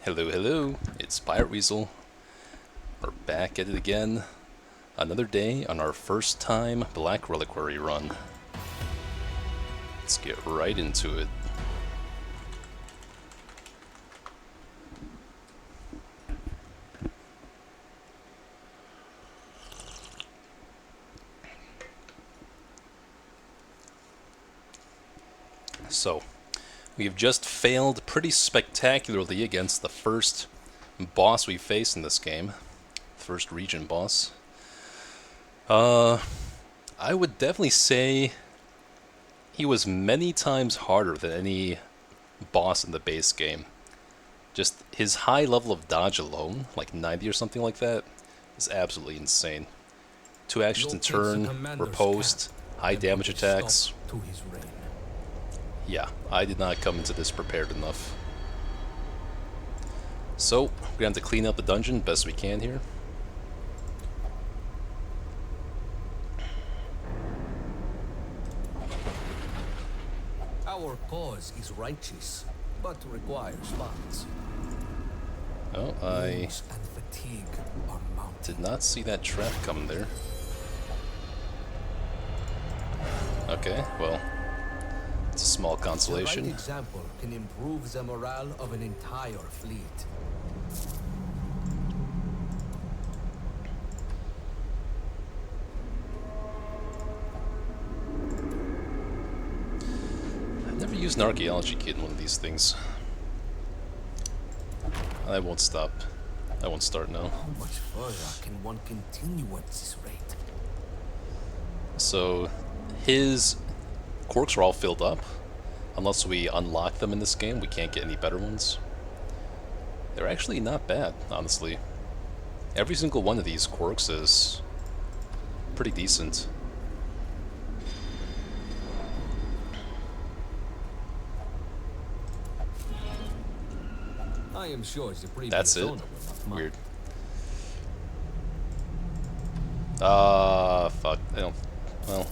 Hello, hello, it's PirateWeasel. We're back at it again. Another day on our first time Black Reliquary run. Let's get right into it. So, we have just failed pretty spectacularly against the first boss we face in this game. First region boss. I would definitely say he was many times harder than any boss in the base game. Just his high level of dodge alone, like 90 or something like that, is absolutely insane. 2 actions in turn, riposte, high damage attacks. Yeah, I did not come into this prepared enough. So, we're gonna have to clean up the dungeon best we can here. Our cause is righteous, but requires funds. Oh, I Wounds and fatigue are mounting. did not see that trap come there. Okay, well, it's a small The consolation. right example can improve the morale of an entire fleet. I've never used an archaeology kit in one of these things. I won't stop. I won't start now. How much further can one continue at this rate? So, his quirks are all filled up. Unless we unlock them in this game, we can't get any better ones. They're actually not bad, honestly. Every single one of these quirks is pretty decent. I am sure the previous That's it? owner will not mind. Weird. Fuck. I don't... Well,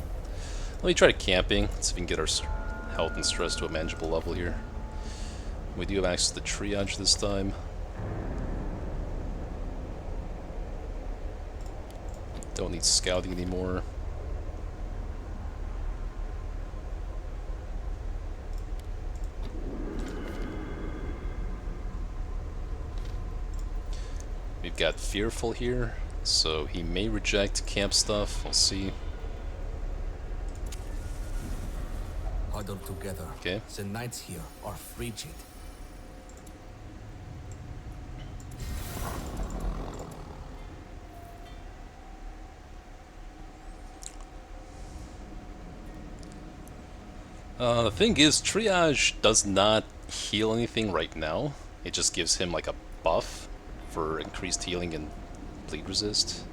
let me try camping. See if we can get our health and stress to a manageable level here. We do have access to triage this time. Don't need scouting anymore. We've got Fearful here, so he may reject camp stuff. We'll see. Huddled together. Okay. The nights here are frigid. The thing is, triage does not heal anything right now. It just gives him like a buff for increased healing and bleed resist.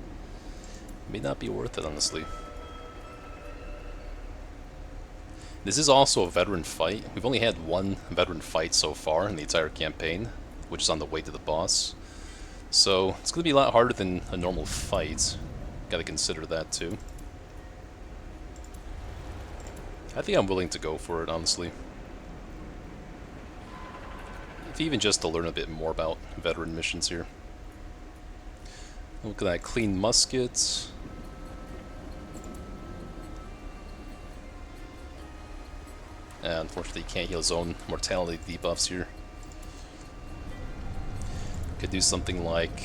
May not be worth it, honestly. This is also a veteran fight. We've only had one veteran fight so far in the entire campaign, which is on the way to the boss. So it's going to be a lot harder than a normal fight. Gotta consider that too. I think I'm willing to go for it, honestly. If even just to learn a bit more about veteran missions here. Look at that clean musket. And unfortunately, he can't heal his own mortality debuffs here. Could do something like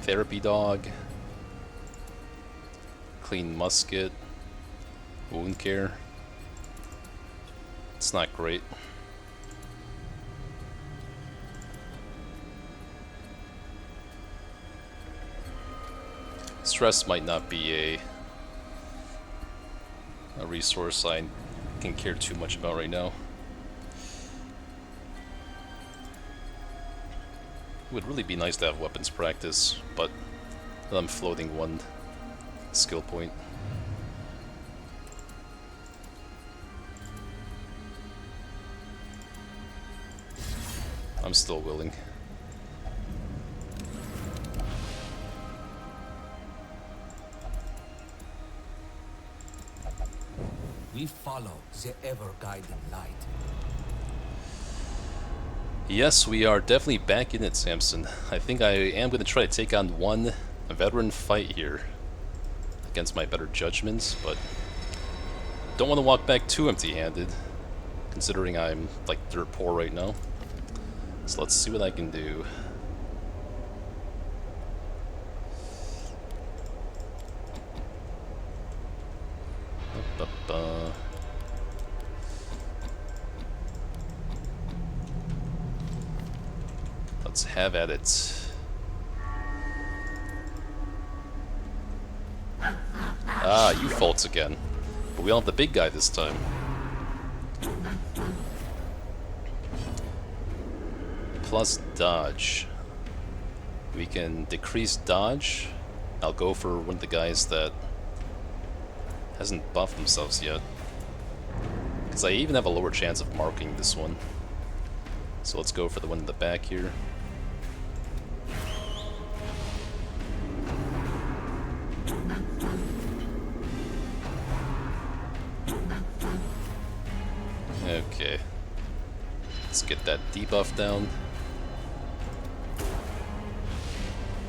Therapy Dog, Clean Musket, Wound Care. It's not great. Stress might not be a resource I can care too much about right now. It would really be nice to have weapons practice, but I'm floating one skill point. I'm still willing. We follow the ever-guiding light. Yes, we are definitely back in it, Samson. I think I am going to try to take on one veteran fight here against my better judgments, but don't want to walk back too empty-handed, considering I'm like dirt poor right now. So let's see what I can do. Let's have at it. Ah, you faults again. But we don't have the big guy this time. Plus dodge. We can decrease dodge. I'll go for one of the guys that hasn't buffed themselves yet. Because I even have a lower chance of marking this one. So let's go for the one in the back here. Okay. Let's get that debuff down.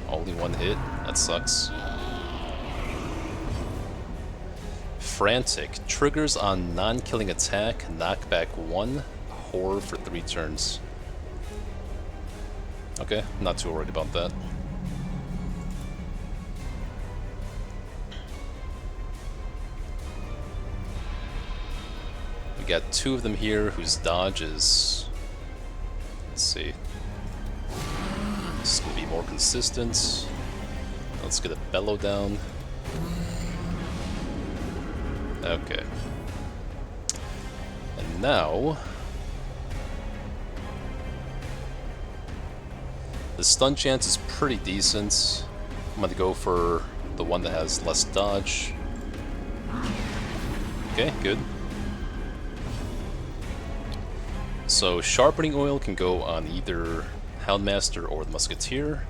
Only one hit. That sucks. Frantic. Triggers on non-killing attack. Knockback 1. Horror for 3 turns. Okay, not too worried about that. We got 2 of them here whose dodge is... Let's see. This is going to be more consistent. Let's get a bellow down. Okay. And now... the stun chance is pretty decent. I'm going to go for the one that has less dodge. Okay, good. So Sharpening Oil can go on either Houndmaster or the Musketeer.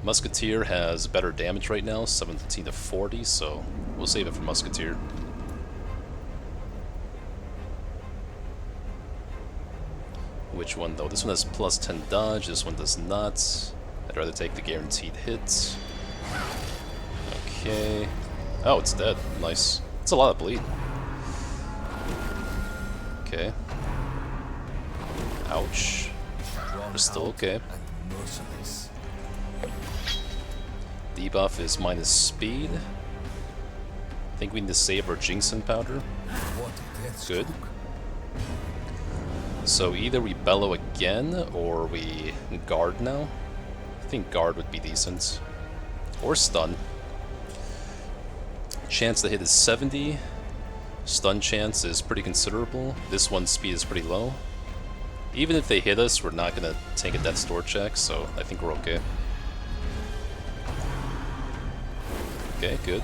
Musketeer has better damage right now, 17 to 40, so we'll save it for Musketeer. Which one though? This one has plus 10 dodge, this one does not. I'd rather take the guaranteed hit. Okay. Oh, it's dead. Nice. It's a lot of bleed. Okay. Ouch. We're still okay. Debuff is minus speed. I think we need to save our Jinxin powder. Good. So either we bellow again, or we guard now. I think guard would be decent. Or stun. Chance to hit is 70. Stun chance is pretty considerable. This one's speed is pretty low. Even if they hit us, we're not going to take a death store check, so I think we're okay. Okay, good.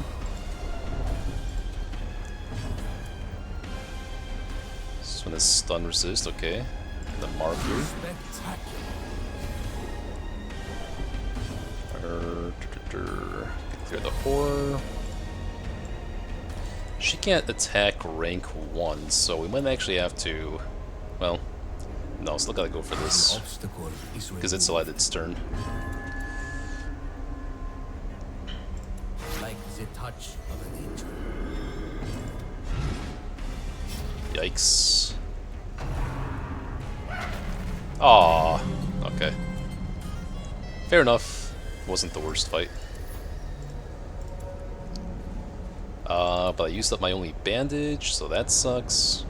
This one is stun resist, okay. The marker. Clear the horror. She can't attack rank 1, so we might actually have to... well, no, still gotta go for this. Because it's still at its turn. Like the touch of an angel. Yikes. Aww. Okay. Fair enough. Wasn't the worst fight. But I used up my only bandage, so that sucks.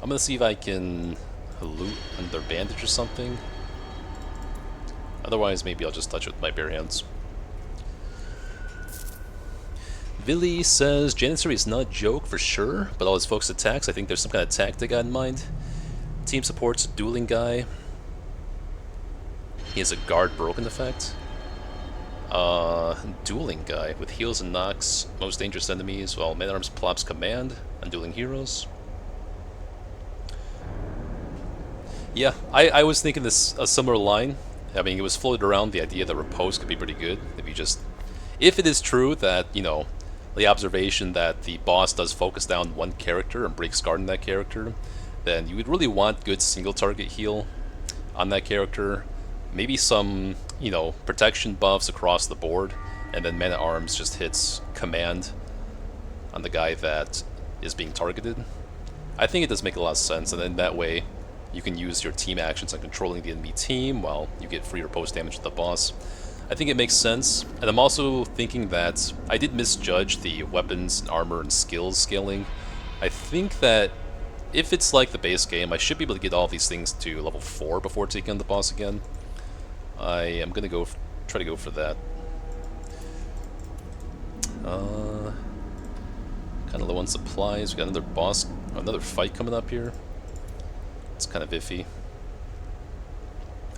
I'm gonna see if I can loot under bandage or something. Otherwise, maybe I'll just touch it with my bare hands. Villy says, Janissary is not a joke for sure, but all his focus attacks, I think there's some kind of tactic I got in mind. Team support's a dueling guy. He has a guard broken effect. Dueling guy with heals and knocks, most dangerous enemies, while Man-at-Arms plops command on dueling heroes. Yeah, I was thinking this a similar line. I mean, it was floated around the idea that Repose could be pretty good if you just... if it is true that, you know, the observation that the boss does focus down one character and breaks guard in that character, then you would really want good single target heal on that character. Maybe some, you know, protection buffs across the board, and then Man at Arms just hits command on the guy that is being targeted. I think it does make a lot of sense, and then that way you can use your team actions on controlling the enemy team while you get free or post damage to the boss. I think it makes sense, and I'm also thinking that I did misjudge the weapons, and armor, and skills scaling. I think that if it's like the base game, I should be able to get all these things to level 4 before taking on the boss again. I am gonna try to go for that. Kind of low on supplies. We got another fight coming up here. It's kind of iffy.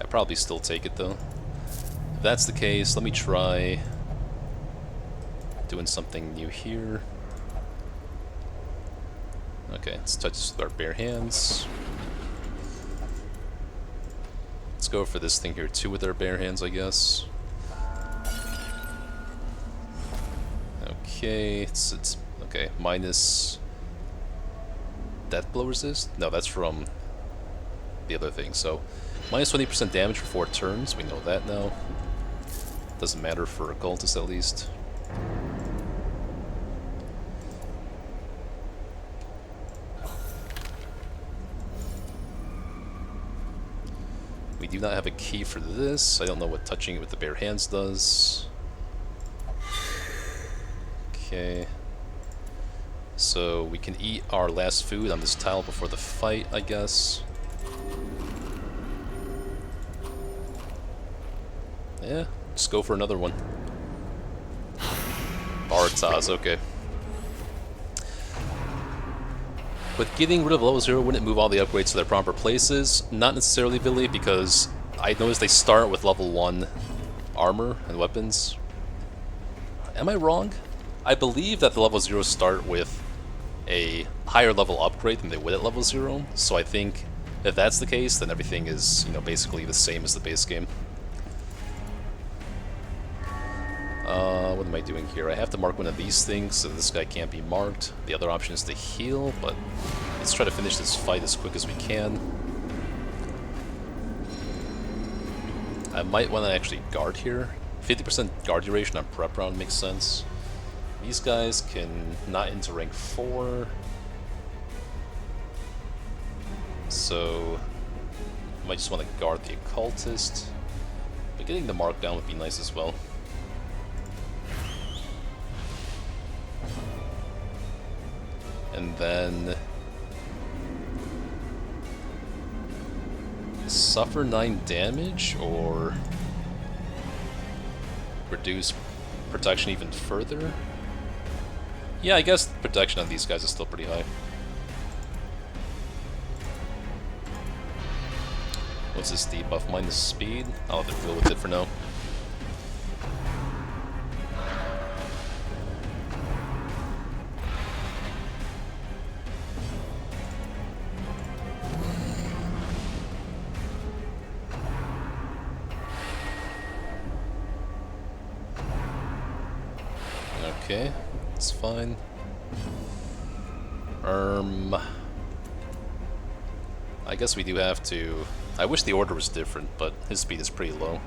I'd probably still take it though. If that's the case, let me try doing something new here. Okay, let's touch this with our bare hands. Let's go for this thing here too with our bare hands, I guess. Okay, it's okay. Minus death blow resist? No, that's from the other thing. So minus 20% damage for 4 turns. We know that now. Doesn't matter for a cultist at least. We do not have a key for this. I don't know what touching it with the bare hands does. Okay. So we can eat our last food on this tile before the fight, I guess. Yeah, just go for another one. Bartaz, okay. With getting rid of level 0, wouldn't it move all the upgrades to their proper places? Not necessarily, Billy, because I noticed they start with level 1 armor and weapons. Am I wrong? I believe that the level 0s start with a higher level upgrade than they would at level 0, so I think if that's the case, then everything is, you know, basically the same as the base game. What am I doing here? I have to mark one of these things, so this guy can't be marked. The other option is to heal, but let's try to finish this fight as quick as we can. I might want to actually guard here. 50% guard duration on prep round makes sense. These guys can not into rank 4. So I might just want to guard the occultist. But getting the mark down would be nice as well. And then suffer 9 damage or reduce protection even further. Yeah, I guess the protection on these guys is still pretty high. What's this debuff? Minus speed? I'll have to deal with it for now. Okay, it's fine. I guess we do have to... I wish the order was different, but his speed is pretty low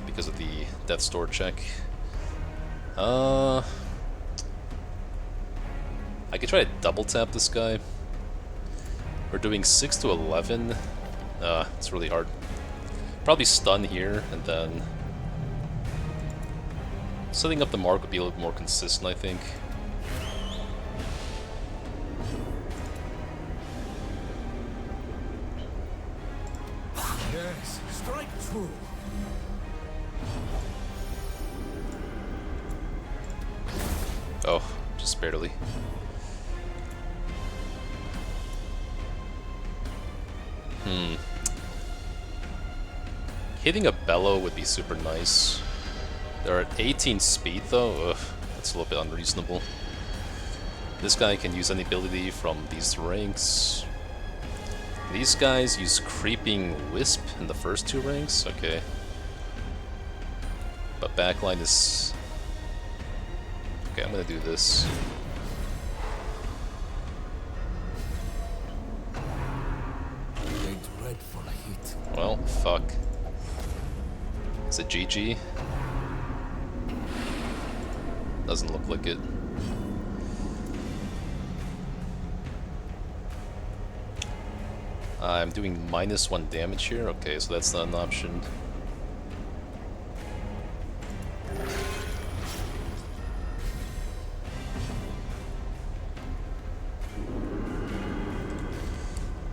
because of the death store check. I could try to double tap this guy. We're doing 6 to 11. It's really hard. Probably stun here, and then setting up the mark would be a little more consistent, I think. Yes, strike true. Oh, just barely. Hitting a bellow would be super nice. They're at 18 speed though. Ugh, that's a little bit unreasonable. This guy can use any ability from these ranks. These guys use Creeping Wisp in the first 2 ranks? Okay. But backline is... Okay, I'm gonna do this. Delightful heat. Well, fuck. Is it GG? Doesn't look like it. I'm doing -1 damage here. Okay, so that's not an option.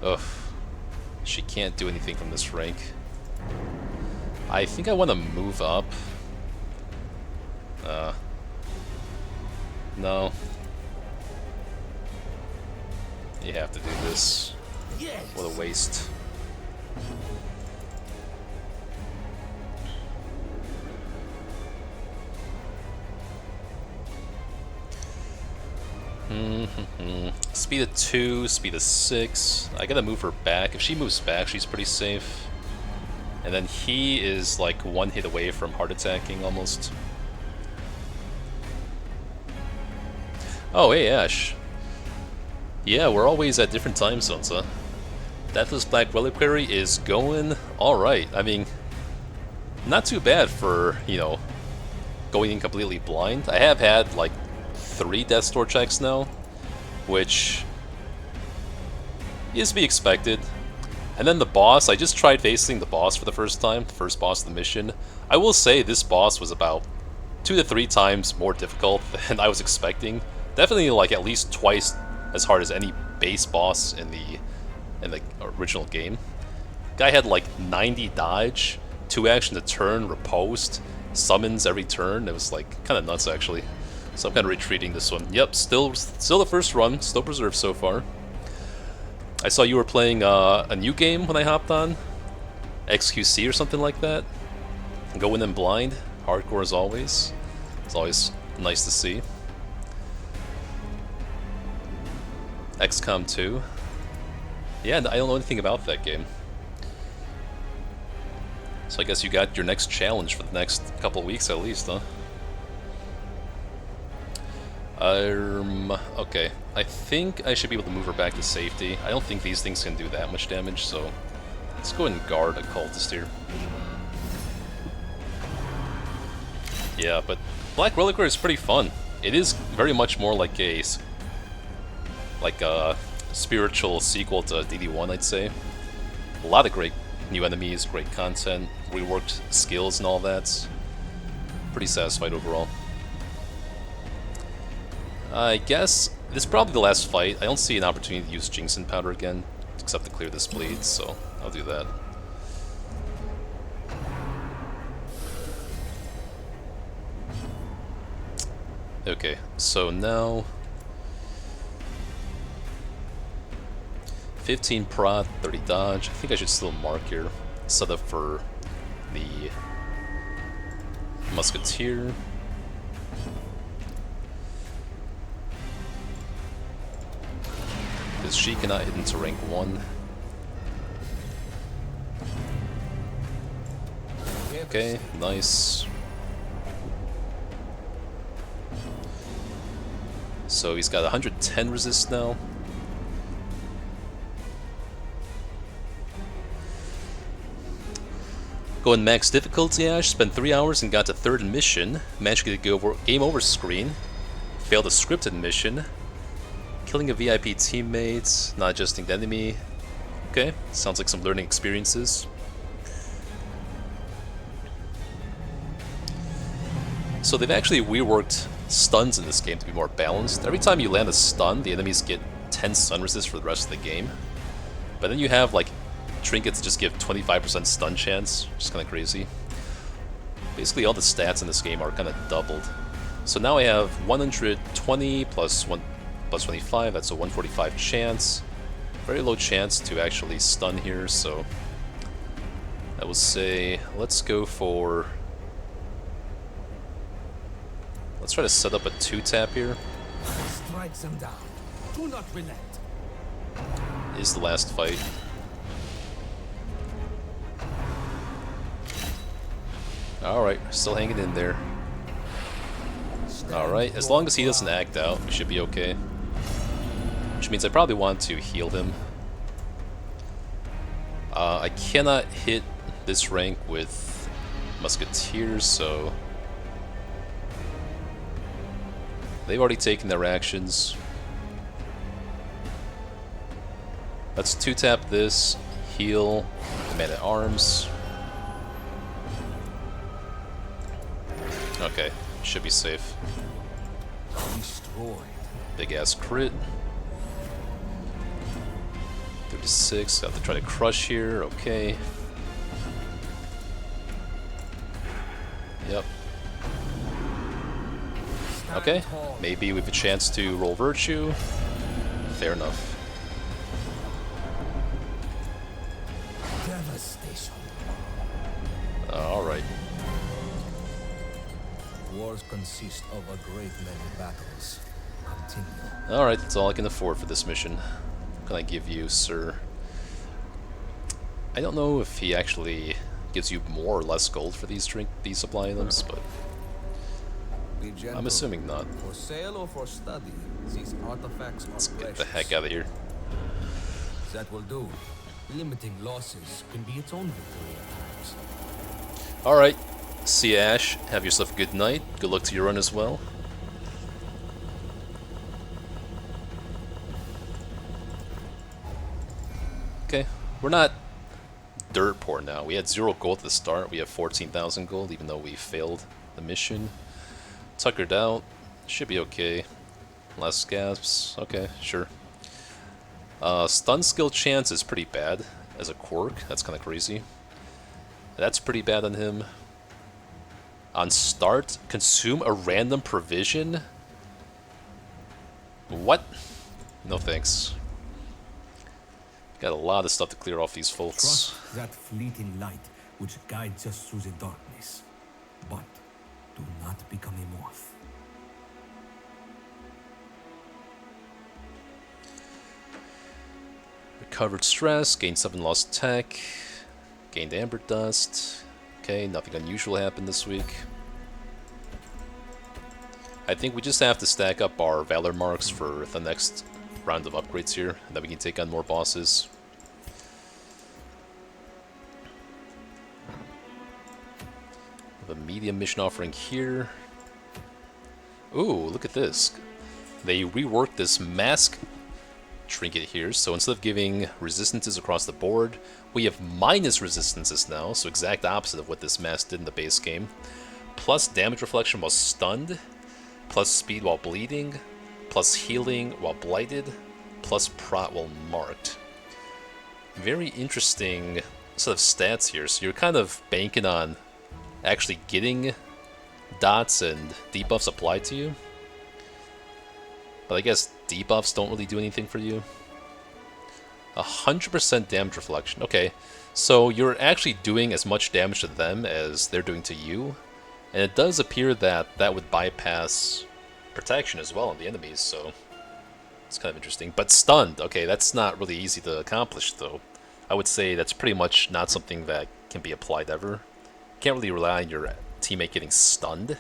Ugh. She can't do anything from this rank. I think I want to move up. No. You have to do this. Yes. What a waste. Speed of 2, speed of 6. I gotta move her back. If she moves back, she's pretty safe. And then he is like one hit away from heart attacking almost. Oh, hey Ash. Yeah, we're always at different time zones, huh? Deathless Black Reliquary is going alright. I mean, not too bad for, you know, going in completely blind. I have had like 3 Death Store checks now, which is to be expected. And then the boss, I just tried facing the boss for the first time, the first boss of the mission. I will say this boss was about 2 to 3 times more difficult than I was expecting. Definitely like at least twice as hard as any base boss in the original game. Guy had like 90 dodge, 2 action to turn, riposte, summons every turn. It was like kind of nuts actually. So I'm kind of retreating this one. Yep, still the first run, still preserved so far. I saw you were playing a new game when I hopped on, XQC or something like that. Going in blind, hardcore as always. It's always nice to see. XCOM 2. Yeah, I don't know anything about that game. So I guess you got your next challenge for the next couple weeks at least, huh? Okay. I think I should be able to move her back to safety. I don't think these things can do that much damage, so let's go ahead and guard a cultist here. Yeah, but Black Reliquary is pretty fun. It is very much more like a spiritual sequel to DD1, I'd say. A lot of great new enemies, great content, reworked skills and all that. Pretty satisfied overall. I guess this is probably the last fight. I don't see an opportunity to use Jinxin powder again, except to clear this bleed, so I'll do that. Okay, so now 15 prot, 30 dodge. I think I should still mark here. Set up for the Musketeer. Because she cannot hit into rank 1. Okay, nice. So he's got 110 resist now. Going max difficulty, Ash. Spent 3 hours and got to 3rd mission. Managed to get a game over screen. Failed a scripted mission. Killing a VIP teammate. Not adjusting the enemy. Okay, sounds like some learning experiences. So they've actually reworked stuns in this game to be more balanced. Every time you land a stun, the enemies get 10 stun resist for the rest of the game. But then you have like trinkets just give 25% stun chance, which is kind of crazy. Basically all the stats in this game are kind of doubled. So now I have 120 plus 25, that's a 145 chance. Very low chance to actually stun here, so I will say let's go for... Let's try to set up a 2-tap here. Strike them down. Do not relent. Is the last fight. Alright, still hanging in there. Alright, as long as he doesn't act out, we should be okay. Which means I probably want to heal him. I cannot hit this rank with musketeers, so they've already taken their actions. Let's 2-tap this, heal, man-at-arms. Okay, should be safe. Destroyed. Big ass crit. 36, have to try to crush here, okay. Yep. Okay, maybe we have a chance to roll virtue. Fair enough. Devastation. Alright. Wars consist of a great many battles. Continue. Alright, that's all I can afford for this mission. What can I give you, sir? I don't know if he actually gives you more or less gold for these supply items, but Be gentle. I'm assuming not. For sale or for study, these artifacts are Let's get precious. the heck out of here. That will do. Limiting losses can be its own victory at times. Alright, see you, Ash. Have yourself a good night. Good luck to your run as well. Okay, we're not dirt poor now. We had 0 gold at the start. We have 14,000 gold, even though we failed the mission. Tuckered out. Should be okay. Less gasps. Okay, sure. Stun skill chance is pretty bad as a quirk. That's kind of crazy. That's pretty bad on him. On start, consume a random provision? What? No thanks. Got a lot of stuff to clear off these folks. Trust that fleeting light which guides us through the darkness. But do not become a moth. Recovered stress, gained 7 lost tech, gained amber dust. Okay, nothing unusual happened this week. I think we just have to stack up our Valor marks for the next round of upgrades here, and then we can take on more bosses. We have a medium mission offering here. Ooh, look at this. They reworked this mask trinket here, so instead of giving resistances across the board, we have minus resistances now, so exact opposite of what this mask did in the base game. Plus damage reflection while stunned, plus speed while bleeding, plus healing while blighted, plus prot while marked. Very interesting set of stats here, so you're kind of banking on actually getting dots and debuffs applied to you. But I guess debuffs don't really do anything for you. 100% damage reflection. Okay, so you're actually doing as much damage to them as they're doing to you. And it does appear that that would bypass protection as well on the enemies, so it's kind of interesting. But stunned, okay, that's not really easy to accomplish, though. I would say that's pretty much not something that can be applied ever. Can't really rely on your teammate getting stunned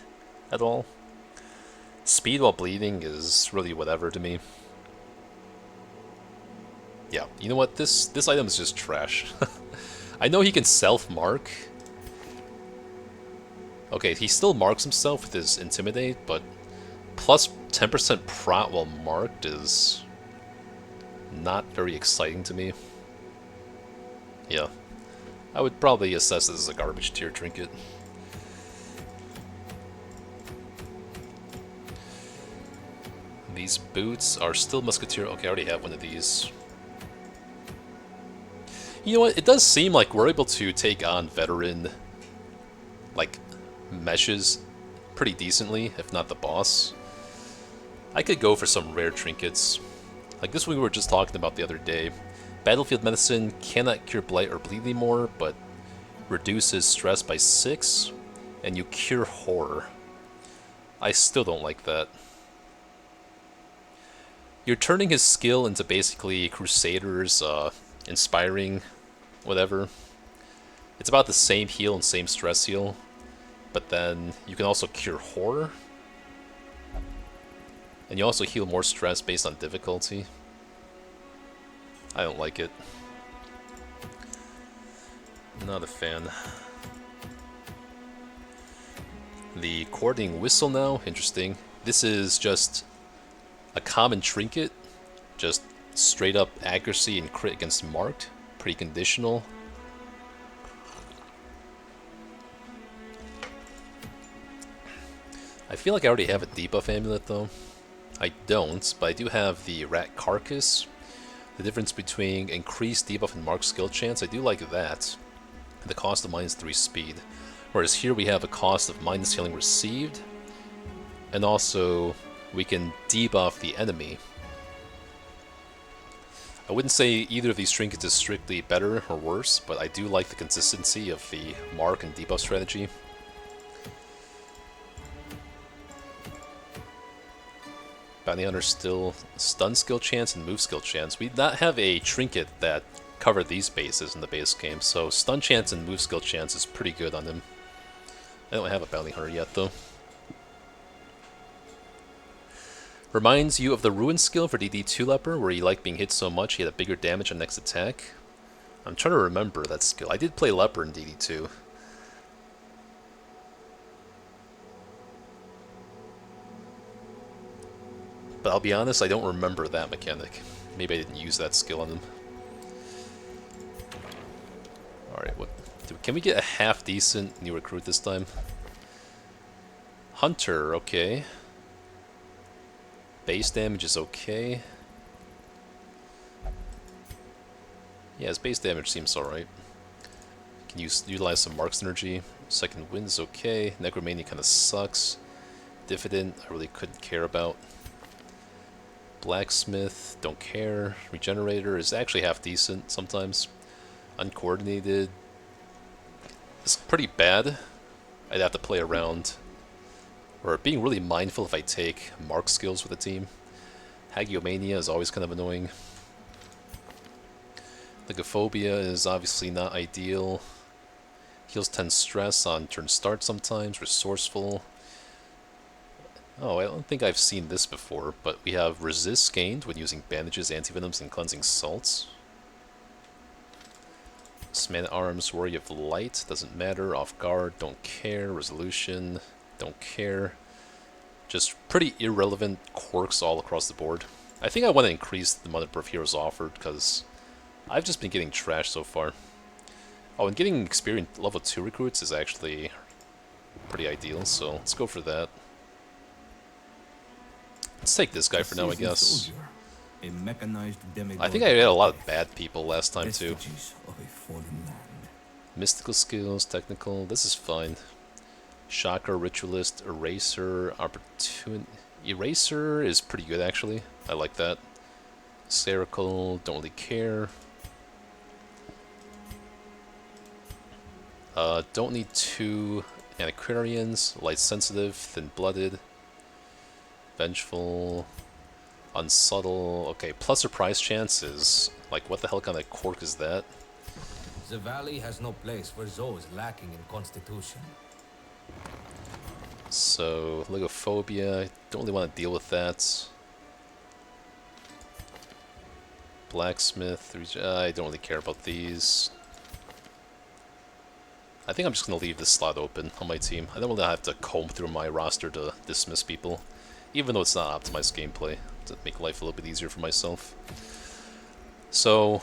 at all. Speed while bleeding is really whatever to me. Yeah, you know what? This item is just trash. I know he can self-mark. Okay, he still marks himself with his Intimidate, but plus 10% prot while marked is not very exciting to me. Yeah, I would probably assess this as a garbage tier trinket. These boots are still Musketeer. Okay, I already have one of these. You know what? It does seem like we're able to take on veteran, like, meshes pretty decently, if not the boss. I could go for some rare trinkets. Like this one we were just talking about the other day. Battlefield Medicine cannot cure blight or bleed anymore, but reduces stress by 6, and you cure horror. I still don't like that. You're turning his skill into basically Crusader's inspiring whatever. It's about the same heal and same stress heal, but then you can also cure horror. And you also heal more stress based on difficulty. I don't like it. Not a fan. The coordinating whistle now, interesting. This is just a common trinket, just straight up accuracy and crit against marked, pretty conditional. I feel like I already have a debuff amulet though. I don't, but I do have the rat carcass. The difference between increased debuff and marked skill chance, I do like that. The cost of -3 speed. Whereas here we have a cost of minus healing received, and also we can debuff the enemy. I wouldn't say either of these trinkets is strictly better or worse, but I do like the consistency of the mark and debuff strategy. Bounty Hunter still stun skill chance and move skill chance. We did not have a trinket that covered these bases in the base game, so stun chance and move skill chance is pretty good on him. I don't have a Bounty Hunter yet, though. Reminds you of the Ruin skill for DD2 Leper, where he liked being hit so much he had a bigger damage on next attack. I'm trying to remember that skill. I did play Leper in DD2. But I'll be honest, I don't remember that mechanic. Maybe I didn't use that skill on him. Alright, what? Can we get a half-decent new recruit this time? Hunter, okay. Base damage is okay. Yeah, his base damage seems alright. Can utilize some Mark's energy. Second wind is okay. Necromania kind of sucks. Diffident, I really couldn't care about. Blacksmith, don't care. Regenerator is actually half-decent sometimes. Uncoordinated is pretty bad. I'd have to play around, or being really mindful if I take mark skills with the team. Hagiomania is always kind of annoying. Lycophobia is obviously not ideal. Heals 10 stress on turn start sometimes. Resourceful. Oh, I don't think I've seen this before, but we have resist gained when using bandages, antivenoms, and cleansing salts. Man at Arms, Worry of Light, doesn't matter. Off guard, don't care. Resolution, don't care. Just pretty irrelevant quirks all across the board. I think I want to increase the number of heroes offered, because I've just been getting trashed so far. Oh, and getting experience level 2 recruits is actually pretty ideal, so let's go for that. Let's take this guy for now, I guess. A mechanized I think I had a lot of bad people last time too. Of a fallen land. Mystical skills, technical, this is fine. Chakra, Ritualist, Eraser, Opportunity. Eraser is pretty good actually. I like that. Spherical, don't really care. Don't need 2 Antiquarians. Light Sensitive, Thin-Blooded. Vengeful. Unsubtle. Okay, plus surprise chances. Like, what the hell kind of quirk is that? The valley has no place for those lacking in constitution. So, Lycophobia. Don't really want to deal with that. Blacksmith. I don't really care about these. I think I'm just going to leave this slot open on my team. I don't really have to comb through my roster to dismiss people. Even though it's not optimized gameplay, to make life a little bit easier for myself. So,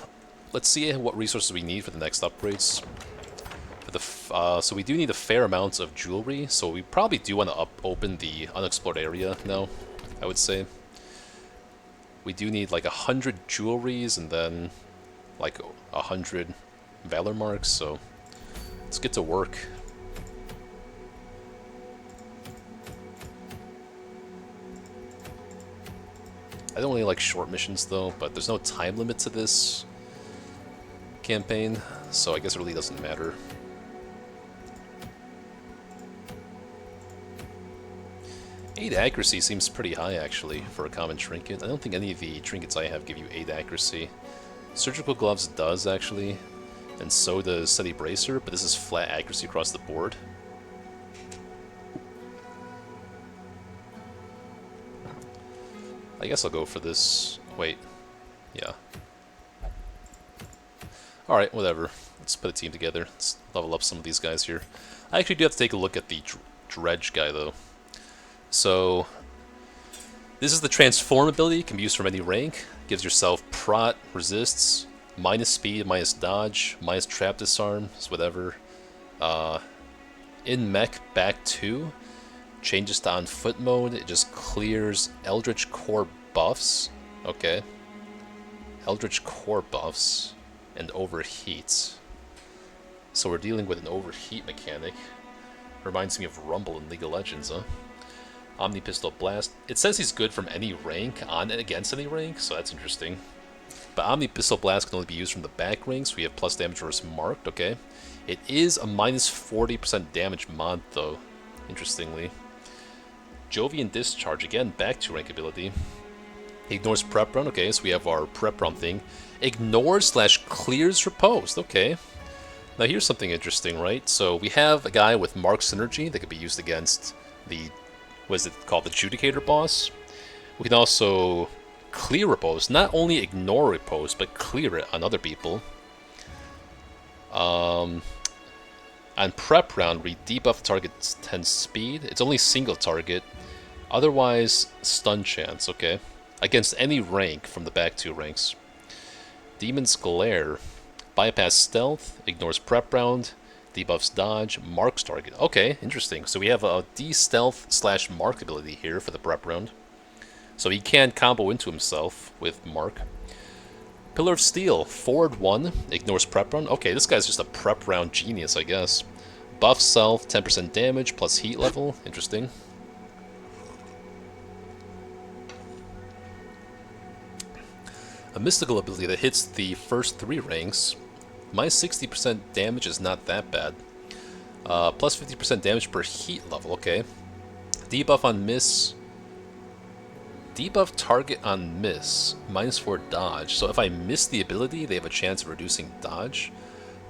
let's see what resources we need for the next upgrades. For the so we do need a fair amount of jewelry, so we probably do want to open the unexplored area now, I would say. We do need like 100 jewelries and then like 100 valor marks, so let's get to work. I don't really like short missions though, but there's no time limit to this campaign, so I guess it really doesn't matter. Eight accuracy seems pretty high actually for a common trinket. I don't think any of the trinkets I have give you 8 accuracy. Surgical gloves does actually, and so does steady bracer, but this is flat accuracy across the board. I guess I'll go for this. Wait. Yeah. Alright, whatever. Let's put a team together. Let's level up some of these guys here. I actually do have to take a look at the Dredge guy, though. So, this is the transform ability. Can be used from any rank. Gives yourself prot, resists, minus speed, minus dodge, minus trap disarm, whatever. In mech, back 2. Changes to on foot mode. It just clears Eldritch Core buffs. Okay. Eldritch Core buffs. And overheats. So we're dealing with an overheat mechanic. Reminds me of Rumble in League of Legends, huh? Omni Pistol Blast. It says he's good from any rank, on and against any rank, so that's interesting. But Omni Pistol Blast can only be used from the back rank, so we have plus damage versus marked, okay. It is a minus 40% damage mod, though, interestingly. Jovian Discharge, again, back to rank ability. Ignores prep run, okay, so we have our prep run thing. Ignores / clears riposte, okay. Now here's something interesting, right? So we have a guy with Mark Synergy that could be used against the, what is it called, the Judicator boss. We can also clear riposte, not only ignore riposte, but clear it on other people. On prep round, we debuff the target's 10 speed. It's only single target. Otherwise, stun chance, okay? Against any rank from the back 2 ranks. Demon's Glare. Bypass stealth, ignores prep round, debuffs dodge, marks target. Okay, interesting. So we have a de-stealth / mark ability here for the prep round. So he can combo into himself with mark. Pillar of Steel, forward 1, ignores prep round. Okay, this guy's just a prep round genius, I guess. Buff self, 10% damage plus heat level. Interesting. A mystical ability that hits the first 3 ranks. Minus 60% damage is not that bad. Plus 50% damage per heat level, okay. Debuff on miss. Debuff target on miss. Minus 4 dodge. So if I miss the ability, they have a chance of reducing dodge.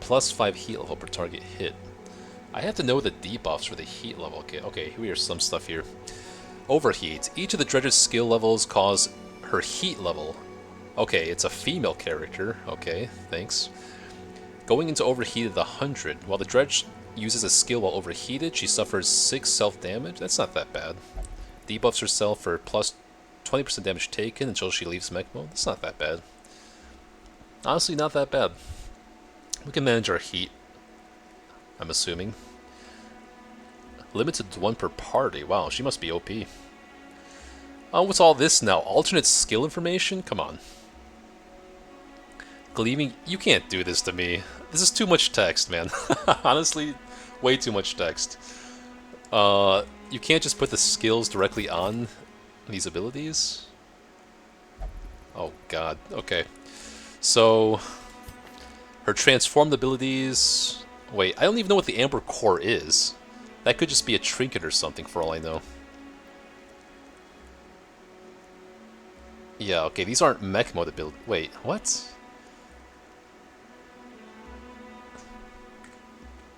Plus 5 heat level per target hit. I have to know the debuffs for the heat level. Okay, here's some stuff here. Overheat. Each of the Dredge's skill levels cause her heat level. Okay, it's a female character. Okay, thanks. Going into overheated 100. While the Dredge uses a skill while overheated, she suffers 6 self-damage. That's not that bad. Debuffs herself for plus 20% damage taken until she leaves mech mode. That's not that bad. Honestly, not that bad. We can manage our heat, I'm assuming. Limited to 1 per party. Wow, she must be OP. Oh, what's all this now? Alternate skill information? Come on. Gleaming, you can't do this to me. This is too much text, man. Honestly, way too much text. You can't just put the skills directly on these abilities? Oh god, okay. So, her transformed abilities... Wait, I don't even know what the Amber Core is. That could just be a trinket or something for all I know. Yeah, okay, these aren't mech mode ability. Wait, what?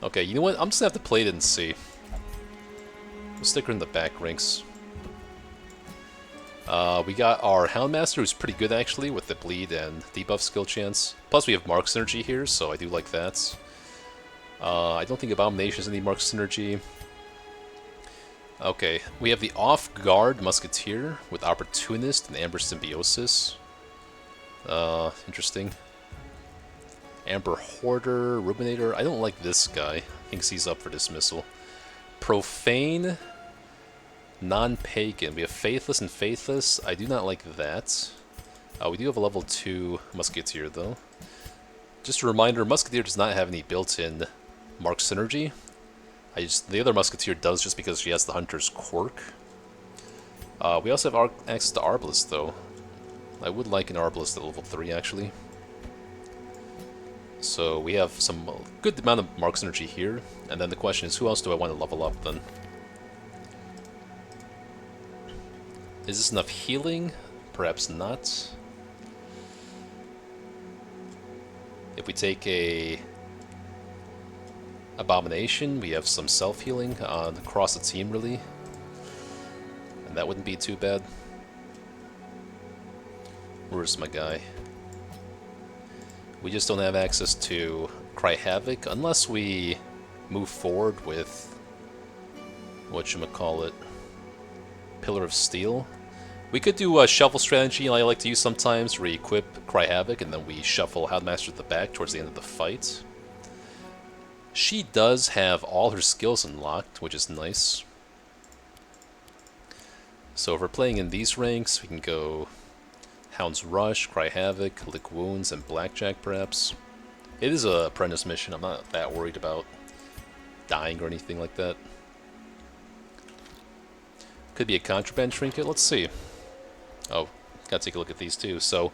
Okay, you know what? I'm just gonna have to play it and see. We'll stick her in the back ranks. We got our Houndmaster, who's pretty good actually, with the bleed and debuff skill chance. Plus we have Mark Synergy here, so I do like that. I don't think Abomination has any Mark Synergy. Okay, we have the Off-Guard Musketeer with Opportunist and Amber Symbiosis. Interesting. Amber Hoarder, Ruminator. I don't like this guy. Thinks he's up for dismissal. Profane, Non-Pagan. We have Faithless and Faithless. I do not like that. We do have a level 2 Musketeer, though. Just a reminder, Musketeer does not have any built-in Mark Synergy. The other Musketeer does just because she has the Hunter's Quirk. We also have access to Arbalest, though. I would like an Arbalest at level 3, actually. So we have some good amount of Mark Synergy here. And then the question is, who else do I want to level up, then? Is this enough healing? Perhaps not. If we take a Abomination, we have some self-healing across the team, really. And that wouldn't be too bad. Where's my guy? We just don't have access to Cry Havoc unless we move forward with whatchamacallit, Pillar of Steel. We could do a shuffle strategy I like to use sometimes, where we equip Cry Havoc and then we shuffle Houndmaster at the back towards the end of the fight. She does have all her skills unlocked, which is nice. So if we're playing in these ranks, we can go Hound's Rush, Cry Havoc, Lick Wounds, and Blackjack perhaps. It is a apprentice mission, I'm not that worried about dying or anything like that. Could be a contraband trinket, let's see. Oh, gotta take a look at these too. So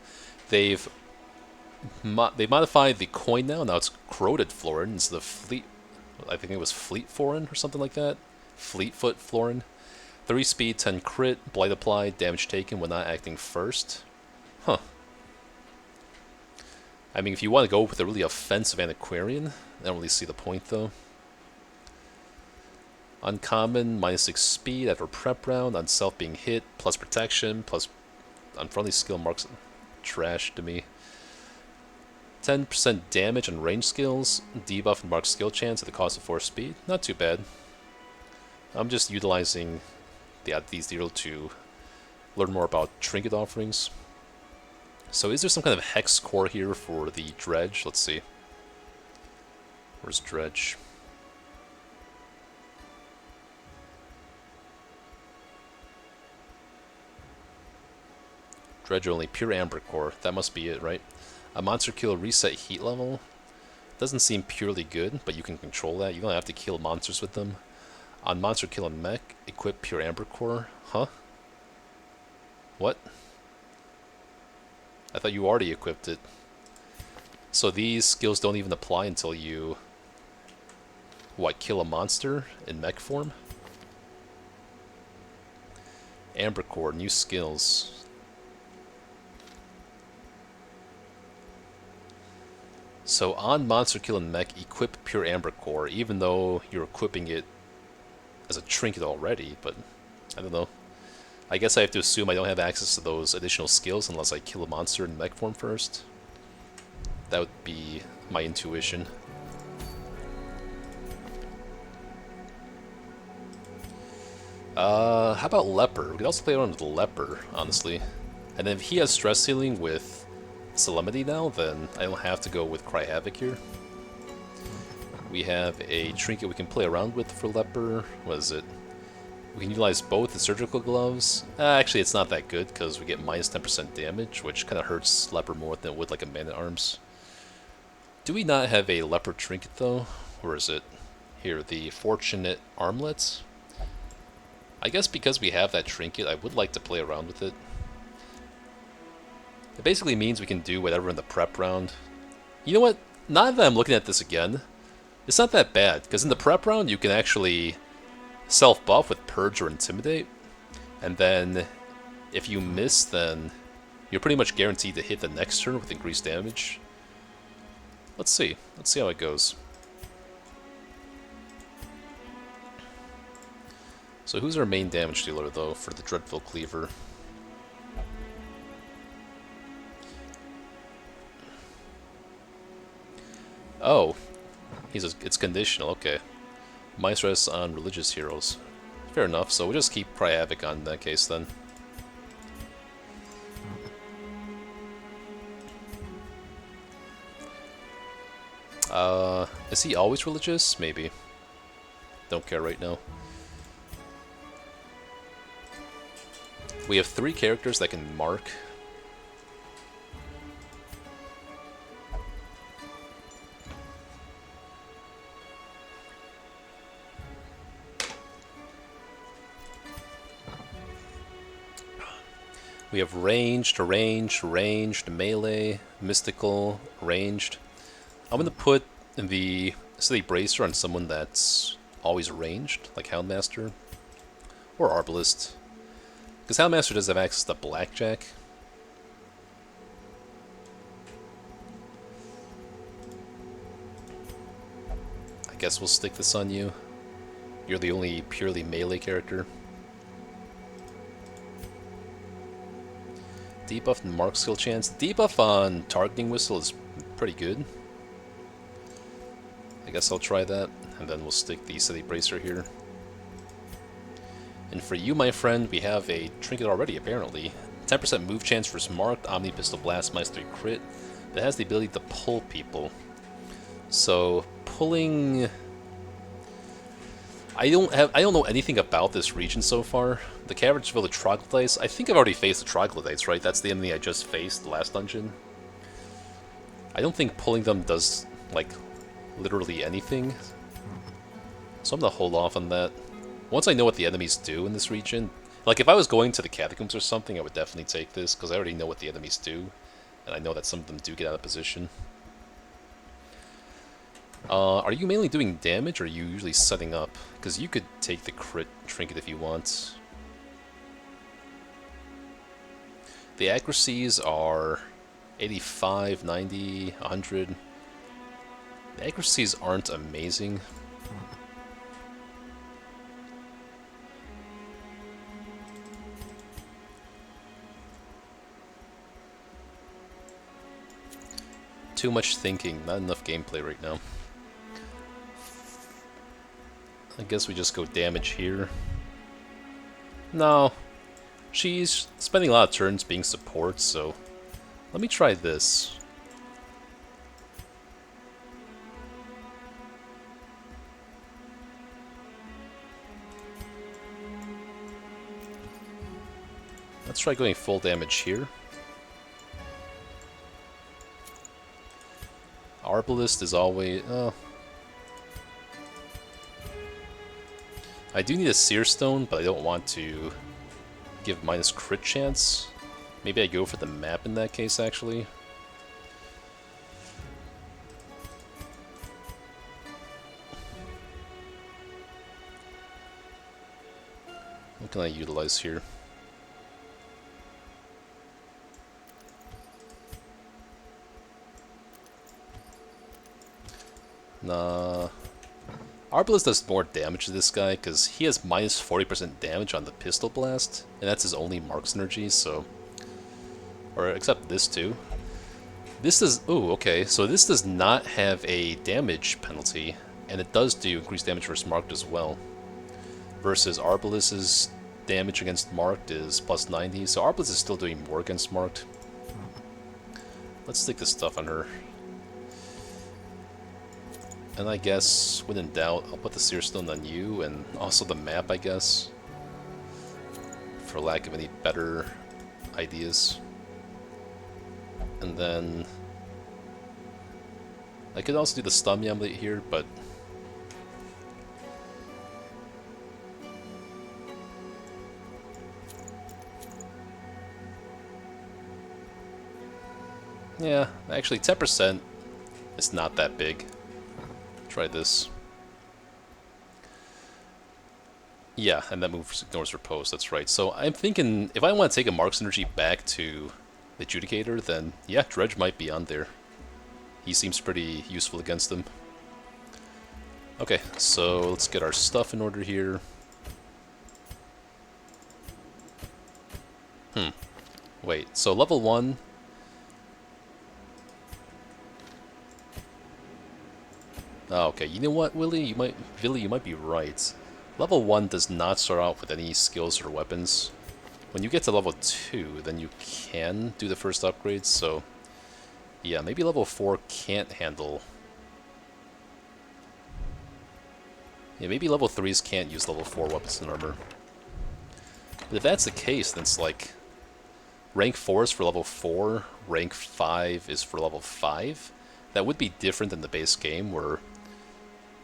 they've modified the coin now it's corroded florin instead of fleet. I think it was fleet florin or something like that. Fleetfoot florin. 3 speed, 10 crit, blight applied, damage taken when not acting first. Huh. I mean, if you want to go with a really offensive antiquarian, I don't really see the point though. Uncommon, -6 speed after prep round, on self being hit, plus protection, plus unfriendly skill marks trash to me. 10% damage on range skills, debuff and mark skill chance at the cost of 4 speed. Not too bad. I'm just utilizing these deals to learn more about trinket offerings. So is there some kind of hex core here for the dredge? Let's see. Where's dredge? Dredge only, pure amber core. That must be it, right? A monster kill reset heat level. Doesn't seem purely good, but you can control that. You don't have to kill monsters with them. On monster kill and mech, equip pure amber core. Huh? What? I thought you already equipped it. So these skills don't even apply until you, what, kill a monster in mech form? Amber core, new skills. So on monster kill and mech, equip pure amber core, even though you're equipping it as a trinket already, but I don't know. I guess I have to assume I don't have access to those additional skills unless I kill a monster in mech form first. That would be my intuition. How about Leper? We could also play around with Leper, honestly. And then if he has stress healing with Solemnity now, then I don't have to go with Cry Havoc here. We have a trinket we can play around with for Leper. What is it? We can utilize both the surgical gloves. Actually, it's not that good because we get minus 10% damage, which kind of hurts Leper more than it would like a Man-at-Arms. Do we not have a Leper trinket though? Where is it? Here, the Fortunate Armlet. I guess because we have that trinket, I would like to play around with it. It basically means we can do whatever in the prep round. You know what? Now that I'm looking at this again, it's not that bad, because in the prep round you can actually self-buff with Purge or Intimidate, and then if you miss, then you're pretty much guaranteed to hit the next turn with increased damage. Let's see. Let's see how it goes. So who's our main damage dealer, though, for the Dreadful Cleaver? Oh, it's conditional, okay. Minus on religious heroes. Fair enough, so we'll just keep Cry Havoc on in that case then. Is he always religious? Maybe. Don't care right now. We have 3 characters that can mark. We have ranged, melee, mystical, ranged. I'm gonna put the City Bracer on someone that's always ranged, like Houndmaster or Arbalist. Because Houndmaster does have access to Blackjack. I guess we'll stick this on you. You're the only purely melee character. Debuff and mark skill chance. Debuff on targeting whistle is pretty good. I guess I'll try that, and then we'll stick the City Bracer here. And for you, my friend, we have a trinket already, apparently. 10% move chance for Marked, Omni Pistol Blast, -3 crit. That has the ability to pull people. So, pulling... I don't know anything about this region so far. The Cavernville, the Troglodytes, I think I've already faced the Troglodytes, right? That's the enemy I just faced last dungeon. I don't think pulling them does, like, literally anything. So I'm gonna hold off on that. Once I know what the enemies do in this region, like if I was going to the Catacombs or something, I would definitely take this, because I already know what the enemies do, and I know that some of them do get out of position. Are you mainly doing damage, or are you usually setting up? Because you could take the crit trinket if you want. The accuracies are 85, 90, 100. The accuracies aren't amazing. Too much thinking, not enough gameplay right now. I guess we just go damage here. No. She's spending a lot of turns being support, so... Let me try this. Let's try going full damage here. Arbalist is always... Oh. I do need a Seer Stone, but I don't want to give minus crit chance. Maybe I go for the map in that case, actually. What can I utilize here? Nah. Arbalist does more damage to this guy, because he has minus 40% damage on the Pistol Blast, and that's his only Mark synergy, so... Or, except this too. This does... Ooh, okay, so this does not have a damage penalty, and it does do increased damage versus Marked as well. Versus Arbalist's damage against Marked is plus 90, so Arbalist is still doing more against Marked. Let's stick this stuff on her. And I guess, when in doubt, I'll put the Seer Stone on you, and also the map, I guess. For lack of any better ideas. And then... I could also do the Stun Amulet here, but... Yeah, actually 10% is not that big. Try this. Yeah, and that move ignores Repose, that's right. So I'm thinking, if I want to take a Mark synergy back to the Adjudicator, then yeah, Dredge might be on there. He seems pretty useful against them. Okay, so let's get our stuff in order here. Wait, so level 1... Oh, okay, you know what, Billy, you might be right. Level 1 does not start out with any skills or weapons. When you get to level 2, then you can do the first upgrades, so... Yeah, maybe level 4 can't handle... Yeah, maybe level 3s can't use level 4 weapons and armor. But if that's the case, then it's like... Rank 4 is for level 4, rank 5 is for level 5. That would be different than the base game, where...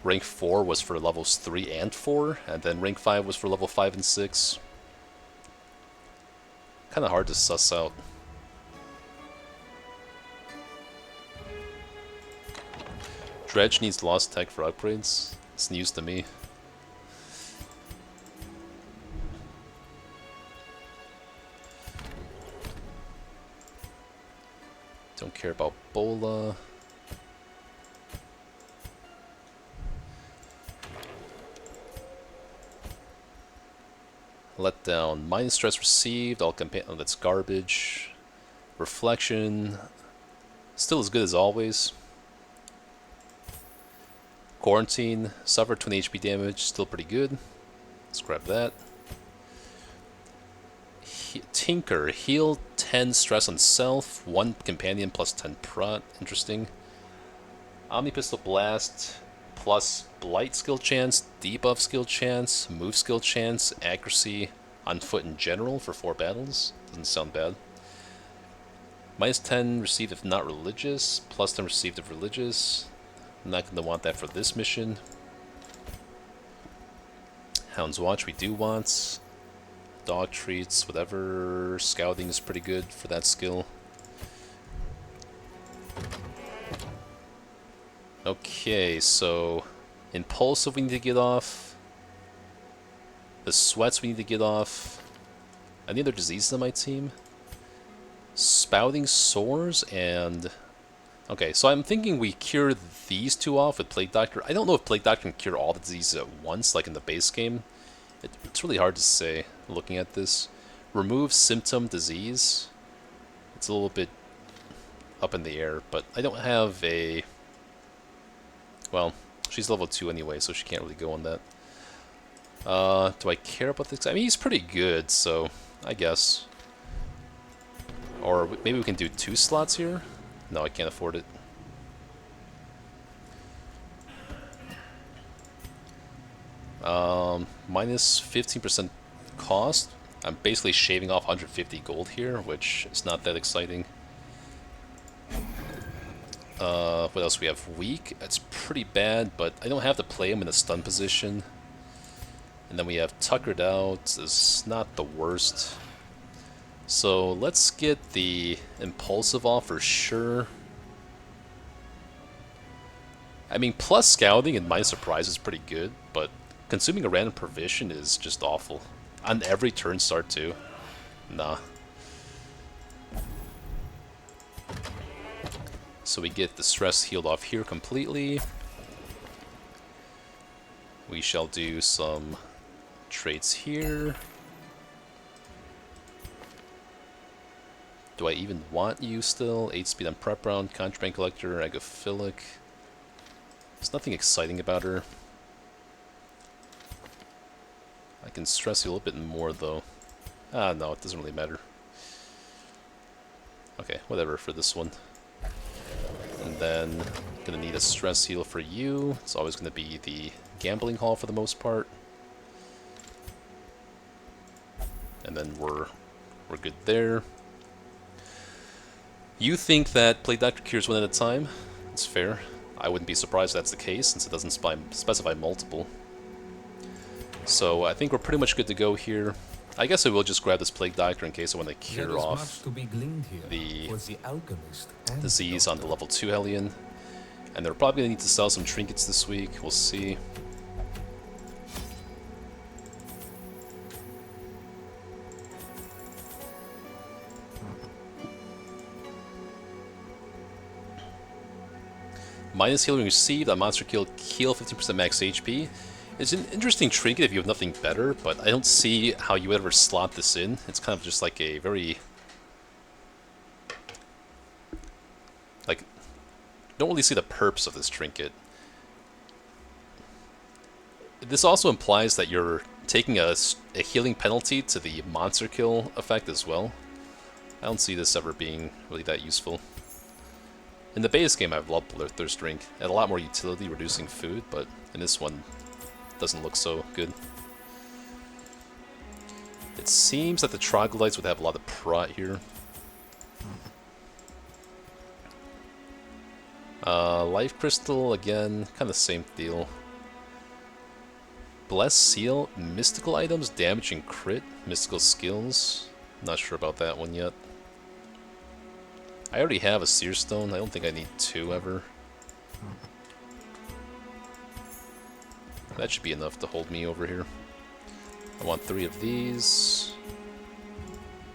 Rank 4 was for levels 3 and 4, and then rank 5 was for level 5 and 6. Kinda hard to suss out. Dredge needs Lost Tech for upgrades. It's news to me. Don't care about Bola. Letdown. Mind stress received. All campaign. Oh, that's garbage. Reflection. Still as good as always. Quarantine, suffer 20 HP damage, still pretty good. Let's grab that. Tinker, heal 10 stress on self, 1 companion plus 10 prot, interesting. Omni Pistol Blast, plus Blight skill chance, debuff skill chance, move skill chance, accuracy on foot in general for 4 battles. Doesn't sound bad. Minus 10 received if not religious, plus 10 received if religious. I'm not going to want that for this mission. Hound's Watch we do want. Dog treats, whatever. Scouting is pretty good for that skill. Okay, so Impulsive we need to get off. The Sweats we need to get off. Any other diseases on my team? Spouting Sores and... Okay, so I'm thinking we cure these two off with Plague Doctor. I don't know if Plague Doctor can cure all the diseases at once, like in the base game. It's really hard to say, looking at this. Remove Symptom Disease. It's a little bit up in the air, but I don't have a... Well, she's level 2 anyway, so she can't really go on that. Do I care about this? I mean, he's pretty good, so I guess. Or maybe we can do 2 slots here? No, I can't afford it. Minus 15% cost. I'm basically shaving off 150 gold here, which is not that exciting. What else we have? Weak. That's pretty bad, but I don't have to play him in a stun position. And then we have Tuckered Out. It's not the worst. So let's get the Impulsive off for sure. I mean, plus Scouting and minus Surprise is pretty good, but consuming a random provision is just awful. On every turn start too. Nah. So we get the stress healed off here completely. We shall do some traits here. Do I even want you still? 8 speed on prep round, Contraband Collector, Agophilic. There's nothing exciting about her. I can stress you a little bit more though. Ah, no, it doesn't really matter. Okay, whatever for this one. And then, gonna need a stress heal for you. It's always gonna be the Gambling Hall for the most part. And then we're good there. You think that Plague Doctor cures 1 at a time? It's fair. I wouldn't be surprised if that's the case, since it doesn't specify multiple. So I think we're pretty much good to go here. I guess I will just grab this Plague Doctor in case I want to cure off the disease on the level 2 Hellion. And they're probably going to need to sell some trinkets this week. We'll see. Minus healing received on monster kill, heal 15% max HP. It's an interesting trinket if you have nothing better, but I don't see how you would ever slot this in. It's kind of just like a very... Like, don't really see the perps of this trinket. This also implies that you're taking a healing penalty to the monster kill effect as well. I don't see this ever being really that useful. In the base game, I've loved Thirst Drink. It had a lot more utility reducing food, but in this one, doesn't look so good. It seems that the Troglodytes would have a lot of prot here. Life Crystal, again, kind of the same deal. Blessed Seal, Mystical Items, Damage and Crit, Mystical Skills. Not sure about that one yet. I already have a Seer Stone. I don't think I need 2 ever. That should be enough to hold me over here. I want 3 of these.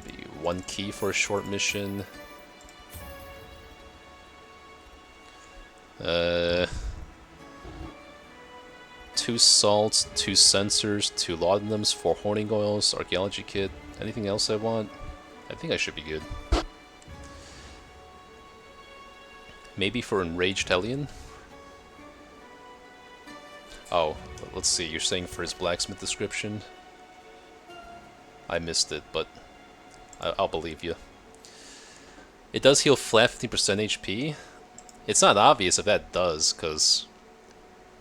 Be 1 key for a short mission. 2 salts, 2 sensors, 2 laudanums, 4 honing oils, archaeology kit. Anything else I want? I think I should be good. Maybe for Enraged Hellion? Oh, let's see, you're saying for his blacksmith description? I missed it, but I'll believe you. It does heal flat 15% HP. It's not obvious if that does, because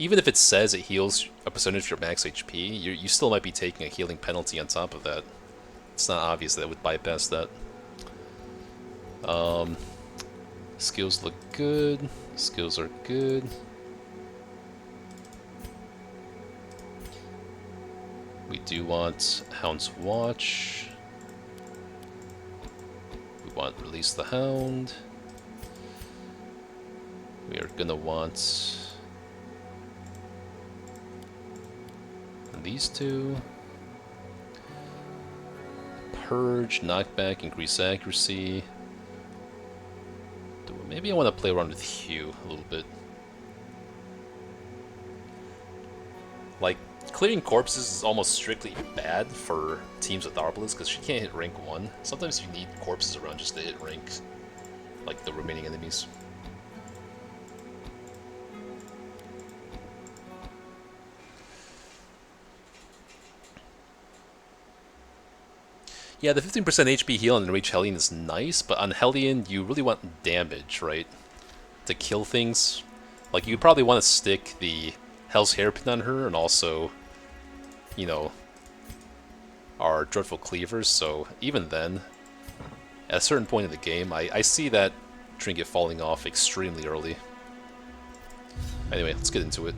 even if it says it heals a percentage of your max HP, you still might be taking a healing penalty on top of that. It's not obvious that it would bypass that. Skills look good. Skills are good. We do want Hound's Watch. We want Release the Hound. We are gonna want these two. Purge, Knockback, Increase Accuracy. Maybe I want to play around with Hugh a little bit. Like, clearing corpses is almost strictly bad for teams with Arbalest because she can't hit rank 1. Sometimes you need corpses around just to hit rank, like the remaining enemies. Yeah, the 15% HP heal on Enraged Hellion is nice, but on Hellion, you really want damage, right? To kill things. Like, you probably want to stick the Hell's Hairpin on her, and also, you know, our Dreadful Cleavers, so even then, at a certain point in the game, I see that trinket falling off extremely early. Anyway, let's get into it.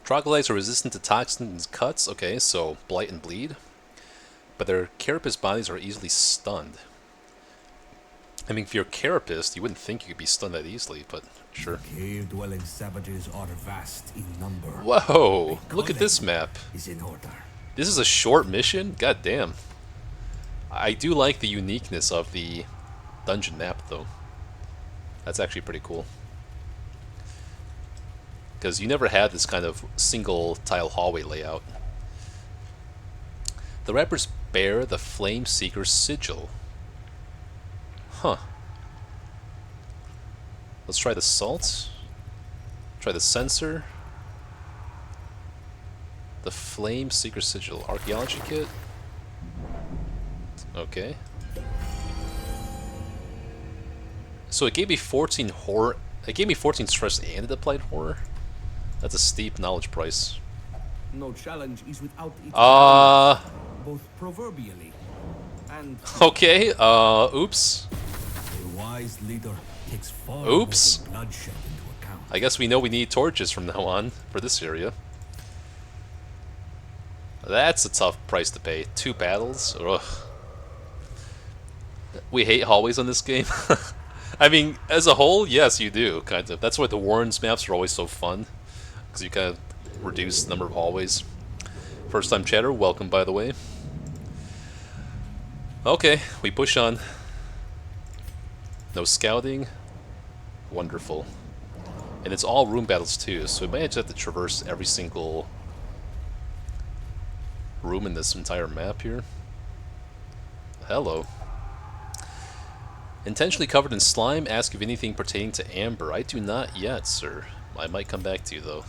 Troglodytes are resistant to toxins and cuts, okay, so blight and bleed. But their carapace bodies are easily stunned. I mean, if you're a carapist, you wouldn't think you could be stunned that easily, but sure. Cave-dwelling savages are vast in number. Whoa! Look at this map. Is in order. This is a short mission? God damn. I do like the uniqueness of the dungeon map, though. That's actually pretty cool. Because you never had this kind of single tile hallway layout. The rappers bear the Flame Seeker's sigil. Huh. Let's try the salt. Try the sensor. The Flame Seeker sigil. Archaeology kit. Okay. So it gave me 14 horror. It gave me 14 stress and it applied horror. That's a steep knowledge price. No challenge is without its both proverbially and okay, oops. a wise leader takes far Oops. more than bloodshed into account. I guess we know we need torches from now on for this area. That's a tough price to pay. 2 battles? Ugh. We hate hallways on this game. I mean, as a whole, yes, you do, kind of. That's why the Warrens maps are always so fun. Because you kind of reduce the number of hallways. First time chatter, welcome by the way. Okay, we push on. No scouting. Wonderful. And it's all room battles too, so we might just have to traverse every single room in this entire map here. Hello. Intentionally covered in slime, ask if anything pertaining to amber. I do not yet, sir. I might come back to you though.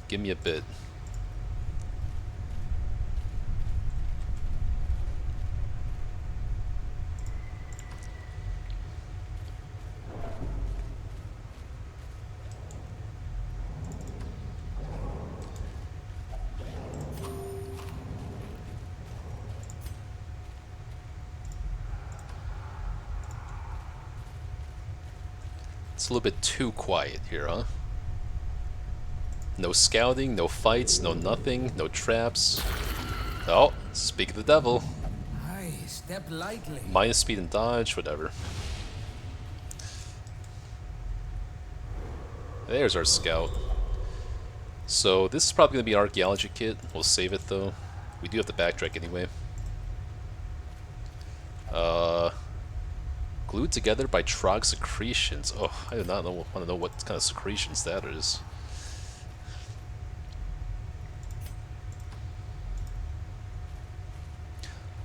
Give me a bit. It's a little bit too quiet here, huh? No scouting, no fights, no nothing, no traps. Oh, speak of the devil. Aye, step lightly. Minus speed and dodge, whatever. There's our scout. So this is probably going to be an archaeology kit. We'll save it though. We do have to backtrack anyway. Glued together by Trog secretions. Oh, I do not want to know what kind of secretions that is.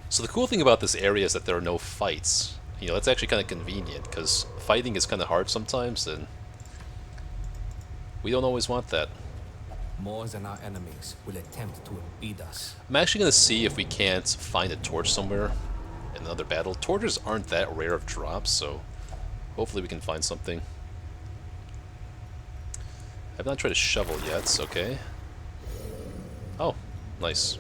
So the cool thing about this area is that there are no fights. You know, that's actually kind of convenient, because fighting is kind of hard sometimes, and we don't always want that. More than our enemies will attempt to impede us. I'm actually going to see if we can't find a torch somewhere in another battle. Torches aren't that rare of drops, so hopefully we can find something. I've not tried a shovel yet, okay. Oh, nice.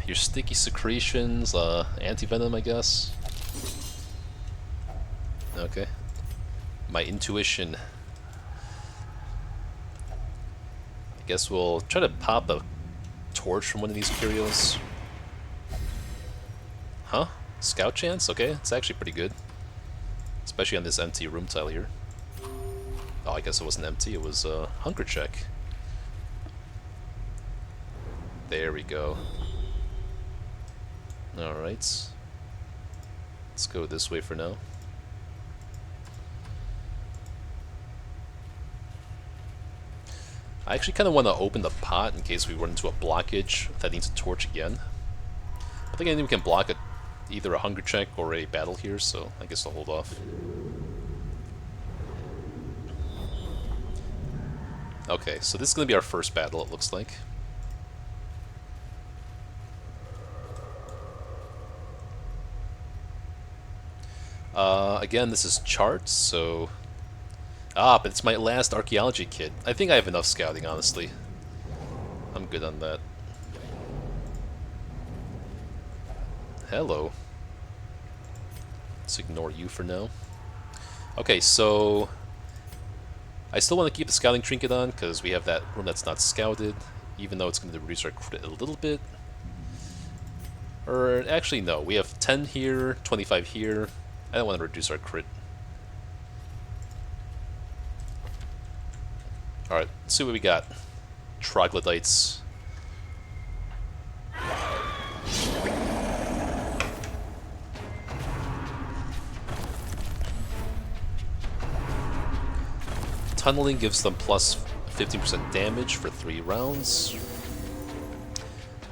Your sticky secretions, anti-venom, I guess. Okay. My intuition. I guess we'll try to pop a torch from one of these curios. Huh? Scout chance? Okay, it's actually pretty good. Especially on this empty room tile here. Oh, I guess it wasn't empty, it was a hunger check. There we go. Alright. Let's go this way for now. I actually kind of want to open the pot in case we run into a blockage that needs a torch again. I think we can block either a hunger check or a battle here, so I guess I'll hold off. Okay, so this is going to be our first battle, it looks like. Again, this is charts, so... Ah, but it's my last archaeology kit. I think I have enough scouting, honestly. I'm good on that. Hello. Let's ignore you for now. Okay, so... I still want to keep the scouting trinket on, because we have that room that's not scouted, even though it's going to reduce our crit a little bit. Or, actually, no. We have 10 here, 25 here. I don't want to reduce our crit. Alright, let's see what we got. Troglodytes. Tunneling gives them plus 15% damage for 3 rounds.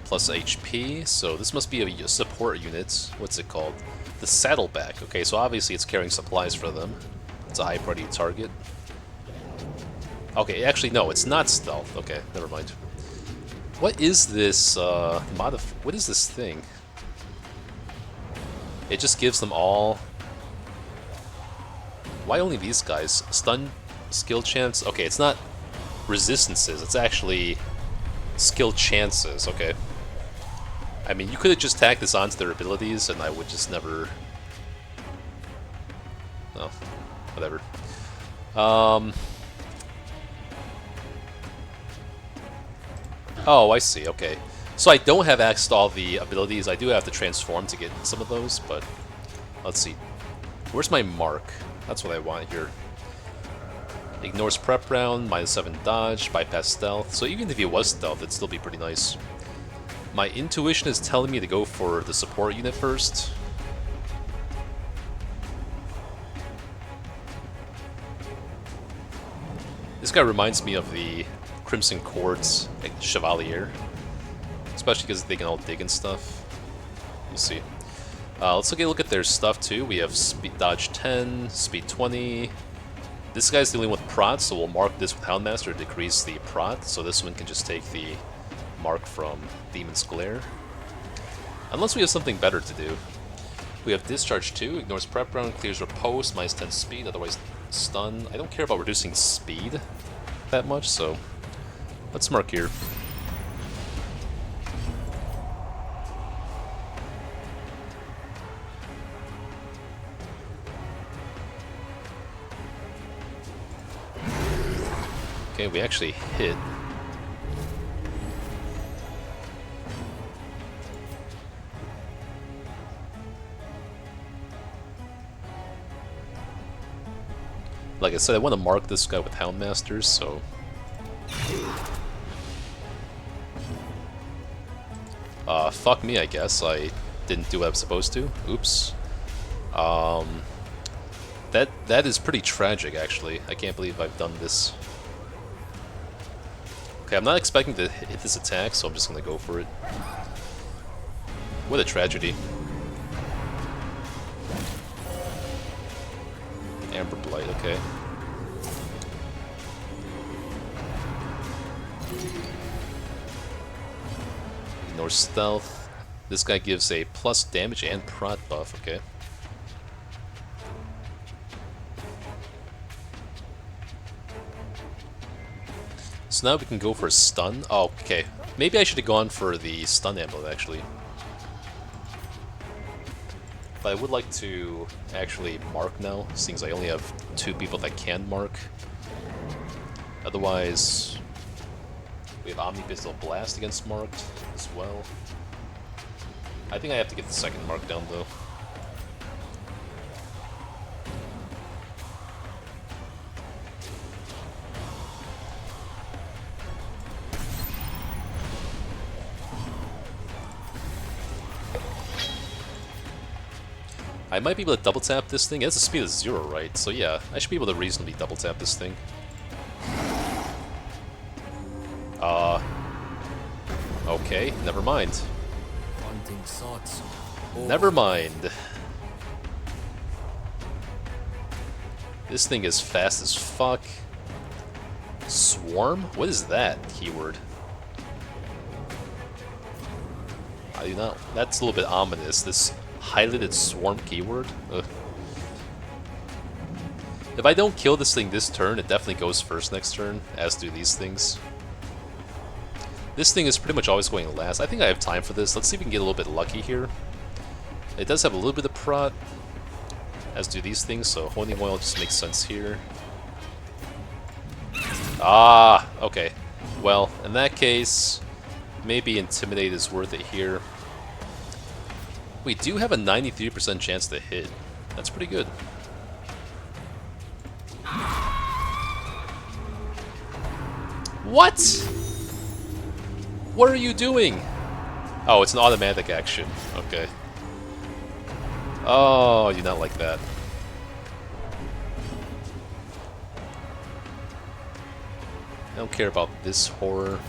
Plus HP, so this must be a support unit. What's it called? The Saddleback. Okay, so obviously it's carrying supplies for them. It's a high priority target. Okay, actually no, it's not stealth. Okay, never mind. What is this what is this thing? It just gives them all... Why only these guys? Stun, skill chance? Okay, it's not resistances, it's actually skill chances, okay. I mean, you could have just tacked this onto their abilities and I would just never... Oh, whatever. Oh, I see, okay. So I don't have access to all the abilities. I do have to transform to get some of those, but... Let's see. Where's my mark? That's what I want here. Ignores prep round, -7 dodge, bypass stealth. So even if he was stealth, it'd still be pretty nice. My intuition is telling me to go for the support unit first. This guy reminds me of the Crimson Court's Chevalier. Especially because they can all dig and stuff. We'll see. Let's take a look at their stuff too. We have speed dodge 10, speed 20. This guy's dealing with prot, so we'll mark this with Houndmaster to decrease the prot. So this one can just take the mark from Demon's Glare. Unless we have something better to do. We have Discharge 2, ignores prep round, clears riposte, -10 speed, otherwise stun. I don't care about reducing speed that much, so let's mark here. Okay, we actually hit. Like I said, I want to mark this guy with Houndmasters, so Fuck me, I guess. I didn't do what I was supposed to. Oops. That is pretty tragic, actually. I can't believe I've done this. Okay, I'm not expecting to hit this attack, so I'm just gonna go for it. What a tragedy. Amber Blight, okay. Ignore stealth. This guy gives a plus damage and prot buff, okay. So now we can go for a stun. Oh, okay. Maybe I should have gone for the stun amulet, actually. But I would like to actually mark now, since I only have 2 people that can mark. Otherwise, we have Omni Pistol Blast against marked as well. I think I have to get the second mark down, though. I might be able to double tap this thing. It has a speed of 0, right? So yeah, I should be able to reasonably double tap this thing. Okay, never mind. Never mind. This thing is fast as fuck. Swarm? What is that keyword? I do not. That's a little bit ominous. This highlighted swarm keyword. Ugh. If I don't kill this thing this turn, it definitely goes first next turn, as do these things. This thing is pretty much always going last. I think I have time for this. Let's see if we can get a little bit lucky here. It does have a little bit of prot, as do these things, so Honing Oil just makes sense here. Ah, okay. Well, in that case, maybe Intimidate is worth it here. We do have a 93% chance to hit. That's pretty good. What? What are you doing? Oh, it's an automatic action. Okay. Oh, I do not like that. I don't care about this horror.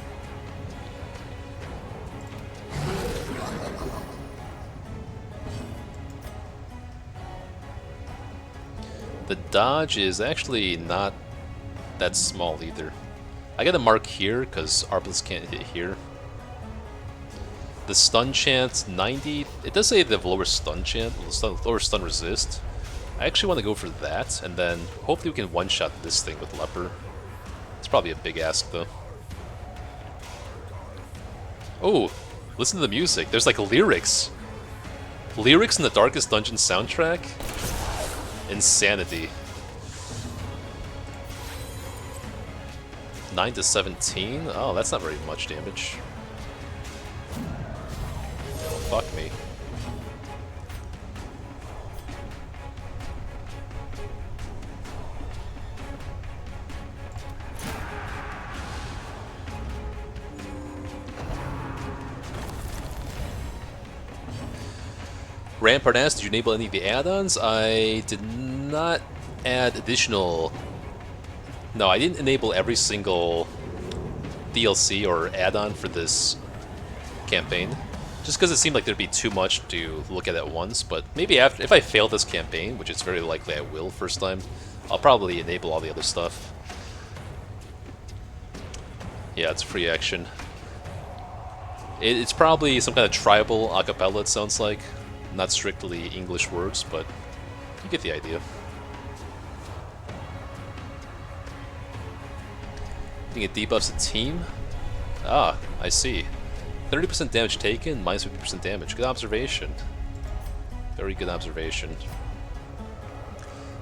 The dodge is actually not that small either. I got a mark here because Arbalest can't hit here. The stun chance, 90. It does say they have lower stun chance, lower stun resist. I actually want to go for that, and then hopefully we can one-shot this thing with Leper. It's probably a big ask, though. Oh, listen to the music. There's like lyrics. Lyrics in the Darkest Dungeon soundtrack? Insanity. 9 to 17? Oh, that's not very much damage. Fuck me. Rampart asked, did you enable any of the add-ons? I did not add additional... No, I didn't enable every single DLC or add-on for this campaign. Just because it seemed like there'd be too much to look at once, but maybe after, if I fail this campaign, which is very likely I will first time, I'll probably enable all the other stuff. Yeah, it's free action. It's probably some kind of tribal acapella, it sounds like. Not strictly English words, but you get the idea. I think it debuffs the team. Ah, I see. 30% damage taken, minus 50% damage. Good observation. Very good observation.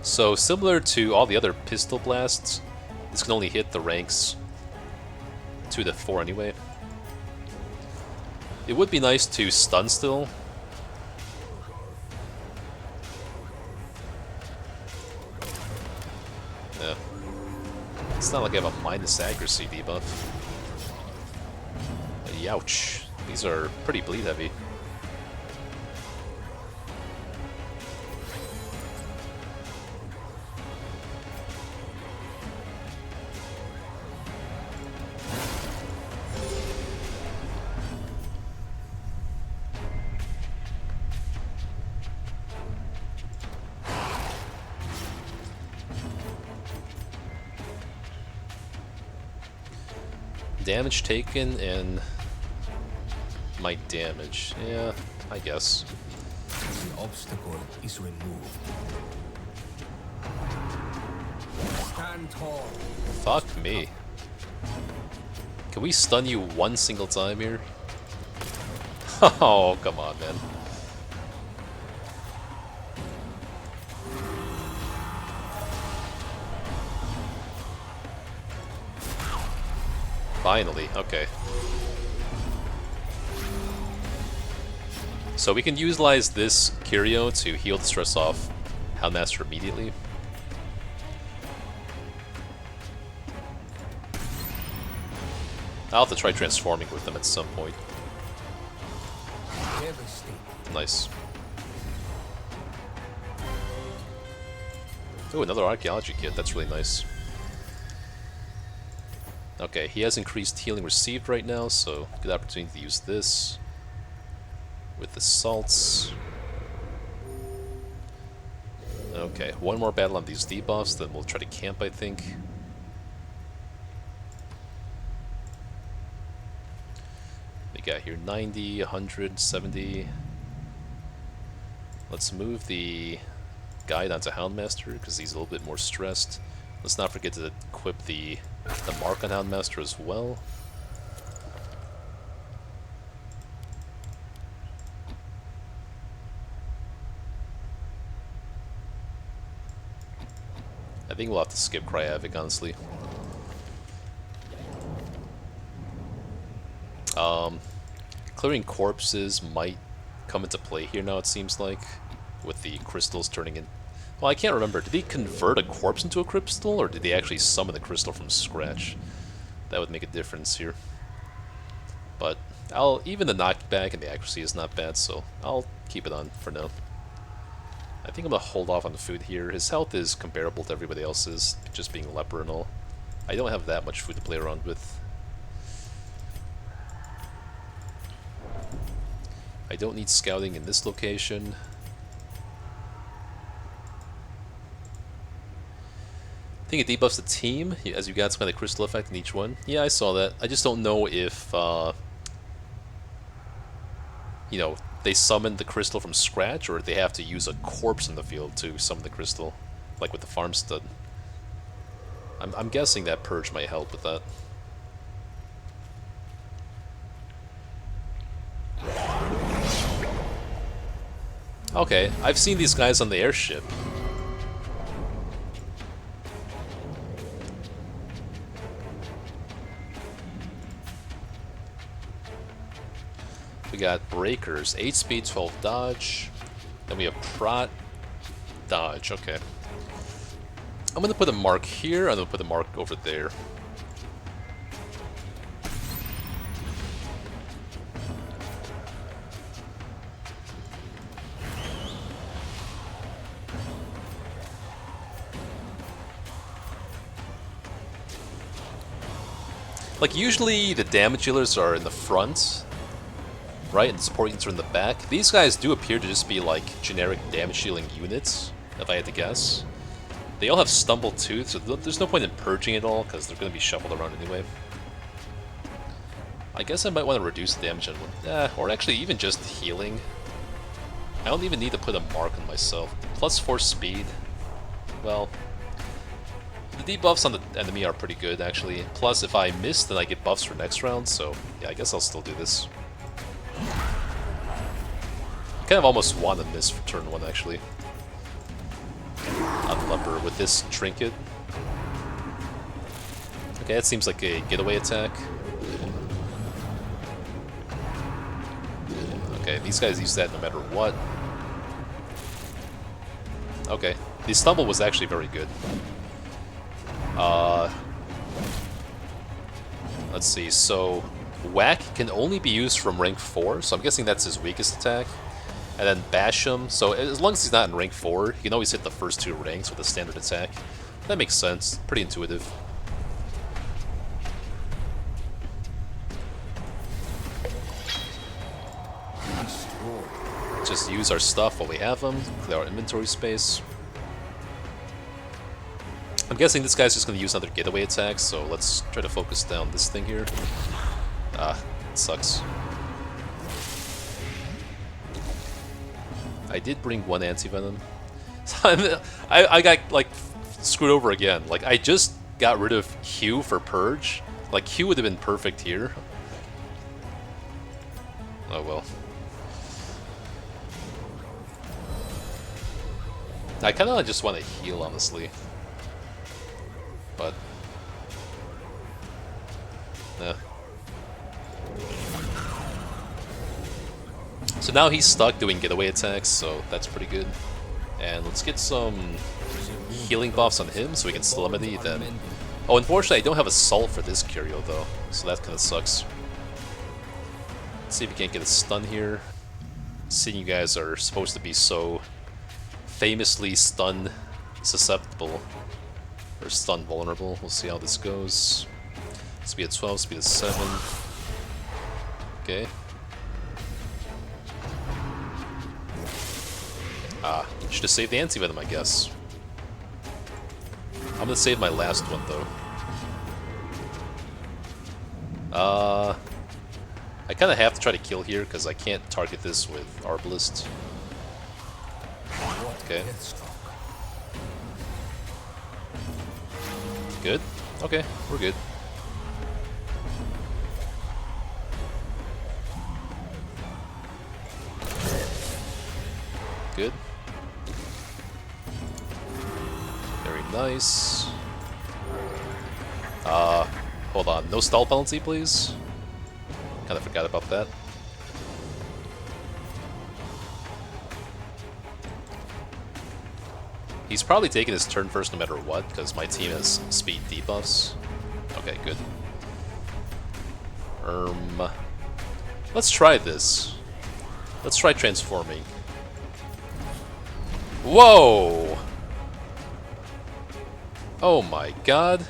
So, similar to all the other pistol blasts, this can only hit the ranks 2 to 4 anyway. It would be nice to stun still. Yeah. it's not like I have a minus accuracy debuff. Youch. These are pretty bleed heavy. Damage taken and my damage. Yeah, I guess. The obstacle is removed. Stand tall. Fuck me. Can we stun you one single time here? Oh, come on, man. Finally, okay. So we can utilize this Curio to heal the stress off Houndmaster immediately. I'll have to try transforming with them at some point. Nice. Oh, another archaeology kit, that's really nice. Okay, he has increased healing received right now, so good opportunity to use this. With the salts. Okay, one more battle on these debuffs, then we'll try to camp, I think. We got here 90, 100, 70. Let's move the guide onto Houndmaster, because he's a little bit more stressed. Let's not forget to equip the mark on Houndmaster as well. I think we'll have to skip Cryhavoc, honestly. Clearing corpses might come into play here now, it seems like, with the crystals turning in. Well, I can't remember. Did he convert a corpse into a crystal, or did he actually summon the crystal from scratch? That would make a difference here. But even the knockback and the accuracy is not bad, so I'll keep it on for now. I think I'm going to hold off on the food here. His health is comparable to everybody else's, just being leper and all. I don't have that much food to play around with. I don't need scouting in this location. I think it debuffs the team, as you got some kind of crystal effect in each one. Yeah, I saw that. I just don't know if, you know, they summon the crystal from scratch, or they have to use a corpse in the field to summon the crystal, like with the farm stud. I'm guessing that purge might help with that. Okay, I've seen these guys on the airship. We got breakers, 8 speed, 12 dodge. Then we have prot, dodge, okay. I'm gonna put a mark here, I'm gonna put a mark over there. Like, usually the damage dealers are in the front, right, and the support units are in the back. These guys do appear to just be like generic damage dealing units, if I had to guess. They all have stumble too, so there's no point in purging it all, because they're going to be shuffled around anyway. I guess I might want to reduce the damage on one. Or actually even just healing. I don't even need to put a mark on myself. Plus 4 speed. Well, the debuffs on the enemy are pretty good, actually. Plus, if I miss, then I get buffs for next round, so yeah, I guess I'll still do this. I kind of almost want to miss for turn 1, actually. On Leper with this trinket. Okay, that seems like a getaway attack. Okay, these guys use that no matter what. Okay, the stumble was actually very good. Let's see, so Whack can only be used from rank 4, so I'm guessing that's his weakest attack. And then Bash him, so as long as he's not in rank 4, he can always hit the first 2 ranks with a standard attack. That makes sense, pretty intuitive. Just use our stuff while we have them, clear our inventory space. I'm guessing this guy's just going to use another getaway attack, so let's try to focus down this thing here. Ah, it sucks. I did bring 1 anti-venom. I got, like, screwed over again. Like, I just got rid of Hugh for Purge. Like, Hugh would have been perfect here. Oh well. I kind of just want to heal, honestly. But... yeah. So now he's stuck doing getaway attacks, so that's pretty good. And let's get some healing buffs on him so we can Solemnity then. Oh, unfortunately I don't have Assault for this curio though, so that kind of sucks. Let's see if we can't get a stun here. Seeing you guys are supposed to be so famously stun susceptible, or stun vulnerable. We'll see how this goes. Speed at 12, speed at 7. Okay. Ah, should have saved the anti-venom, I guess. I'm gonna save my last one though. I kind of have to try to kill here because I can't target this with Arbalist. Okay. Good? Okay, we're good. Good. Very nice. Hold on. No stall penalty, please? Kind of forgot about that. He's probably taking his turn first no matter what, because my team has speed debuffs. Okay, good. Let's try this. Let's try transforming. Whoa! Oh my god.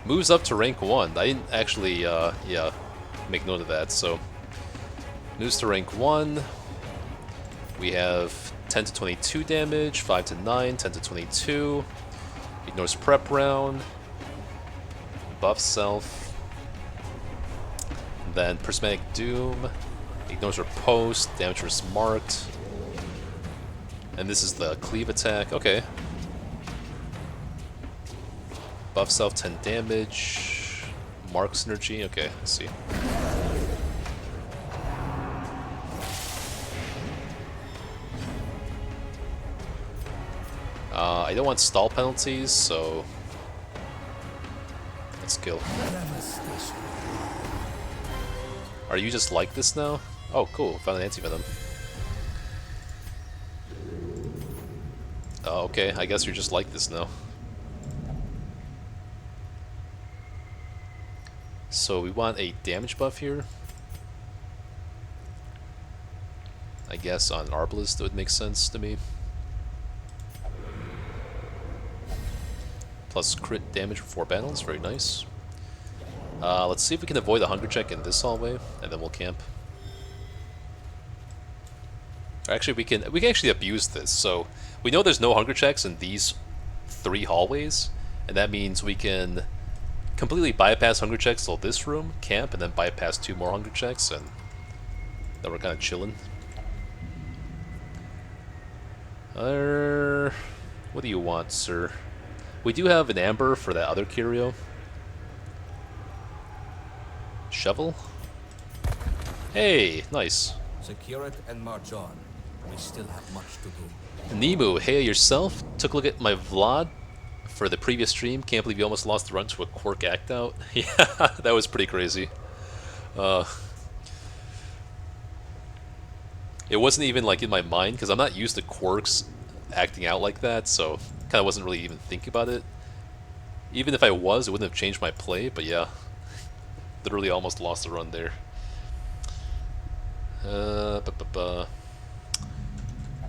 Moves up to rank 1. I didn't actually, yeah, make note of that, so... moves to rank 1. We have 10 to 22 damage, 5 to 9, 10 to 22. Ignores prep round. Buff self. Then Prismatic Doom. Ignores riposte, damage was marked. And this is the cleave attack. Okay. Buff self 10 damage. Mark synergy. Okay, let's see. I don't want stall penalties, so let's kill. Are you just like this now? Oh, cool. Found an anti-venom. Oh, okay. I guess you're just like this now. So we want a damage buff here. I guess on Arbalist that would make sense to me. Plus crit damage for 4 battles, very nice. Let's see if we can avoid a hunger check in this hallway, and then we'll camp. Or actually, we can actually abuse this. So we know there's no hunger checks in these 3 hallways, and that means we can completely bypass hunger checks till this room, camp, and then bypass 2 more hunger checks, and then we're kind of chilling. What do you want, sir? We do have an amber for that other curio. Shovel? Hey, nice. Secure it and march on. We still have much to do. Nemu, hey yourself. Took a look at my VLOD for the previous stream. Can't believe you almost lost the run to a quirk act out. Yeah, that was pretty crazy. It wasn't even like in my mind because I'm not used to quirks acting out like that, so kind of wasn't really even thinking about it. Even if I was, it wouldn't have changed my play, but yeah. Literally almost lost the run there.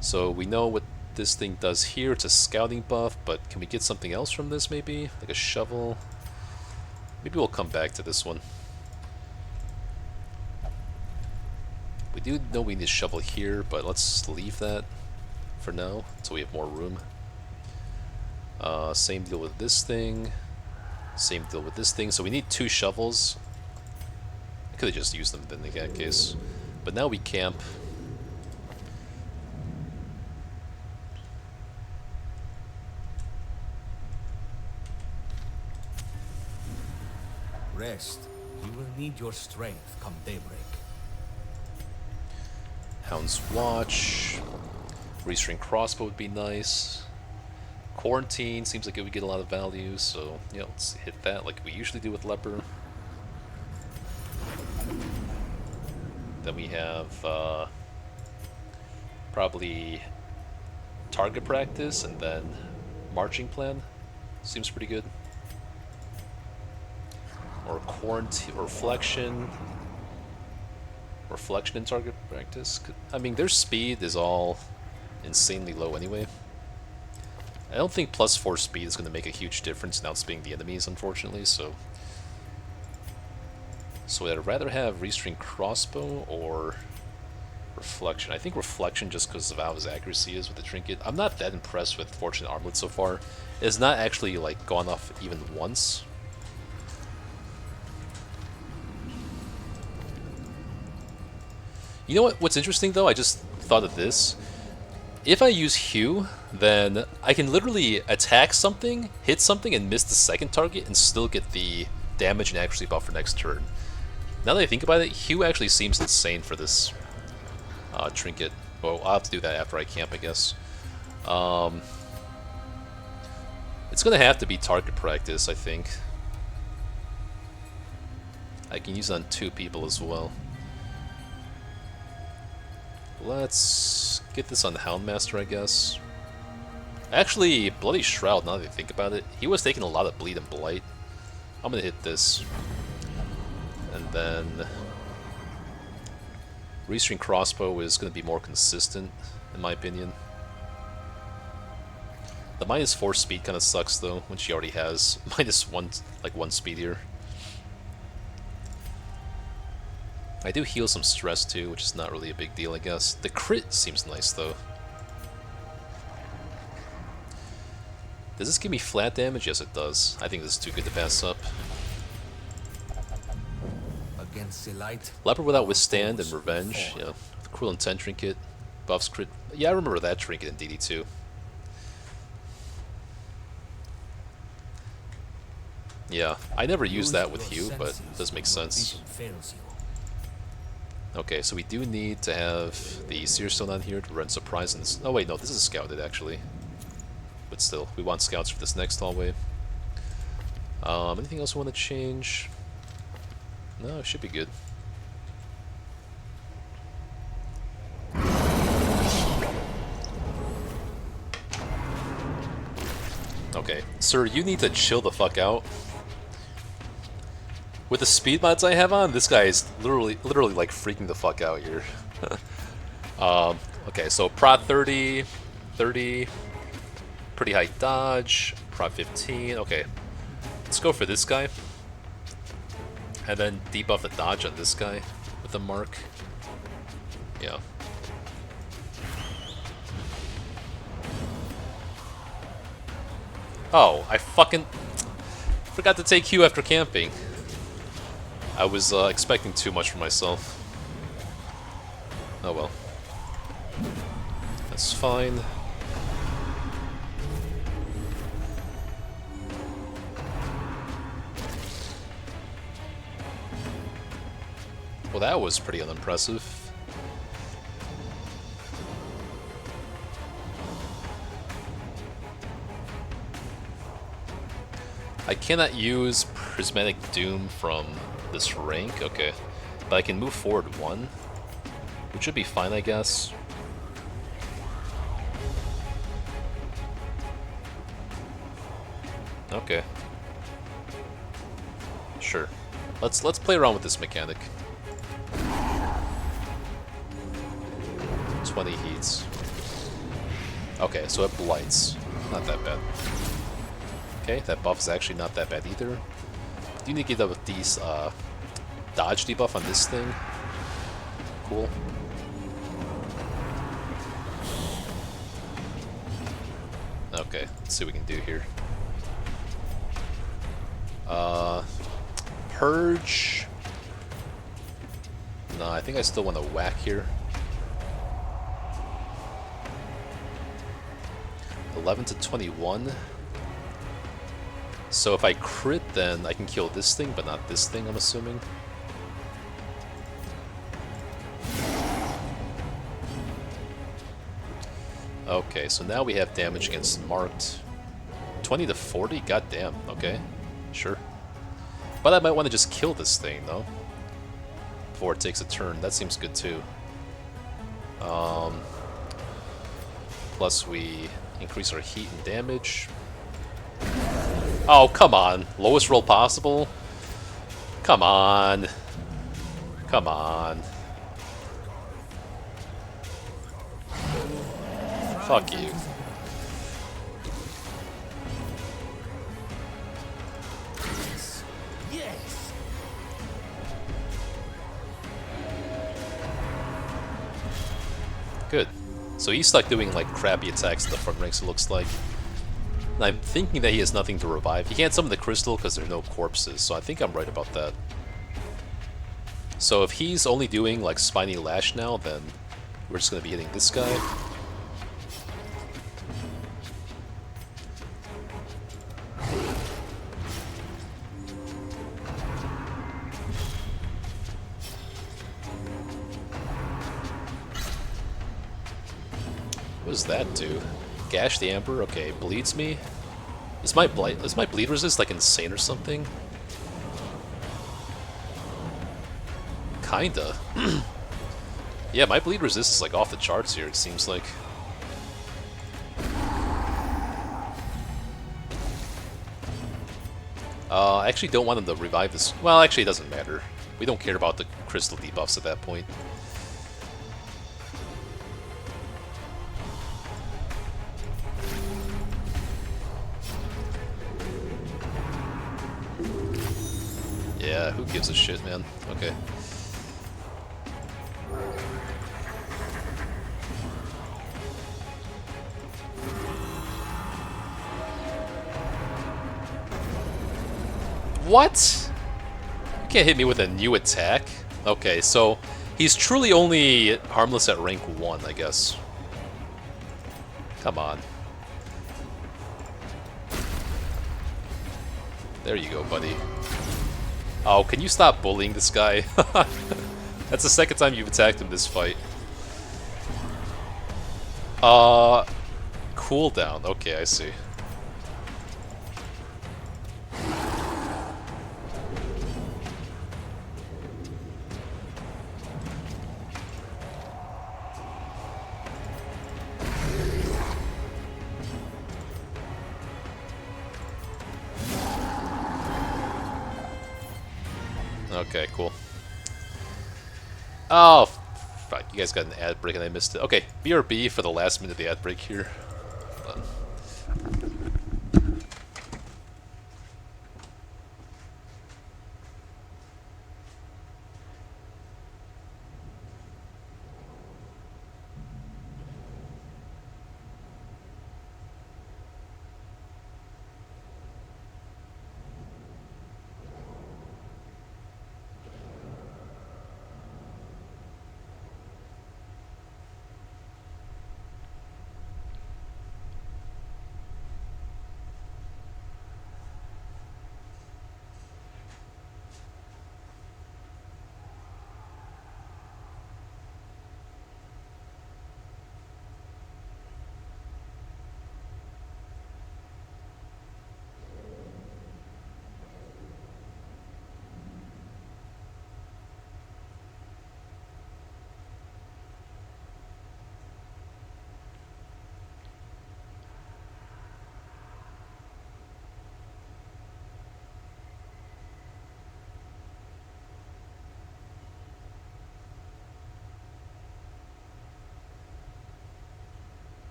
So we know what this thing does here. It's a scouting buff, but can we get something else from this maybe? Like a shovel? Maybe we'll come back to this one. We do know we need a shovel here, but let's leave that for now until we have more room. Same deal with this thing. Same deal with this thing. So we need 2 shovels. I could have just used them then in that case. But now we camp. Rest. You will need your strength come daybreak. Hound's Watch. Restring Crossbow would be nice. Quarantine seems like it would get a lot of value, so yeah, let's hit that like we usually do with Leper. Then we have probably target practice and then marching plan. Seems pretty good. Or quarantine, or reflection. Reflection and target practice. I mean, their speed is all insanely low anyway. I don't think +4 speed is going to make a huge difference in outspeeding the enemies, unfortunately, so I'd rather have Restring Crossbow or Reflection. I think Reflection just because of how his accuracy is with the trinket. I'm not that impressed with Fortunate Armlet so far. It's not actually like gone off even once. You know what's interesting though? I just thought of this. If I use Hue, then I can literally attack something, hit something, and miss the second target and still get the damage and accuracy buff for next turn. Now that I think about it, Hue actually seems insane for this trinket. Well, I'll have to do that after I camp, I guess. It's gonna have to be target practice, I think. I can use it on 2 people as well. Let's get this on the Houndmaster, I guess. Actually, Bloody Shroud, now that I think about it, he was taking a lot of bleed and blight. I'm gonna hit this. And then Restring Crossbow is gonna be more consistent, in my opinion. The -4 speed kinda sucks though, when she already has -1 speed here. I do heal some stress too, which is not really a big deal, I guess. The crit seems nice though. Does this give me flat damage? Yes, it does. I think this is too good to pass up. Against the light. Leper without Withstand and Revenge. Yeah. The Cruel Intent trinket. Buffs crit. Yeah, I remember that trinket in DD2. Yeah, I never used that with Hue, but it does make sense. Okay, so we do need to have the Seer Stone on here to run Surprise. And oh wait, no, this is scouted actually. But still, we want scouts for this next hallway. Anything else we want to change? No, it should be good. Okay, sir, you need to chill the fuck out. With the speed mods I have on, this guy is literally like freaking the fuck out here. Okay, so prot 30, 30, pretty high dodge, prot 15. Okay, let's go for this guy, and then debuff the dodge on this guy with the mark. Yeah. Oh, I fucking forgot to take Q after camping. I was expecting too much for myself. Oh well. That's fine. Well, that was pretty unimpressive. I cannot use Prismatic Doom from this rank, okay. But I can move forward 1, which should be fine, I guess. Okay. Sure. Let's play around with this mechanic. 20 heats. Okay, so it blights. Not that bad. Okay, that buff is actually not that bad either. Do need to get up with these dodge debuff on this thing. Cool. Okay, let's see what we can do here. Purge. No, I think I still want to whack here. 11 to 21. So if I crit, then I can kill this thing, but not this thing, I'm assuming. Okay, so now we have damage against marked. 20 to 40? Goddamn, okay. Sure. But I might want to just kill this thing, though. Before it takes a turn. That seems good, too. Plus we increase our heat and damage. Oh, come on. Lowest roll possible? Come on. Come on. Fuck you. Yes. Good. So he's stuck doing like crappy attacks in the front ranks, it looks like. And I'm thinking that he has nothing to revive. He can't summon the crystal because there are no corpses, so I think I'm right about that. So if he's only doing like Spiny Lash now, then we're just going to be hitting this guy. What does that do? Gash the Amber? Okay, bleeds me. Is my bleed resist like insane or something? Kinda. Yeah, my bleed resist is like off the charts here, it seems like. I actually don't want him to revive this. Well, actually it doesn't matter. We don't care about the crystal debuffs at that point. Yeah, who gives a shit, man? Okay. What? You can't hit me with a new attack? Okay, so he's truly only harmless at rank 1, I guess. Come on. There you go, buddy. Oh, can you stop bullying this guy? That's the second time you've attacked him this fight. Cooldown. Okay, I see. Okay, cool. Oh, fuck, you guys got an ad break and I missed it. Okay, BRB for the last minute of the ad break here.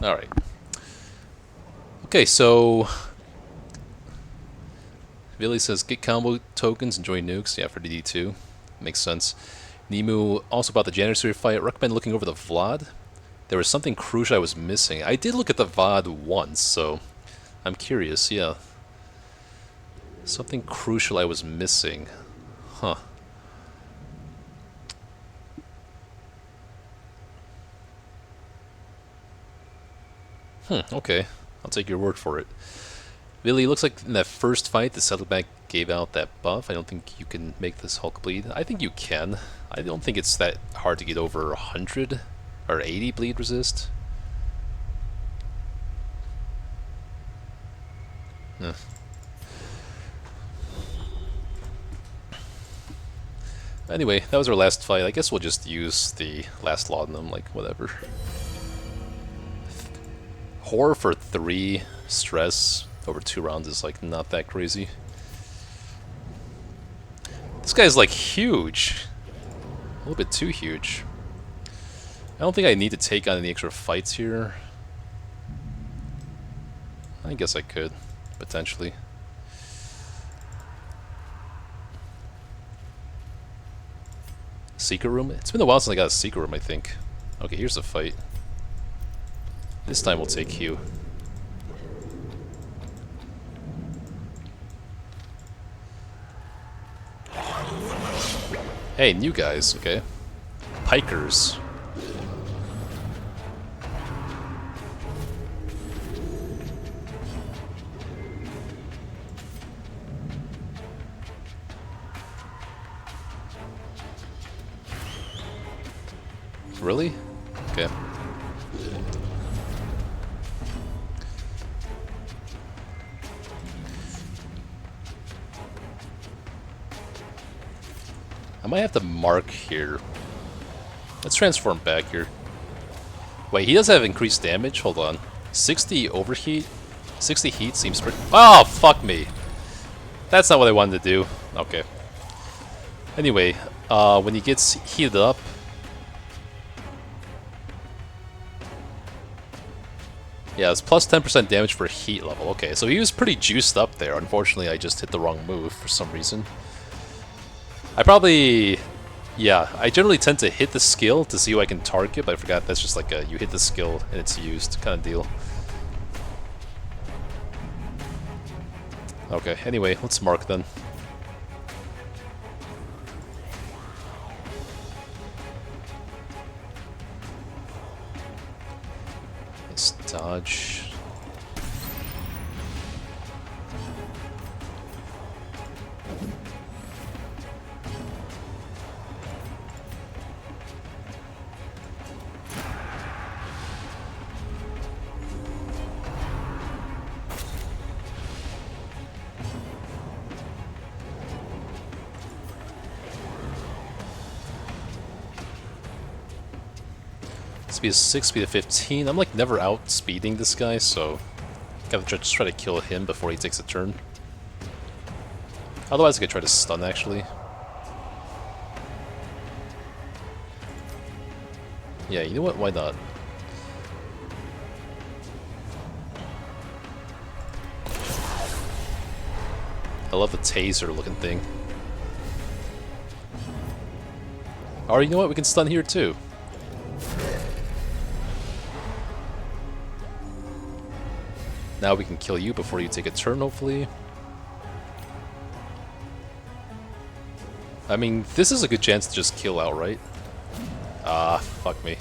Alright. Okay, so Billy says get combo tokens, enjoy nukes. Yeah, for DD2. Makes sense. Nemu also about the Janissary fight. Recommend looking over the VOD. There was something crucial I was missing. I did look at the VOD once, so I'm curious, yeah. Something crucial I was missing. Huh. Okay. I'll take your word for it. Really, it looks like in that first fight, the Saddleback gave out that buff. I don't think you can make this Hulk bleed. I think you can. I don't think it's that hard to get over 100 or 80 bleed resist. Huh. Anyway, that was our last fight. I guess we'll just use the last laudanum, like, whatever. Horror for 3, stress over 2 rounds is, like, not that crazy. This guy's, like, huge. A little bit too huge. I don't think I need to take on any extra fights here. I guess I could, potentially. Secret room? It's been a while since I got a secret room, I think. Okay, here's the fight. This time we'll take Q. Hey, new guys, okay. Pikers. Really? Okay. I might have to mark here. Let's transform back here. Wait, he does have increased damage? Hold on. 60 overheat? 60 heat seems pretty... Oh, fuck me. That's not what I wanted to do. Okay. Anyway, when he gets heated up... Yeah, it's plus 10% damage for heat level. Okay, so he was pretty juiced up there. Unfortunately, I just hit the wrong move for some reason. I probably... Yeah, I generally tend to hit the skill to see who I can target, but I forgot that's just like a you hit the skill and it's used kind of deal. Okay, anyway, let's mark then. Let's dodge. Speed of 6, speed of 15. I'm like never outspeeding this guy, so gotta just try to kill him before he takes a turn. Otherwise I could try to stun actually. Yeah, you know what? Why not? I love the taser looking thing. Or you know what? We can stun here too. Now we can kill you before you take a turn, hopefully. I mean, this is a good chance to just kill outright. Ah, fuck me.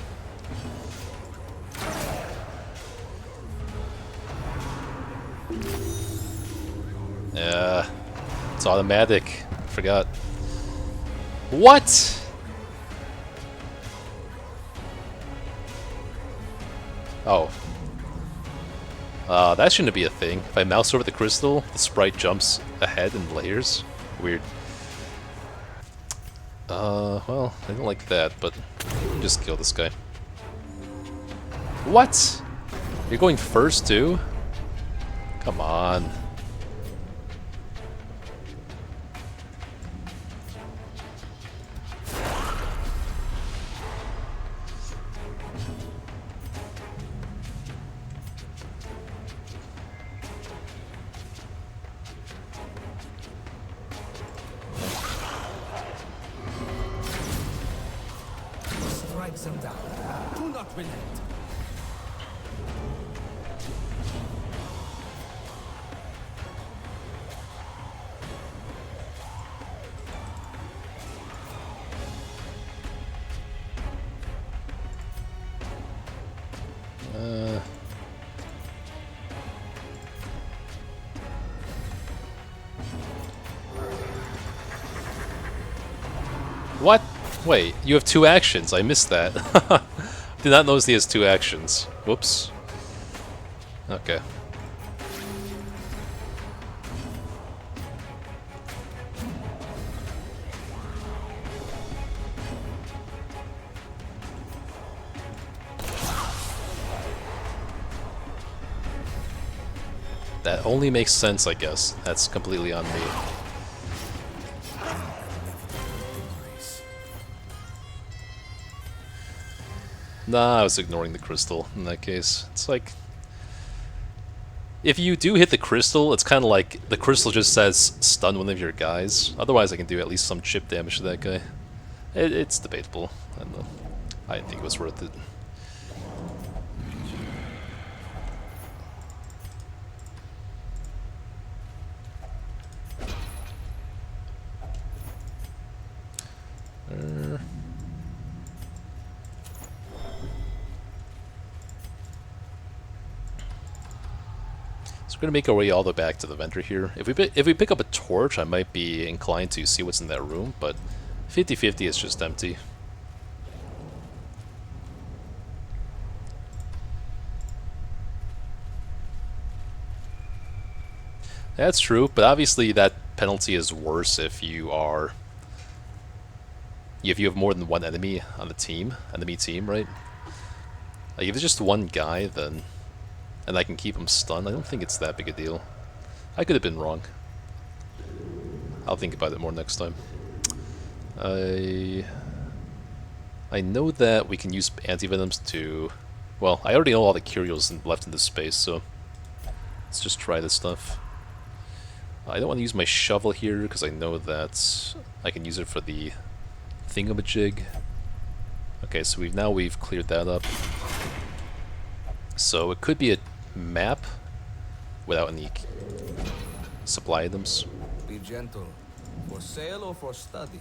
Yeah, it's automatic. Forgot. What? Oh. That shouldn't be a thing. If I mouse over the crystal, the sprite jumps ahead in layers. Weird. Well, I don't like that, but just kill this guy. What? You're going first, too? Come on. takes them down. Do not relent. What? Wait, you have 2 actions. I missed that. Did not notice he has 2 actions. Whoops. Okay. That only makes sense, I guess. That's completely on me. Nah, I was ignoring the crystal in that case. It's like... if you do hit the crystal, it's kind of like the crystal just says stun one of your guys. Otherwise I can do at least some chip damage to that guy. It's debatable. I don't know. I didn't think it was worth it. So we're gonna make our way all the way back to the vendor here. If we pick up a torch, I might be inclined to see what's in that room, but 50-50 is just empty. That's true, but obviously that penalty is worse if you are... if you have more than one enemy on the team, enemy team, right? Like if it's just one guy, then... and I can keep him stunned, I don't think it's that big a deal. I could have been wrong. I'll think about it more next time. I know that we can use antivenoms to... well, I already know all the curios left in this space, so... let's just try this stuff. I don't want to use my shovel here, because I know that I can use it for the thingamajig. Okay, so we've cleared that up. So it could be a map without any supply items. Be gentle. For sale or for study.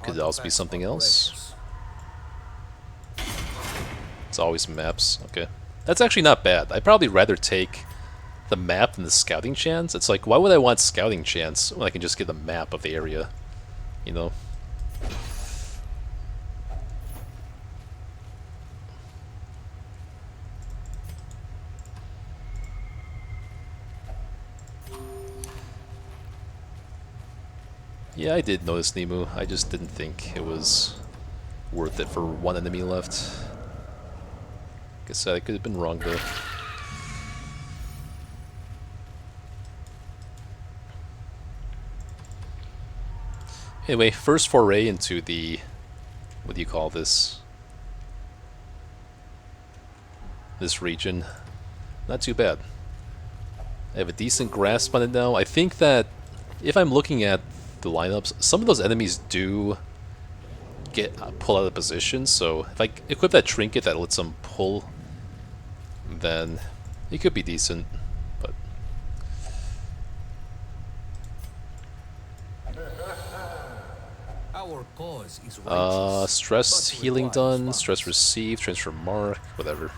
Could it also be something else? It's always maps. Okay. That's actually not bad. I'd probably rather take the map than the scouting chance. It's like, why would I want scouting chance when I can just get a map of the area? You know? Yeah, I did notice Nemu. I just didn't think it was worth it for one enemy left. Guess I could have been wrong there. Anyway, first foray into the... what do you call this? This region. Not too bad. I have a decent grasp on it now. I think that if I'm looking at the lineups, some of those enemies do get pull out of position, so if I equip that trinket that lets them pull, then it could be decent, but... Our cause is righteous, stress but healing requires done, funds. stress received, transfer mark, whatever.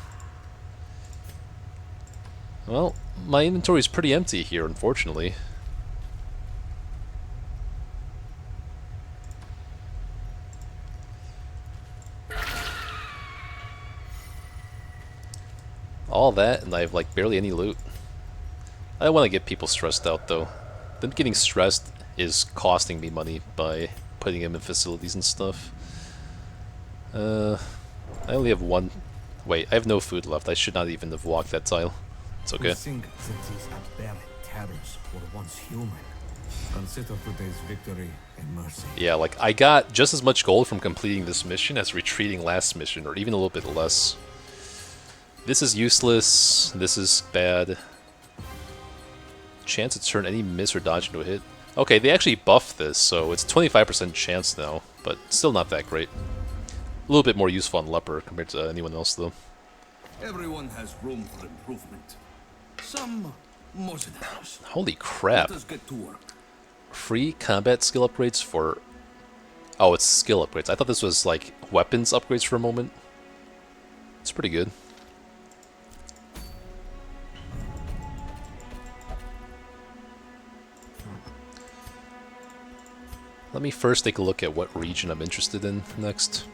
Well, my inventory is pretty empty here, unfortunately. All that, and I have like barely any loot. I don't want to get people stressed out though. Them getting stressed is costing me money by putting them in facilities and stuff. I only have one... wait, I have no food left. I should not even have walked that tile. It's okay. We think that these aberrant terrors were once human. Consider today's victory a mercy. Yeah, like I got just as much gold from completing this mission as retreating last mission, or even a little bit less. This is useless. This is bad. Chance to turn any miss or dodge into a hit. Okay, they actually buffed this, so it's 25% chance now, but still not that great. A little bit more useful on Leper compared to anyone else, though. Everyone has room for improvement. Some more than others. Holy Let crap. us get to work. Free combat skill upgrades for... Oh, it's skill upgrades. I thought this was, like, weapons upgrades for a moment. It's pretty good. Let me first take a look at what region I'm interested in next.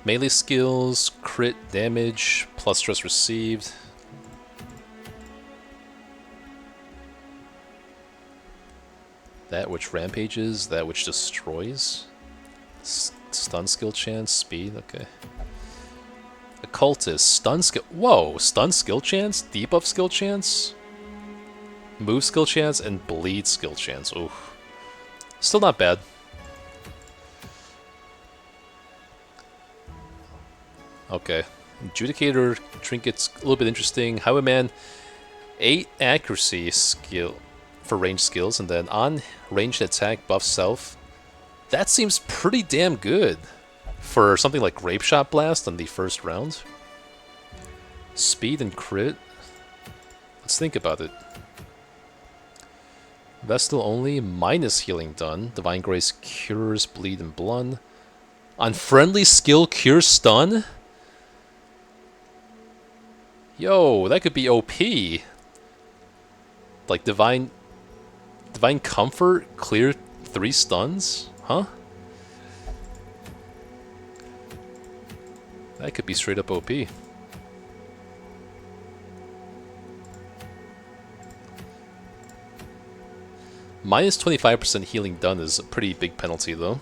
Melee skills, crit damage, plus stress received. That which rampages, that which destroys. Stun skill chance, speed, okay. Occultist, stun skill. Whoa, stun skill chance, debuff skill chance, move skill chance, and bleed skill chance. Ooh. Still not bad. Okay. Adjudicator trinkets a little bit interesting. Highwayman, 8 accuracy skill for range skills, and then on ranged attack buff self. That seems pretty damn good for something like Grape Shot Blast on the first round. Speed and crit. Let's think about it. Vestal only, minus healing done. Divine Grace cures bleed and blood. On friendly skill, cures stun? Yo, that could be OP. Like Divine Comfort, clear 3 stuns? Huh? That could be straight up OP. Minus 25% healing done is a pretty big penalty, though.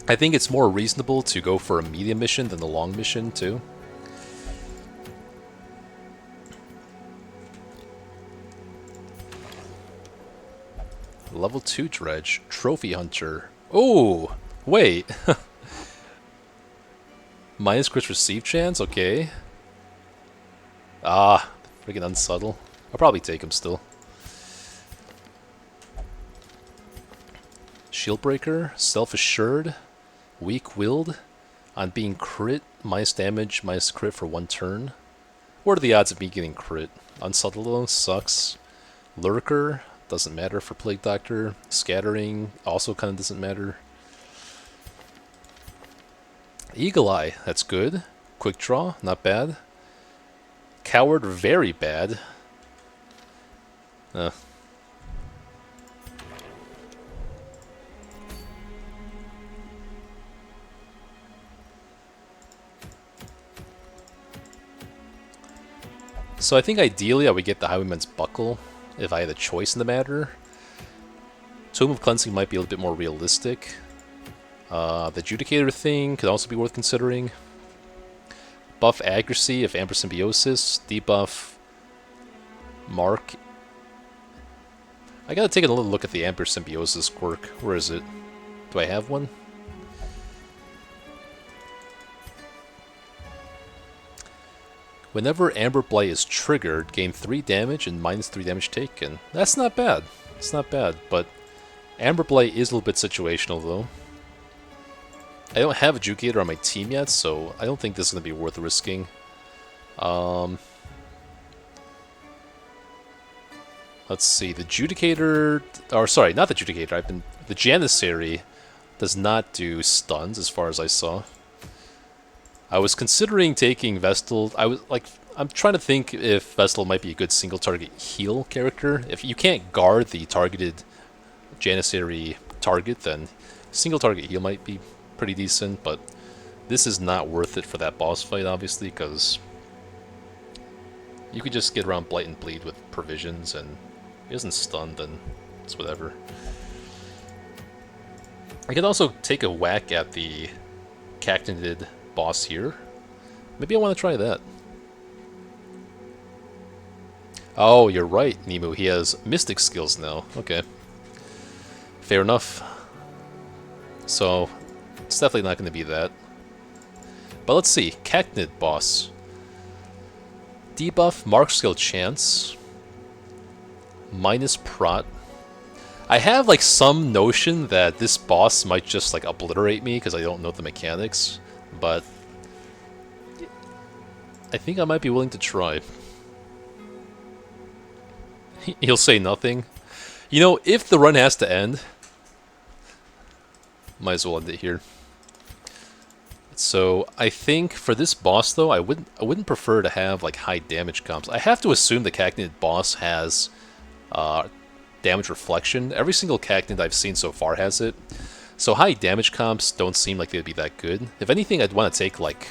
I think it's more reasonable to go for a medium mission than the long mission, too. Level 2 Dredge, Trophy Hunter. Oh, wait. Minus crit receive chance, okay. Ah, freaking unsubtle. I'll probably take him still. Shieldbreaker, self-assured, weak-willed, on being crit, minus damage, minus crit for 1 turn. What are the odds of me getting crit? Unsubtle though, sucks. Lurker, doesn't matter for Plague Doctor. Scattering, also kind of doesn't matter. Eagle Eye, that's good. Quick Draw, not bad. Coward, very bad. So I think ideally I would get the Highwayman's Buckle if I had a choice in the matter. Tomb of Cleansing might be a little bit more realistic. The Adjudicator thing could also be worth considering. Buff accuracy if Amber Symbiosis. Debuff Mark. I gotta take a little look at the Amber Symbiosis quirk. Where is it? Do I have one? Whenever Amber Blight is triggered, gain 3 damage and minus 3 damage taken. That's not bad. It's not bad, but Amber Blight is a little bit situational though. I don't have a Adjudicator on my team yet, so I don't think this is going to be worth risking. Let's see, the Adjudicator... Or sorry, not the Adjudicator. The Janissary does not do stuns as far as I saw. I was considering taking Vestal. I'm trying to think if Vestal might be a good single target heal character. If you can't guard the targeted Janissary target, then single target heal might be pretty decent, but this is not worth it for that boss fight, obviously, because you could just get around Blight and Bleed with provisions, and if he isn't stunned, then it's whatever. I could also take a whack at the Cactinid boss here. Maybe I want to try that. Oh, you're right, Nemu. He has Mystic skills now. Okay. Fair enough. So, it's definitely not going to be that. But let's see. Cactinid boss. debuff, mark skill chance, minus prot. I have like some notion that this boss might just like obliterate me because I don't know the mechanics, but I think I might be willing to try. He'll say nothing. You know, if the run has to end, might as well end it here. So I think for this boss though, I wouldn't prefer to have like high damage comps. I have to assume the Cacnid boss has damage reflection. Every single Cacnid I've seen so far has it. So high damage comps don't seem like they'd be that good. If anything, I'd want to take like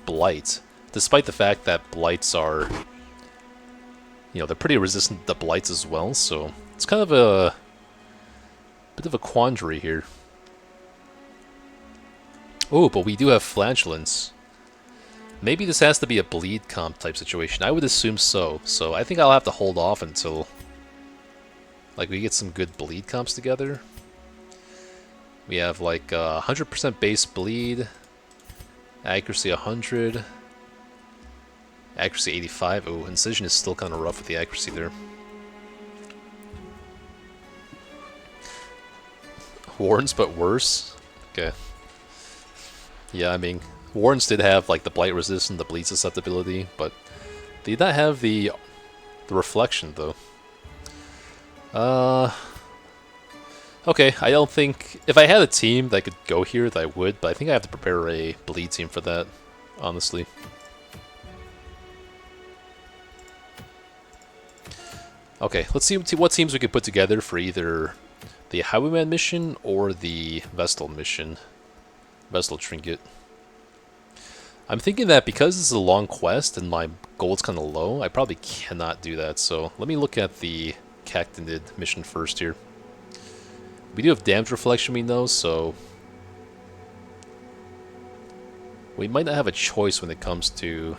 Blight, despite the fact that Blights are, you know, they're pretty resistant to Blights as well. So it's kind of a bit of a quandary here. Oh, but we do have Flagellants. Maybe this has to be a bleed comp type situation. I would assume so. So I think I'll have to hold off until like we get some good bleed comps together. We have like 100% base bleed, accuracy 100, accuracy 85. Oh, incision is still kind of rough with the accuracy there. Warrens, but worse. Okay. Yeah, I mean, Warrens did have like the blight resistance, the bleed susceptibility, but they did not have the reflection though. Okay, I don't think if I had a team that could go here, that I would, but I think I have to prepare a bleed team for that, honestly. Okay, let's see what teams we could put together for either the Highwayman mission or the Vestal mission. Vestal Trinket. I'm thinking that because this is a long quest and my gold's kind of low, I probably cannot do that. So let me look at the Cacnid mission first here. We do have damage reflection, we know, so we might not have a choice when it comes to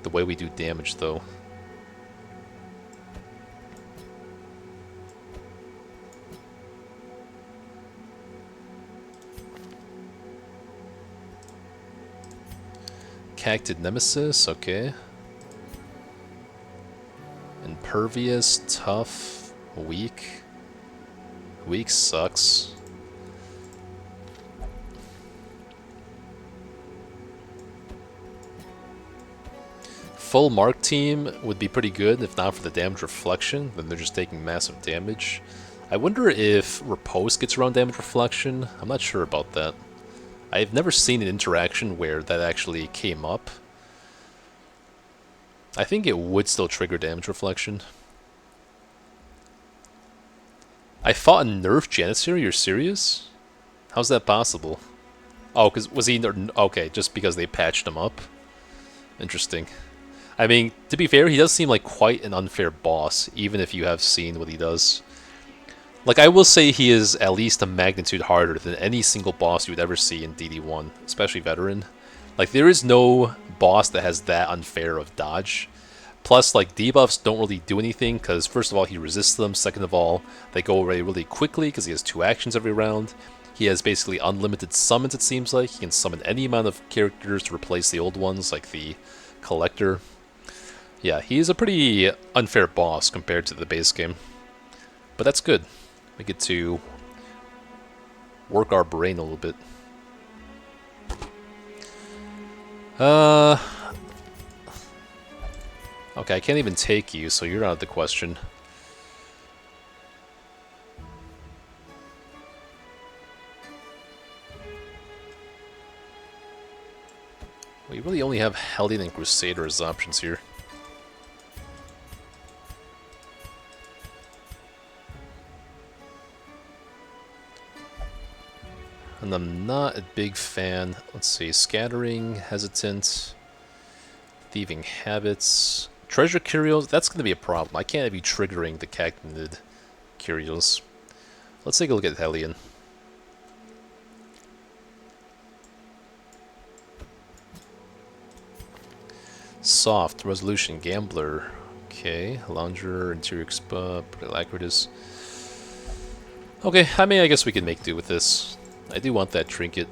the way we do damage, though. Cactid Nemesis, okay. Impervious, tough, weak. Weak sucks. Full mark team would be pretty good if not for the damage reflection, then they're just taking massive damage. I wonder if Riposte gets around damage reflection. I'm not sure about that. I've never seen an interaction where that actually came up. I think it would still trigger damage reflection. I fought a nerf Janissary, you're serious? How's that possible? Oh, cause was he okay, just because they patched him up? Interesting. I mean, to be fair, he does seem like quite an unfair boss, even if you have seen what he does. Like, I will say he is at least a magnitude harder than any single boss you would ever see in DD1, especially Veteran. Like, there is no boss that has that unfair of dodge. Plus, like, debuffs don't really do anything, because first of all, he resists them. Second of all, they go away really quickly, because he has 2 actions every round. He has basically unlimited summons, it seems like. He can summon any amount of characters to replace the old ones, like the Collector. Yeah, he's a pretty unfair boss compared to the base game. But that's good. We get to work our brain a little bit. Okay, I can't even take you, so you're out of the question. We really only have Hellion and Crusader as options here. And I'm not a big fan. Let's see, Scattering, Hesitant, Thieving Habits, Treasure Curios. That's going to be a problem. I can't have you triggering the Cacnid Curios. Let's take a look at Hellion. Soft, Resolution, Gambler. Okay, Lounger, Interior Expa, Alacritus. Okay, I mean, I guess we can make do with this. I do want that trinket.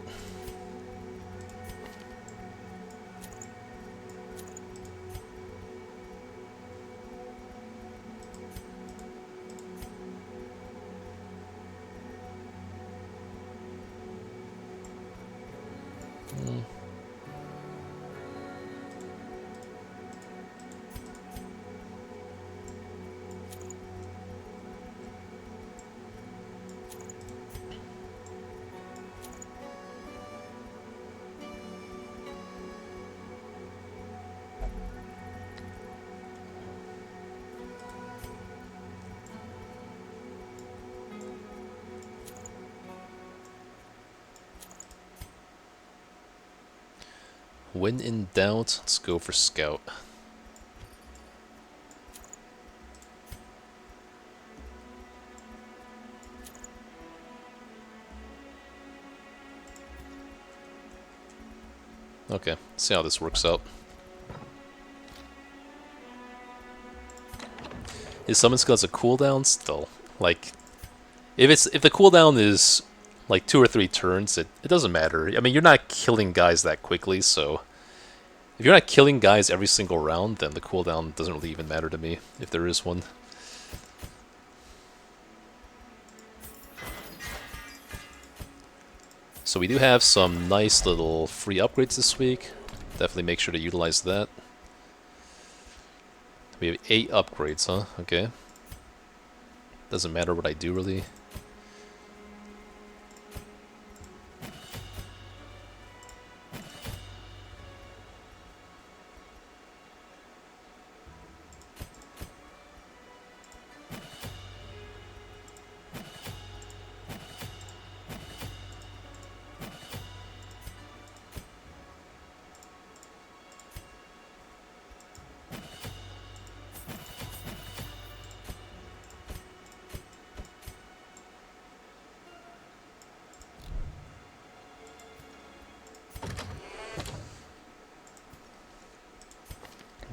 When in doubt, let's go for Scout. Okay, see how this works out. His summon skill has a cooldown still. Like, if the cooldown is like 2 or 3 turns, it doesn't matter. I mean, you're not killing guys that quickly, so if you're not killing guys every single round, then the cooldown doesn't really even matter to me, if there is one. So we do have some nice little free upgrades this week. Definitely make sure to utilize that. We have 8 upgrades, huh? Okay. Doesn't matter what I do, really.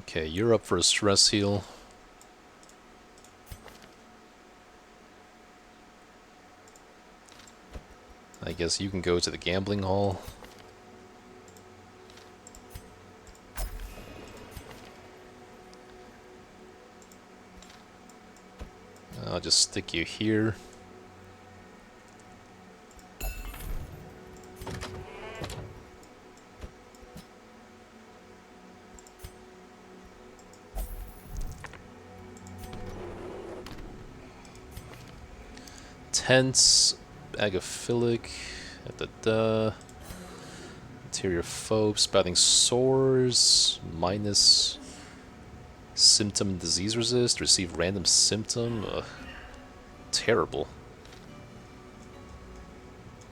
Okay, you're up for a stress heal. I guess you can go to the gambling hall. I'll just stick you here. Tense, Agaphilic, Interior Phobe, Spouting Sores, minus symptom and disease resist, receive random symptom. Ugh, terrible.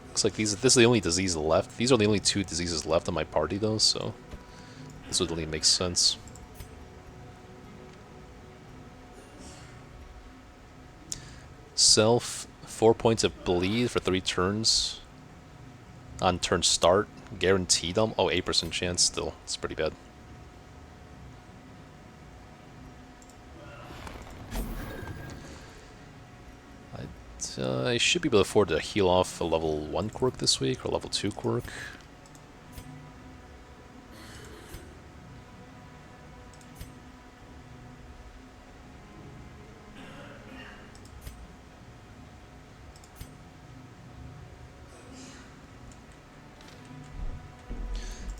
Looks like this is the only disease left. These are the only 2 diseases left on my party though, so this would really make sense. Self, 4 points of bleed for 3 turns. On turn start, guaranteed them. Oh, 8% chance still. It's pretty bad. I should be able to afford to heal off a level 1 quirk this week, or level 2 quirk.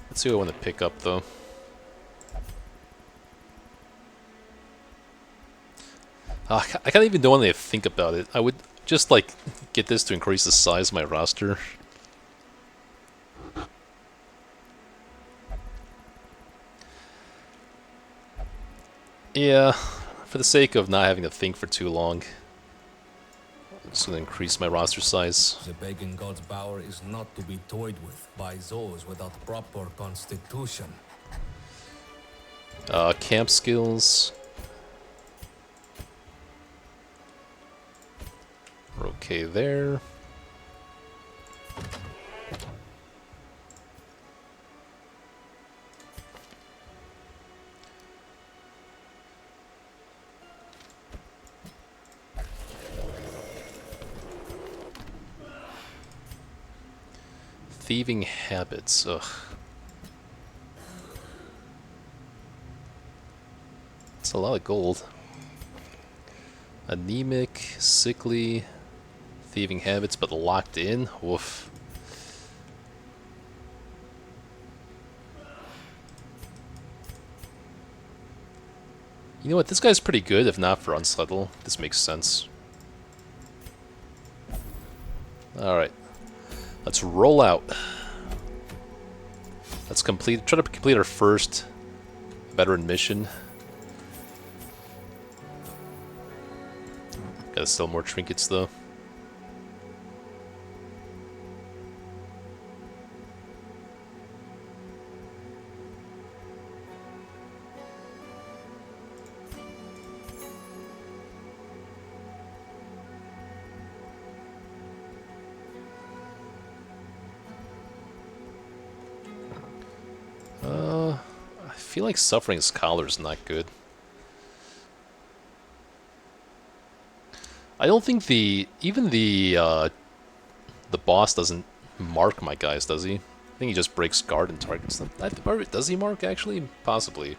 Let's see what I want to pick up, though. I can't even know when I think about it. I would just, like, get this to increase the size of my roster. Yeah, for the sake of not having to think for too long, I'm just gonna increase my roster size. The pagan god's power is not to be toyed with by those without proper constitution. Camp skills. We're okay there. Thieving habits, ugh. That's a lot of gold. Anemic, sickly, thieving habits, but locked in? Woof. You know what, this guy's pretty good, if not for Unsettle. This makes sense. Alright. Let's roll out. Let's try to complete our first veteran mission. Gotta sell more trinkets though. feel like Suffering Scholar is not good. I don't think even the boss doesn't mark my guys, does he? I think he just breaks guard and targets them. Or does he mark, actually? Possibly.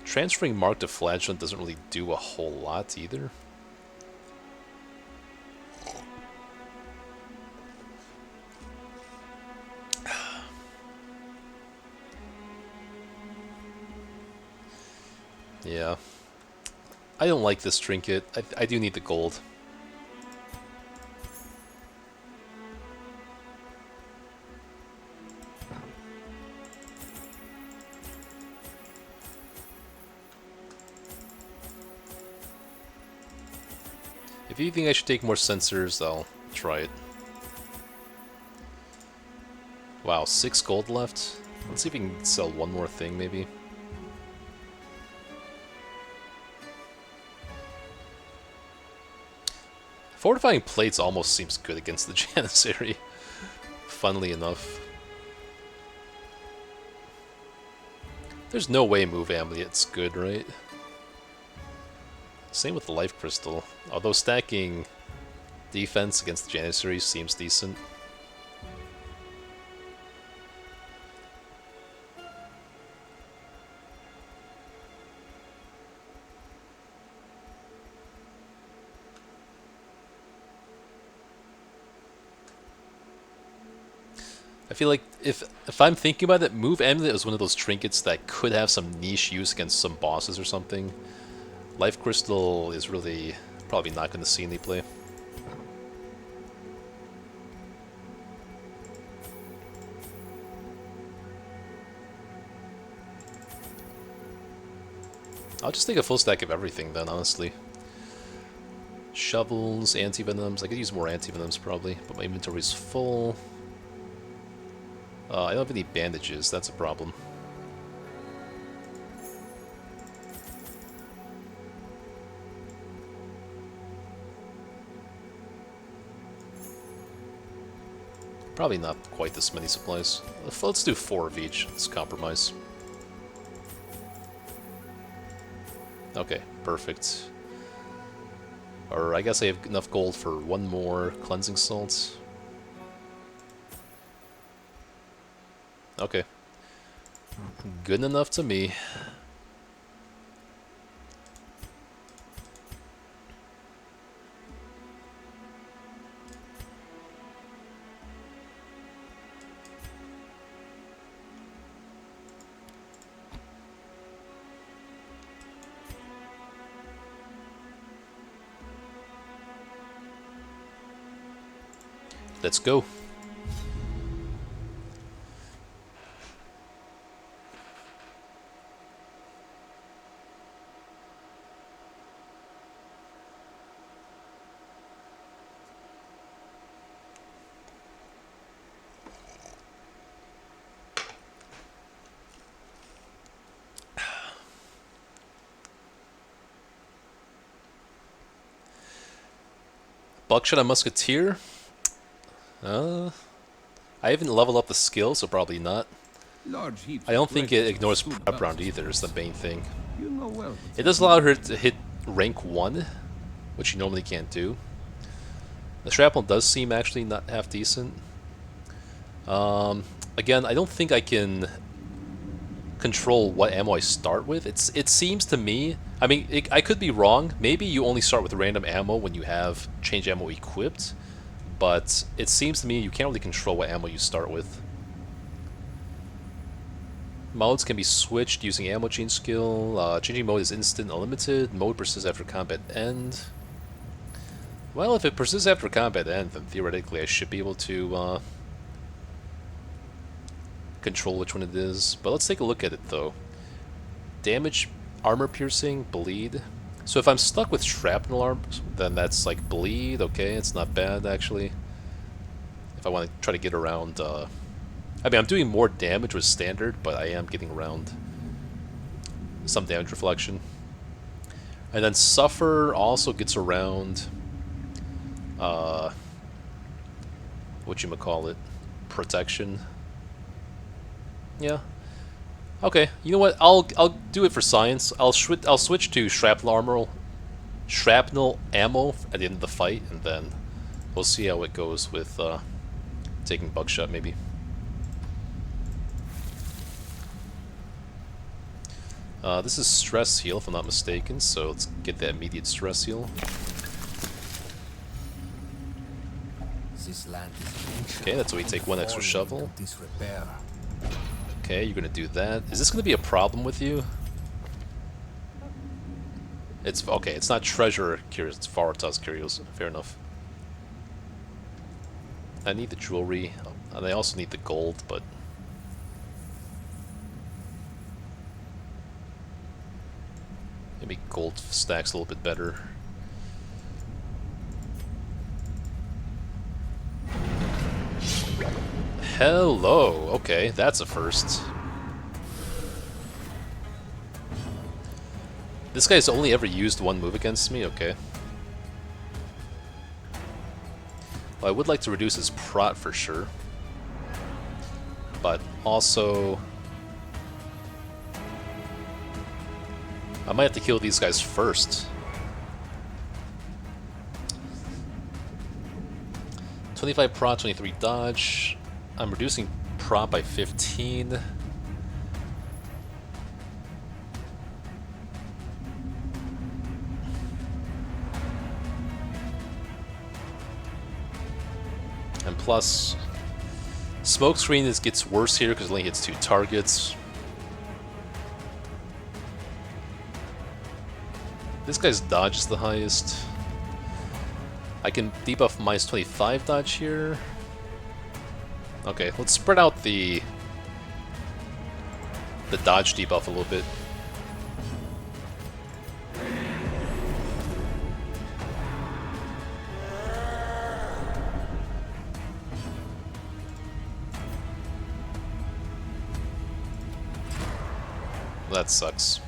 Transferring mark to Flagellant doesn't really do a whole lot, either. Yeah. I don't like this trinket. I do need the gold. If you think I should take more sensors, I'll try it. Wow, 6 gold left. Let's see if we can sell one more thing, maybe. Fortifying plates almost seems good against the Janissary, funnily enough. There's no way Move Amulet's good, right? Same with the Life Crystal, although stacking defense against the Janissary seems decent. I feel like if I'm thinking about it, Move Amulet is one of those trinkets that could have some niche use against some bosses or something. Life Crystal is really probably not going to see any play. I'll just take a full stack of everything then, honestly. Shovels, anti-venoms. I could use more anti-venoms probably, but my inventory's full. I don't have any bandages, that's a problem. Probably not quite this many supplies. Let's do 4 of each. Let's compromise. Okay, perfect. Or I guess I have enough gold for one more cleansing salt. Okay. Good enough to me. Let's go. Buckshot and Musketeer? I haven't leveled up the skill, so probably not. I don't think it ignores prep round either, is the main thing. It does allow her to hit rank 1, which you normally can't do. The shrapnel does seem actually not half decent. Again, I don't think I can control what ammo I start with. It seems to me, I mean, I could be wrong. Maybe you only start with random ammo when you have change ammo equipped, but it seems to me you can't really control what ammo you start with. Modes can be switched using ammo change skill. Changing mode is instant unlimited. Mode persists after combat end. Well, if it persists after combat end, then theoretically I should be able to control which one it is. But let's take a look at it though. Damage, armor piercing, bleed. So if I'm stuck with shrapnel arms, then that's like bleed. Okay, it's not bad actually. If I want to try to get around, I mean, I'm doing more damage with standard, but I am getting around some damage reflection. And then Suffer also gets around, whatchamacallit, protection. Yeah. Okay, you know what? I'll do it for science. I'll switch to shrapnel ammo at the end of the fight, and then we'll see how it goes with taking buckshot maybe. This is stress heal if I'm not mistaken, so let's get that immediate stress heal. This land is ancient. Okay, that's why we take one extra shovel. Disrepair. Okay, you're gonna do that. Is this gonna be a problem with you? It's okay. It's not treasure curious. It's Vartas curious. Fair enough. I need the jewelry, and I also need the gold, but maybe gold stacks a little bit better. Hello. Okay, that's a first. This guy's only ever used one move against me. Okay. Well, I would like to reduce his prot for sure, but also I might have to kill these guys first. 25 prot, 23 dodge. I'm reducing prot by 15. And plus, smokescreen gets worse here because it only hits 2 targets. This guy's dodge is the highest. I can debuff minus 25 dodge here. Okay, let's spread out the dodge debuff a little bit. That sucks.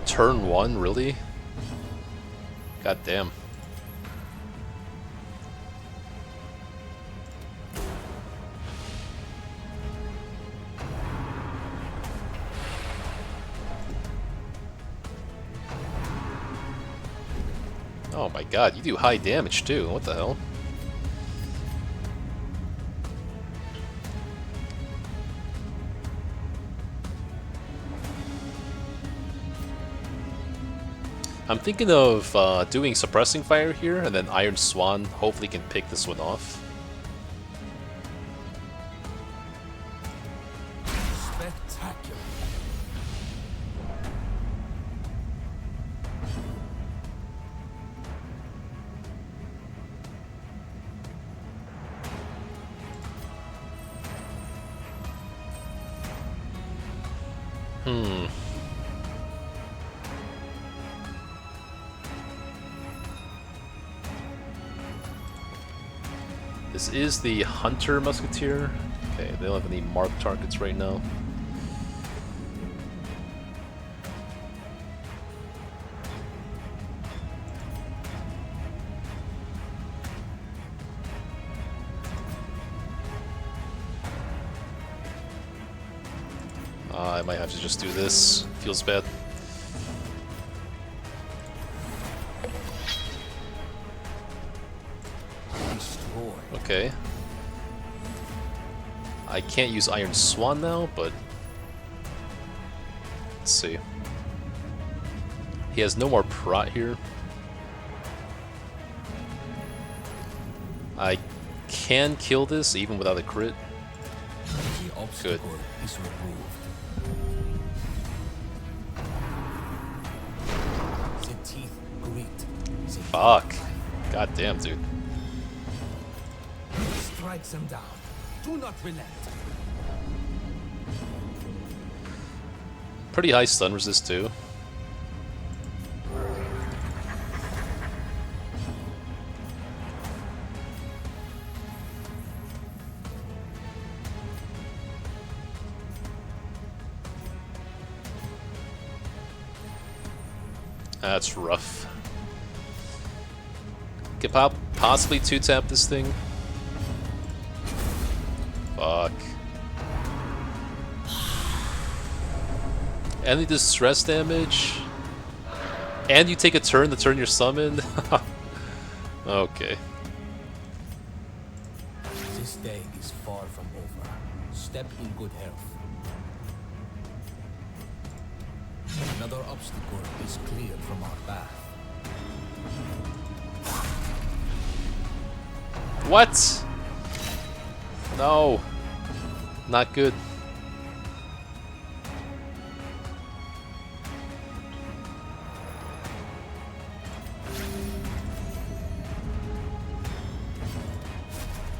Turn 1, really? God damn. Oh my god, you do high damage too. What the hell? I'm thinking of doing Suppressing Fire here, and then Iron Swan hopefully can pick this one off. Spectacular. This is the Hunter Musketeer. Okay, they don't have any marked targets right now. I might have to just do this. Feels bad. Okay. I can't use Iron Swan now, but let's see. He has no more prot here. I can kill this even without a crit. Good. Is removed. The teeth great. Fuck. God damn, dude. Strike them down. Do not relent. Pretty high stun resist too. That's rough. Could possibly 2-tap this thing. Fuck. Any distress damage? And you take a turn to turn your summon? Okay. This day is far from over. Step in good health. Another obstacle is cleared from our path. What? No. Not good.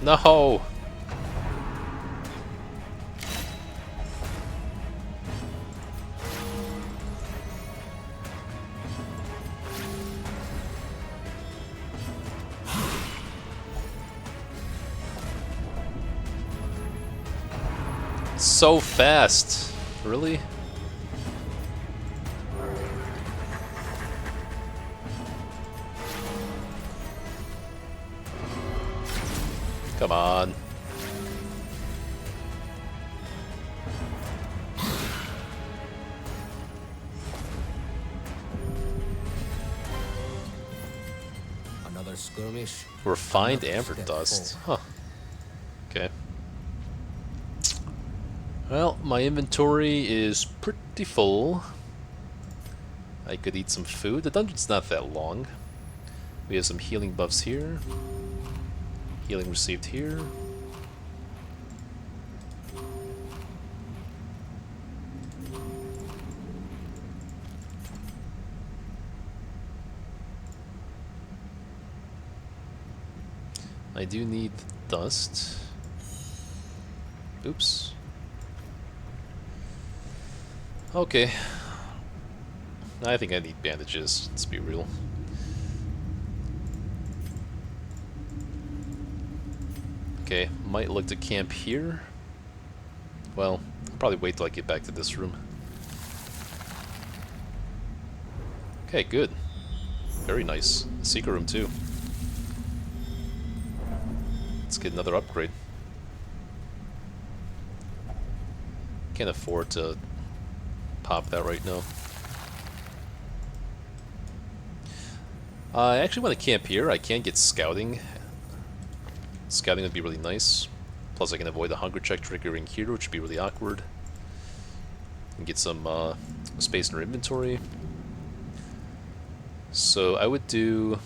No. So fast. Really? Come on. Another skirmish. Refined Another amber step dust. forward. Huh. Okay. Well, my inventory is pretty full. I could eat some food. The dungeon's not that long. We have some healing buffs here. Healing received here. I do need dust. Oops. Okay. I think I need bandages, let's be real. Okay, might look to camp here. Well, I'll probably wait till I get back to this room. Okay, good. Very nice. Secret room too. Let's get another upgrade. Can't afford to pop that right now. I actually want to camp here. I can get scouting. Scouting would be really nice. Plus I can avoid the hunger check triggering here, which would be really awkward. And get some space in our inventory. So I would do...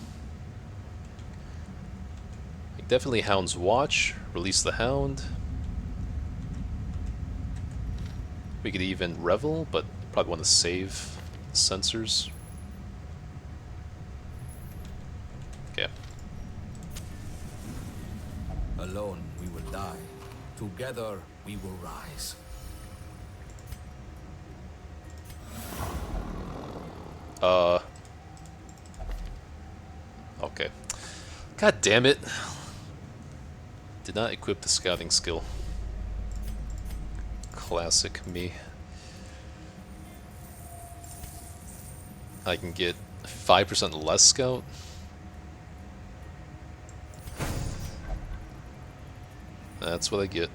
definitely Hound's Watch. Release the Hound. We could even Revel, but probably want to save sensors. Okay. Alone we will die. Together we will rise. Okay. God damn it. Did not equip the scouting skill. Classic me. I can get 5% less scout. That's what I get.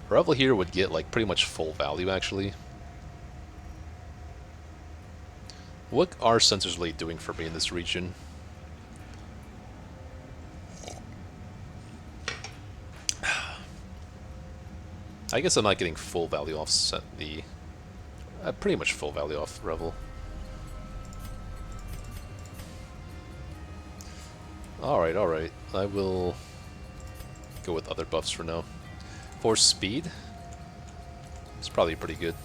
Revel here would get like pretty much full value actually. What are sensors really doing for me in this region? I guess I'm not getting full value off the... pretty much full value off Revel. Alright, alright. I will go with other buffs for now. For speed, it's probably pretty good.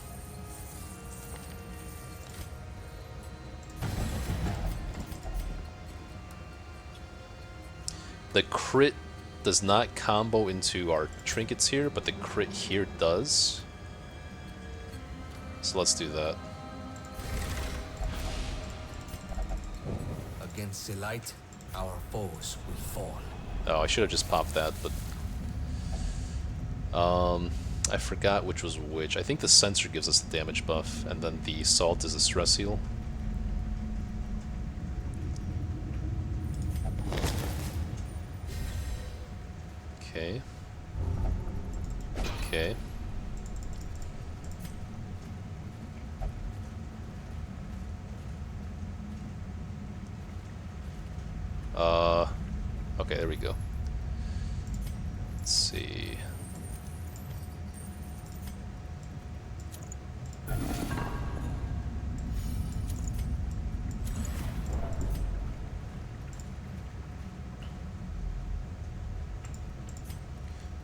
The crit does not combo into our trinkets here, but the crit here does. So let's do that. Against the light, our foes will fall. Oh, I should have just popped that, but... I forgot which was which. I think the sensor gives us the damage buff, and then the salt is a stress heal. Okay. Okay. Okay, there we go. Let's see.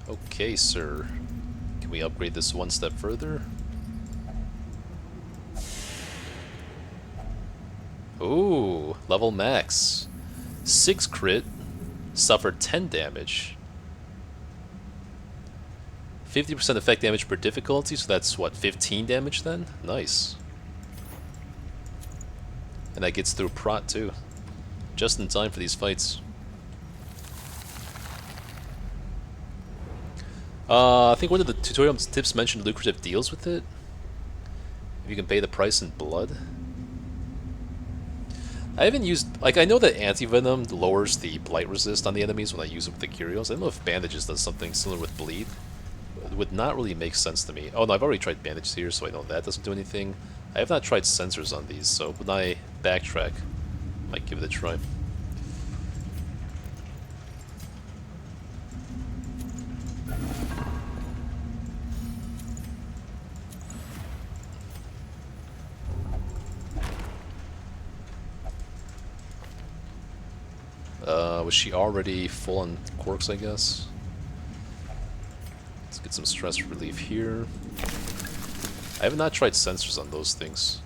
Okay, sir. Can we upgrade this one step further? Ooh, level max. 6 crit, suffered 10 damage. 50% effect damage per difficulty, so that's what, 15 damage then? Nice. And that gets through prot too. Just in time for these fights. I think one of the tutorial tips mentioned lucrative deals with it. If you can pay the price in blood. I haven't used... Like, I know that anti-venom lowers the blight resist on the enemies when I use it with the Curios. I don't know if bandages does something similar with bleed. It would not really make sense to me. Oh no, I've already tried bandages here, so I know that doesn't do anything. I have not tried sensors on these, so when I backtrack, I might give it a try. Was she already full on quirks, I guess? Let's get some stress relief here. I have not tried sensors on those things.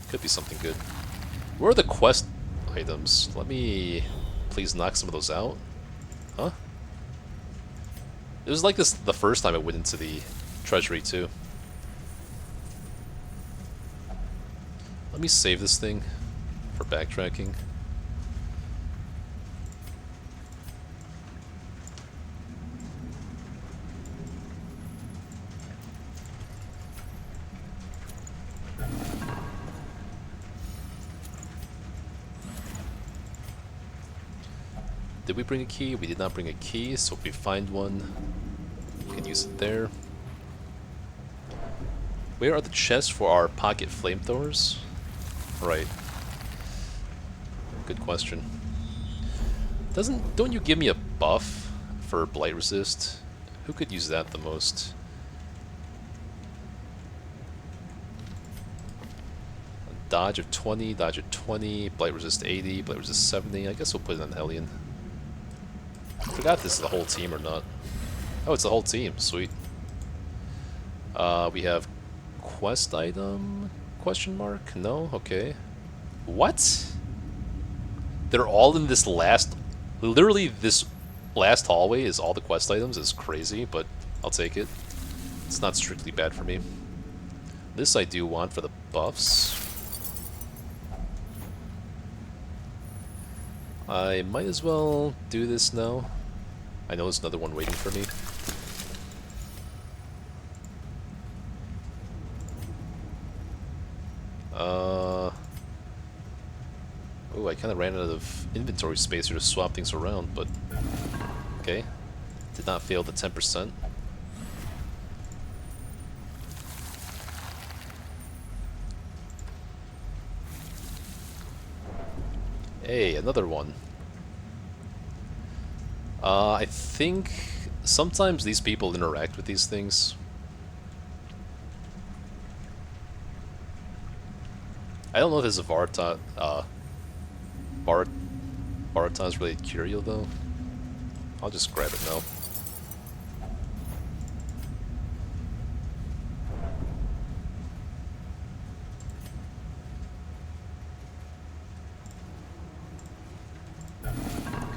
Could be something good. Where are the quest items? Let me please knock some of those out. Huh? It was like this the first time I went into the treasury too. Let me save this thing for backtracking. Did we bring a key? We did not bring a key, so if we find one, we can use it there. Where are the chests for our pocket flamethrowers? Right. Good question. Don't you give me a buff for blight resist? Who could use that the most? Dodge of 20, dodge of 20, blight resist 80, blight resist 70. I guess we'll put it on Hellion. I forgot if this is the whole team or not. Oh, it's the whole team. Sweet. We have quest item? Question mark? No? Okay. What? They're all in this last... Literally, this last hallway is all the quest items. Is crazy, but I'll take it. It's not strictly bad for me. This I do want for the buffs. I might as well do this now. I know there's another one waiting for me. Oh, I kind of ran out of inventory space here to swap things around, but... Okay. Did not fail the 10%. Hey, another one. I think sometimes these people interact with these things. I don't know if this is Vartan, Vartan's related curio though. I'll just grab it now.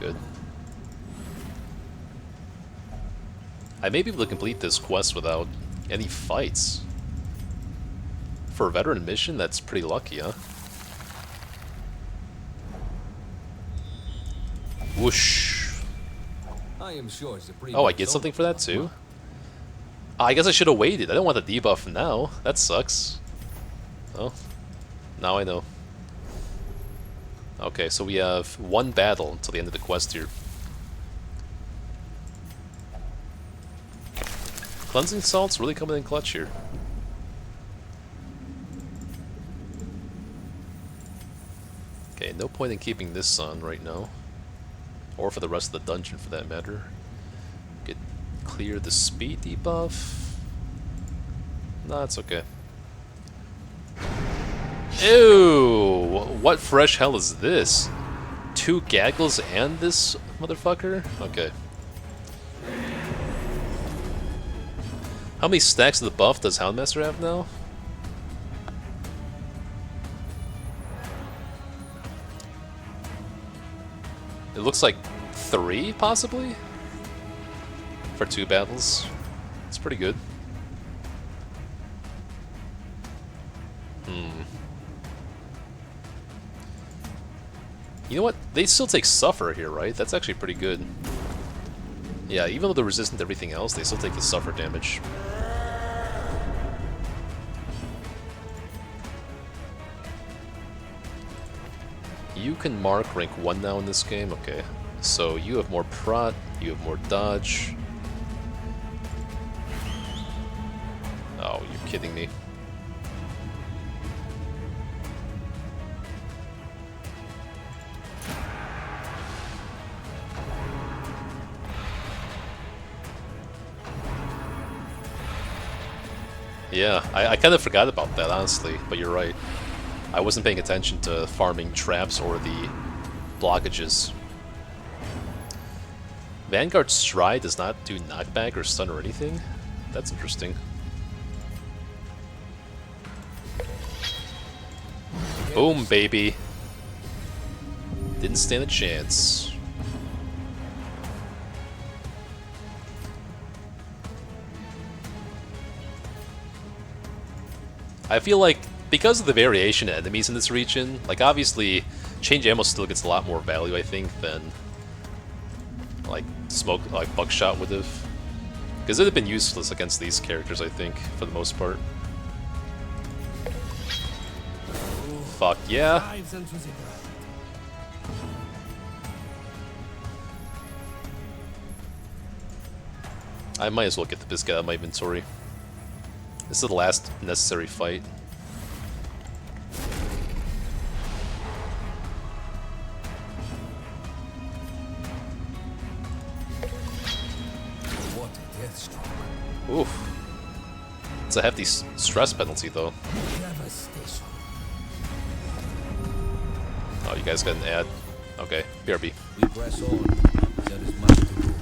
Good. I may be able to complete this quest without any fights. For a veteran mission, that's pretty lucky, huh? Whoosh. I am sure the Oh, I get something for that too? I guess I should have waited. I don't want the debuff now. That sucks. Oh, now I know. Okay, so we have one battle until the end of the quest here. Cleansing salts really coming in clutch here. Okay, no point in keeping this on right now. Or for the rest of the dungeon, for that matter. Get clear the speed debuff. Nah, it's okay. Ew! What fresh hell is this? 2 gaggles and this motherfucker? Okay. How many stacks of the buff does Houndmaster have now? It looks like 3, possibly? For 2 battles. It's pretty good. You know what? They still take Suffer here, right? That's actually pretty good. Yeah, even though they're resistant to everything else, they still take the Suffer damage. You can mark rank 1 now in this game? Okay. So you have more prot, you have more dodge. Oh, you're kidding me. Yeah, I kind of forgot about that, honestly, but you're right. I wasn't paying attention to farming traps or the blockages. Vanguard Stride does not do knockback or stun or anything? That's interesting. Boom, baby! Didn't stand a chance. I feel like, because of the variation of enemies in this region, like obviously, Change Ammo still gets a lot more value, I think, than like Buckshot would have. Because it would have been useless against these characters, I think, for the most part. Fuck yeah. I might as well get the biscuit out of my inventory. This is the last necessary fight. What a death stroke. Oof. It's a hefty stress penalty, though. Devastation. Oh, you guys got an ad. Okay, BRB. We press on. There is much to do.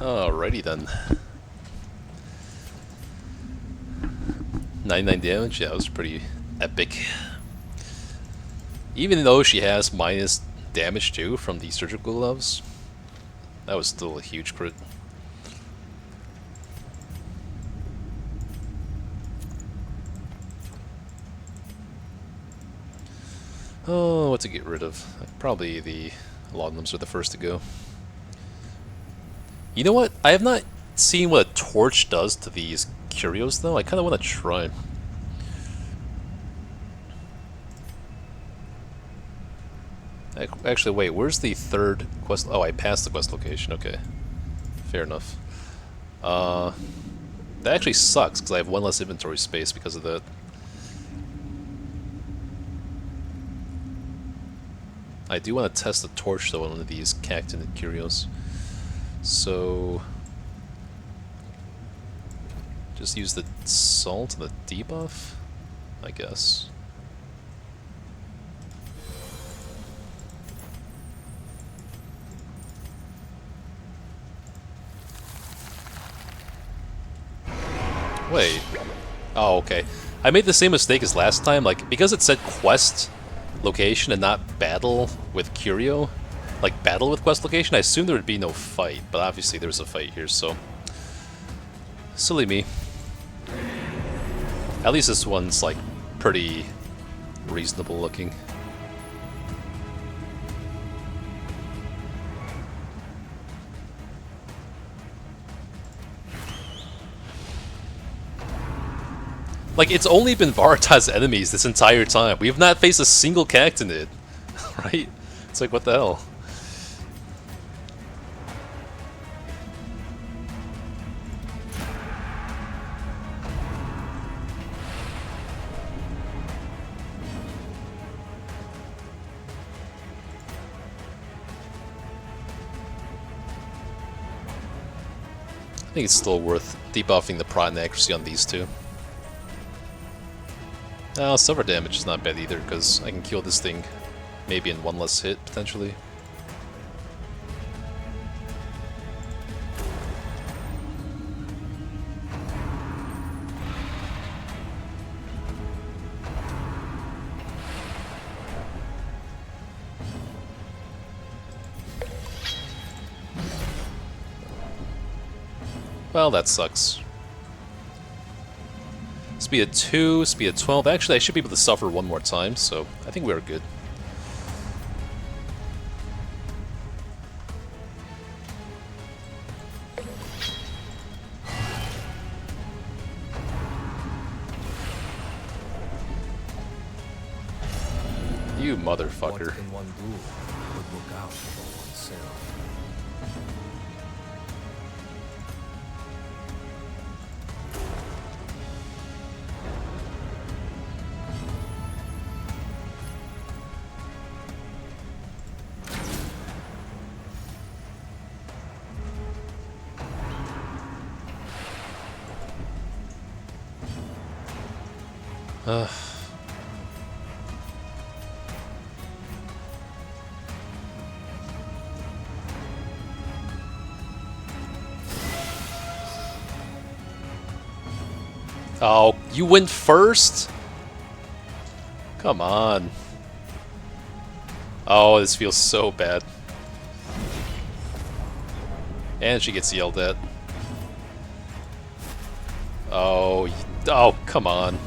Alrighty then. 99 damage, yeah, that was pretty epic. Even though she has minus damage too from the surgical gloves, that was still a huge crit. Oh, what to get rid of? Probably the laudanums are the first to go. You know what? I have not seen what a torch does to these curios though. I kind of want to try. Actually, wait, where's the third quest? Oh, I passed the quest location, okay. Fair enough. That actually sucks, because I have one less inventory space because of that. I do want to test the torch, though, on one of these cactinid curios. So... just use the salt and the debuff, I guess. Wait. Oh, okay. I made the same mistake as last time, like, because it said quest location and not battle with curio, like battle with quest location, I assumed there would be no fight, but obviously there's a fight here, so... silly me. At least this one's, like, pretty reasonable looking. Like, it's only been Varita's enemies this entire time. We have not faced a single cactinid, right? It's like, what the hell? I think it's still worth debuffing the prot and accuracy on these two. Silver damage is not bad either, because I can kill this thing maybe in one less hit, potentially. Well, that sucks. Speed of 2, speed of 12. Actually, I should be able to suffer one more time, so I think we are good. You motherfucker. What can one do but look out for oneself? Oh, you went first? Come on. Oh, this feels so bad. And she gets yelled at. Oh, oh, come on.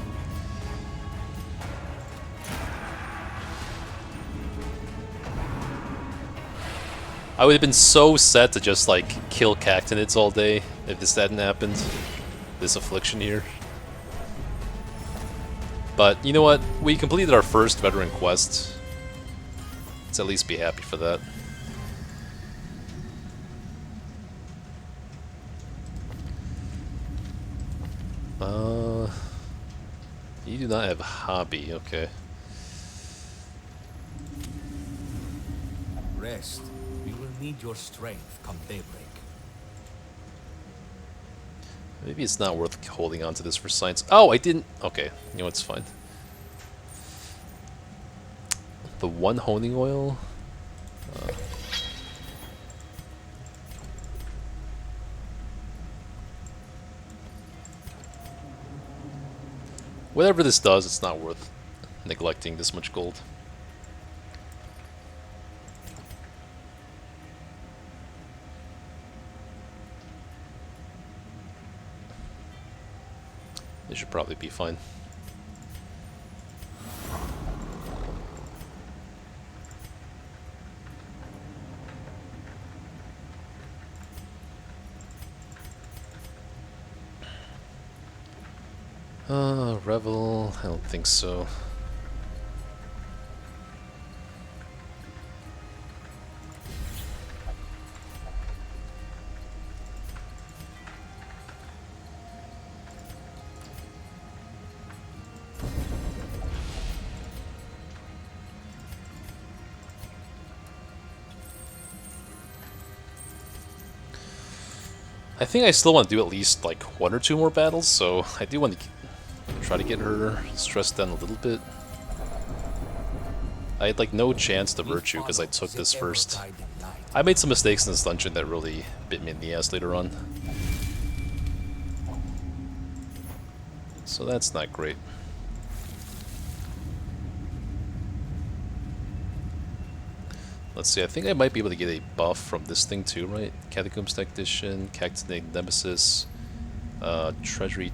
I would have been so set to just, like, kill cactinids all day if this hadn't happened. This affliction here. But, you know what? We completed our first veteran quest. Let's at least be happy for that. You do not have a hobby, okay. Rest. We will need your strength come daybreak. Maybe it's not worth holding on to this for science. Oh, I didn't... Okay, you know, it's fine. The one honing oil... Whatever this does, it's not worth neglecting this much gold. This should probably be fine. Revel? I don't think so. I think I still want to do at least like 1 or 2 more battles, so I do want to try to get her stressed down a little bit. I had like no chance to Virtue because I took this first. I made some mistakes in this dungeon that really bit me in the ass later on. So that's not great. Let's see, I think I might be able to get a buff from this thing too, right? Catacombs Tactician, Cactinate Nemesis, Treasury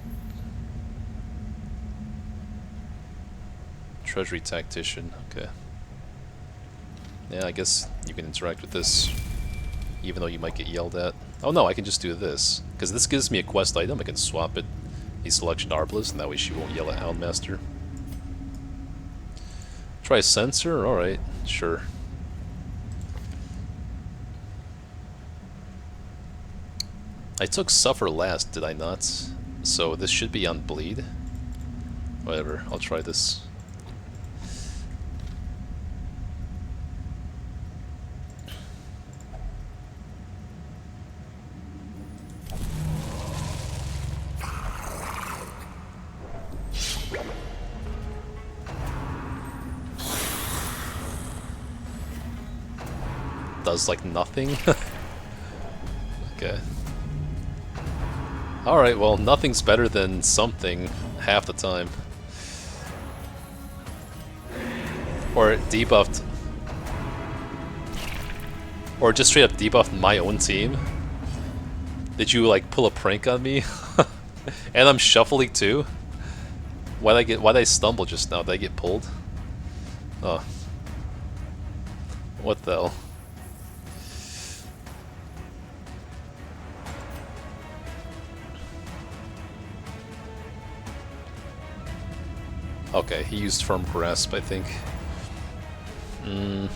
Tactician, okay. Yeah, I guess you can interact with this, even though you might get yelled at. Oh no, I can just do this, because this gives me a quest item. I can swap it, the selection Arbalest, and that way she won't yell at Houndmaster. Try a Sensor? Alright, sure. I took Suffer last, did I not? So this should be on Bleed. Whatever, I'll try this. Does like nothing? Okay. Alright, well, nothing's better than something half the time. Or it debuffed. Or just straight up debuffed my own team. Did you, like, pull a prank on me? And I'm shuffling too? Why'd I stumble just now? Did I get pulled? Oh. What the hell? Okay, he used Firm Grasp, I think. You're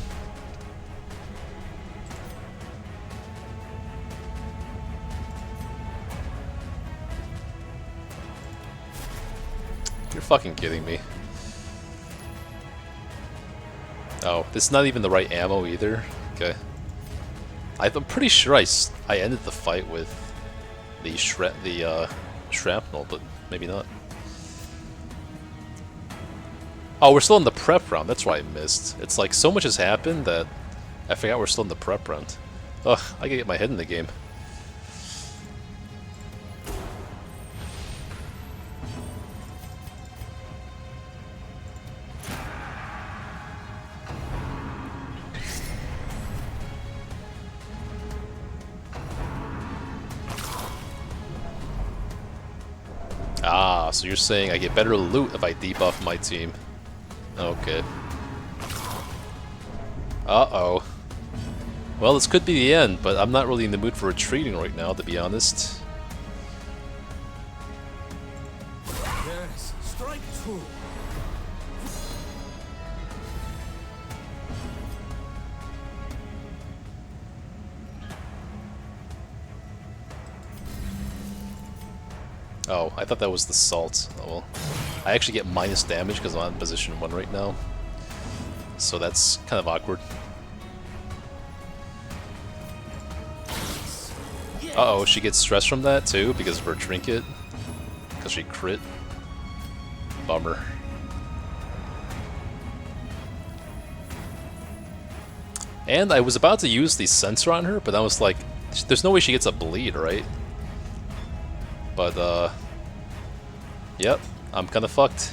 fucking kidding me. Oh, this is not even the right ammo either? Okay. I'm pretty sure I ended the fight with the shrapnel, but maybe not. Oh, we're still in the prep round. That's why I missed. It's like so much has happened that I forgot we're still in the prep round. Ugh, I gotta get my head in the game. Ah, so you're saying I get better loot if I debuff my team. Okay. Uh-oh. Well, this could be the end, but I'm not really in the mood for retreating right now, to be honest. Yes, strike true. Oh, I thought that was the salt. Oh well. I actually get minus damage because I'm on position 1 right now. So that's kind of awkward. Uh-oh, she gets stressed from that too because of her trinket. Because she crit. Bummer. And I was about to use the sensor on her, but I was like, there's no way she gets a bleed, right? But, yep, I'm kind of fucked.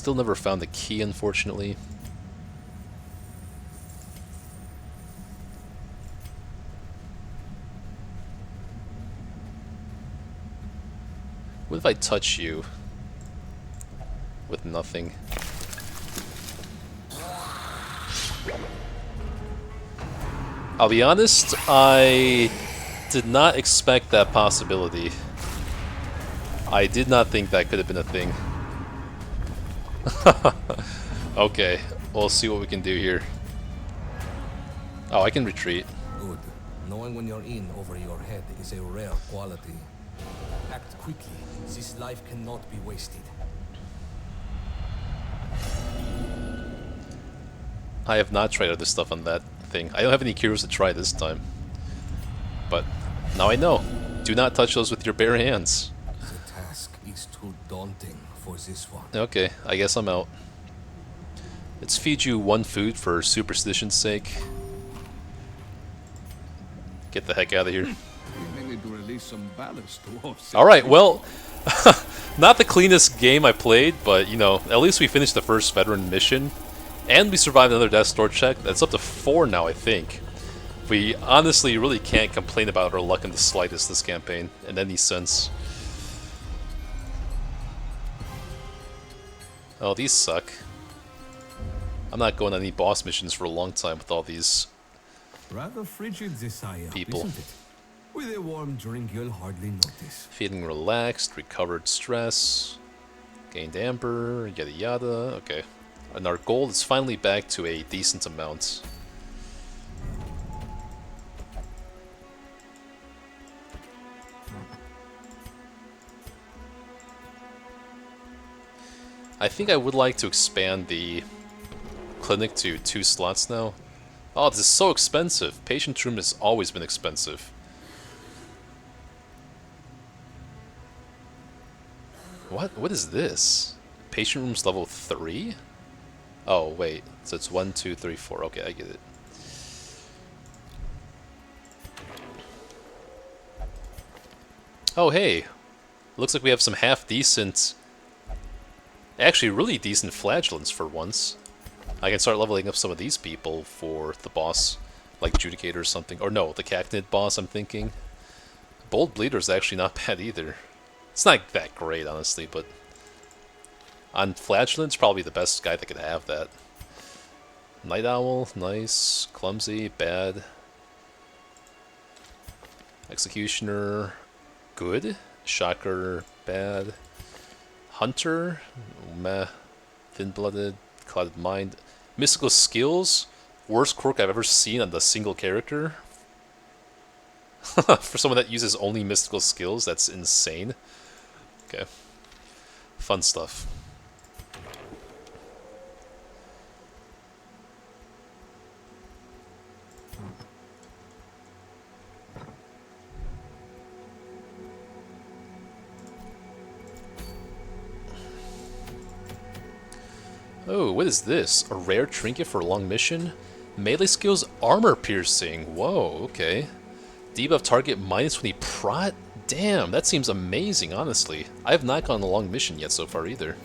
Still never found the key, unfortunately. What if I touch you with nothing? I'll be honest, I did not expect that possibility. I did not think that could have been a thing. Okay, we'll see what we can do here. Oh, I can retreat. Good. Knowing when you're in over your head is a rare quality. Act quickly. This life cannot be wasted. I have not tried other stuff on that thing. I don't have any cures to try this time. But now I know. Do not touch those with your bare hands. The task is too daunting for this one. Okay, I guess I'm out. Let's feed you one food for superstition's sake. Get the heck out of here. We may need to release some ballast to offset. Alright, well, not the cleanest game I played, but, you know, at least we finished the first veteran mission. And we survived another death door check. That's up to 4 now, I think. We honestly really can't complain about our luck in the slightest this campaign, in any sense. Oh, these suck. I'm not going on any boss missions for a long time with all these Rather frigid this eye, people. isn't it? With a warm drink, you'll hardly notice. Feeling relaxed, recovered stress, gained amber, yada yada. Okay. And our gold is finally back to a decent amount. I think I would like to expand the clinic to 2 slots now. Oh, this is so expensive. Patient room has always been expensive. What is this? Patient room's level 3? Oh, wait. So it's 1, 2, 3, 4. Okay, I get it. Oh, hey. Looks like we have some half-decent... Actually, really decent flagellants for once. I can start leveling up some of these people for the boss, like Judicator or something. Or no, the Cacnid boss, I'm thinking. Bold Bleeder's actually not bad either. It's not that great, honestly, but... On Flagellant's probably the best guy that could have that. Night Owl, nice. Clumsy, bad. Executioner, good. Shocker, bad. Hunter, meh. Thin-Blooded, Clouded Mind. Mystical Skills, worst quirk I've ever seen on the single character. For someone that uses only mystical skills, that's insane. Okay. Fun stuff. Oh, what is this? A rare trinket for a long mission? Melee skills, armor piercing. Whoa, okay. Debuff target minus 20 prot? Damn, that seems amazing, honestly. I have not gone a long mission yet so far either.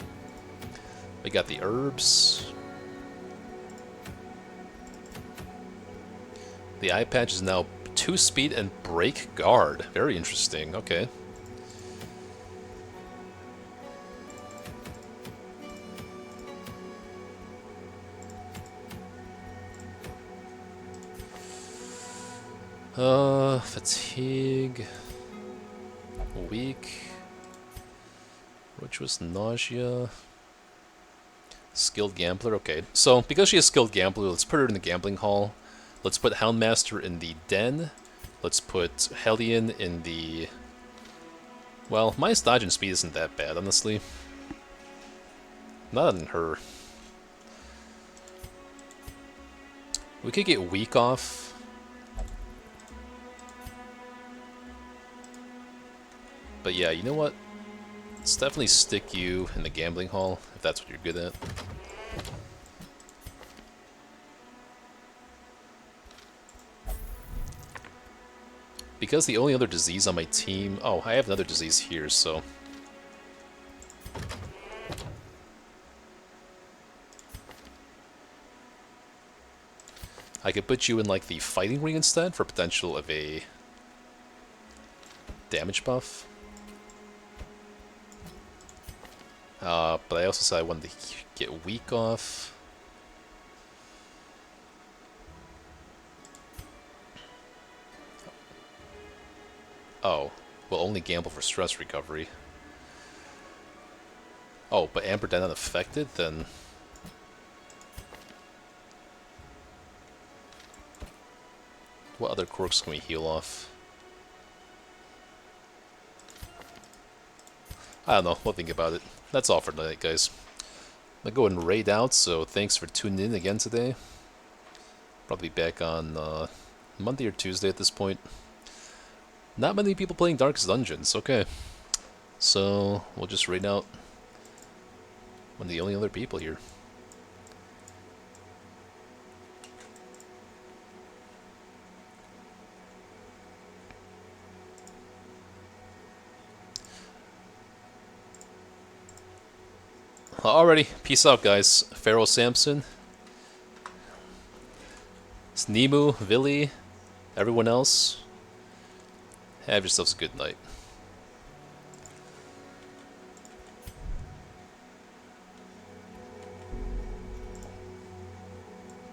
We got the herbs. The eye patch is now 2 speed and break guard. Very interesting, okay. Fatigue, weak, which was nausea, skilled gambler, okay. So, because she is skilled gambler, let's put her in the gambling hall. Let's put Houndmaster in the den. Let's put Hellion in the... Well, minus dodge and speed isn't that bad, honestly. Not on her. We could get weak off. But yeah, you know what? Let's definitely stick you in the gambling hall, if that's what you're good at. Because the only other disease on my team... Oh, I have another disease here, so... I could put you in like the fighting ring instead for potential of a damage buff. But I also said I wanted to get weak off. Oh, we'll only gamble for stress recovery. Oh, but Amber Dead unaffected? Then... what other quirks can we heal off? I don't know, we'll think about it. That's all for tonight, guys. I'm gonna go and raid out, so thanks for tuning in again today. Probably back on Monday or Tuesday at this point. Not many people playing Darkest Dungeons, okay. So, we'll just raid out one of the only other people here. Alrighty, peace out, guys. Pharaoh Samson, Snemu, Villy, everyone else. Have yourselves a good night.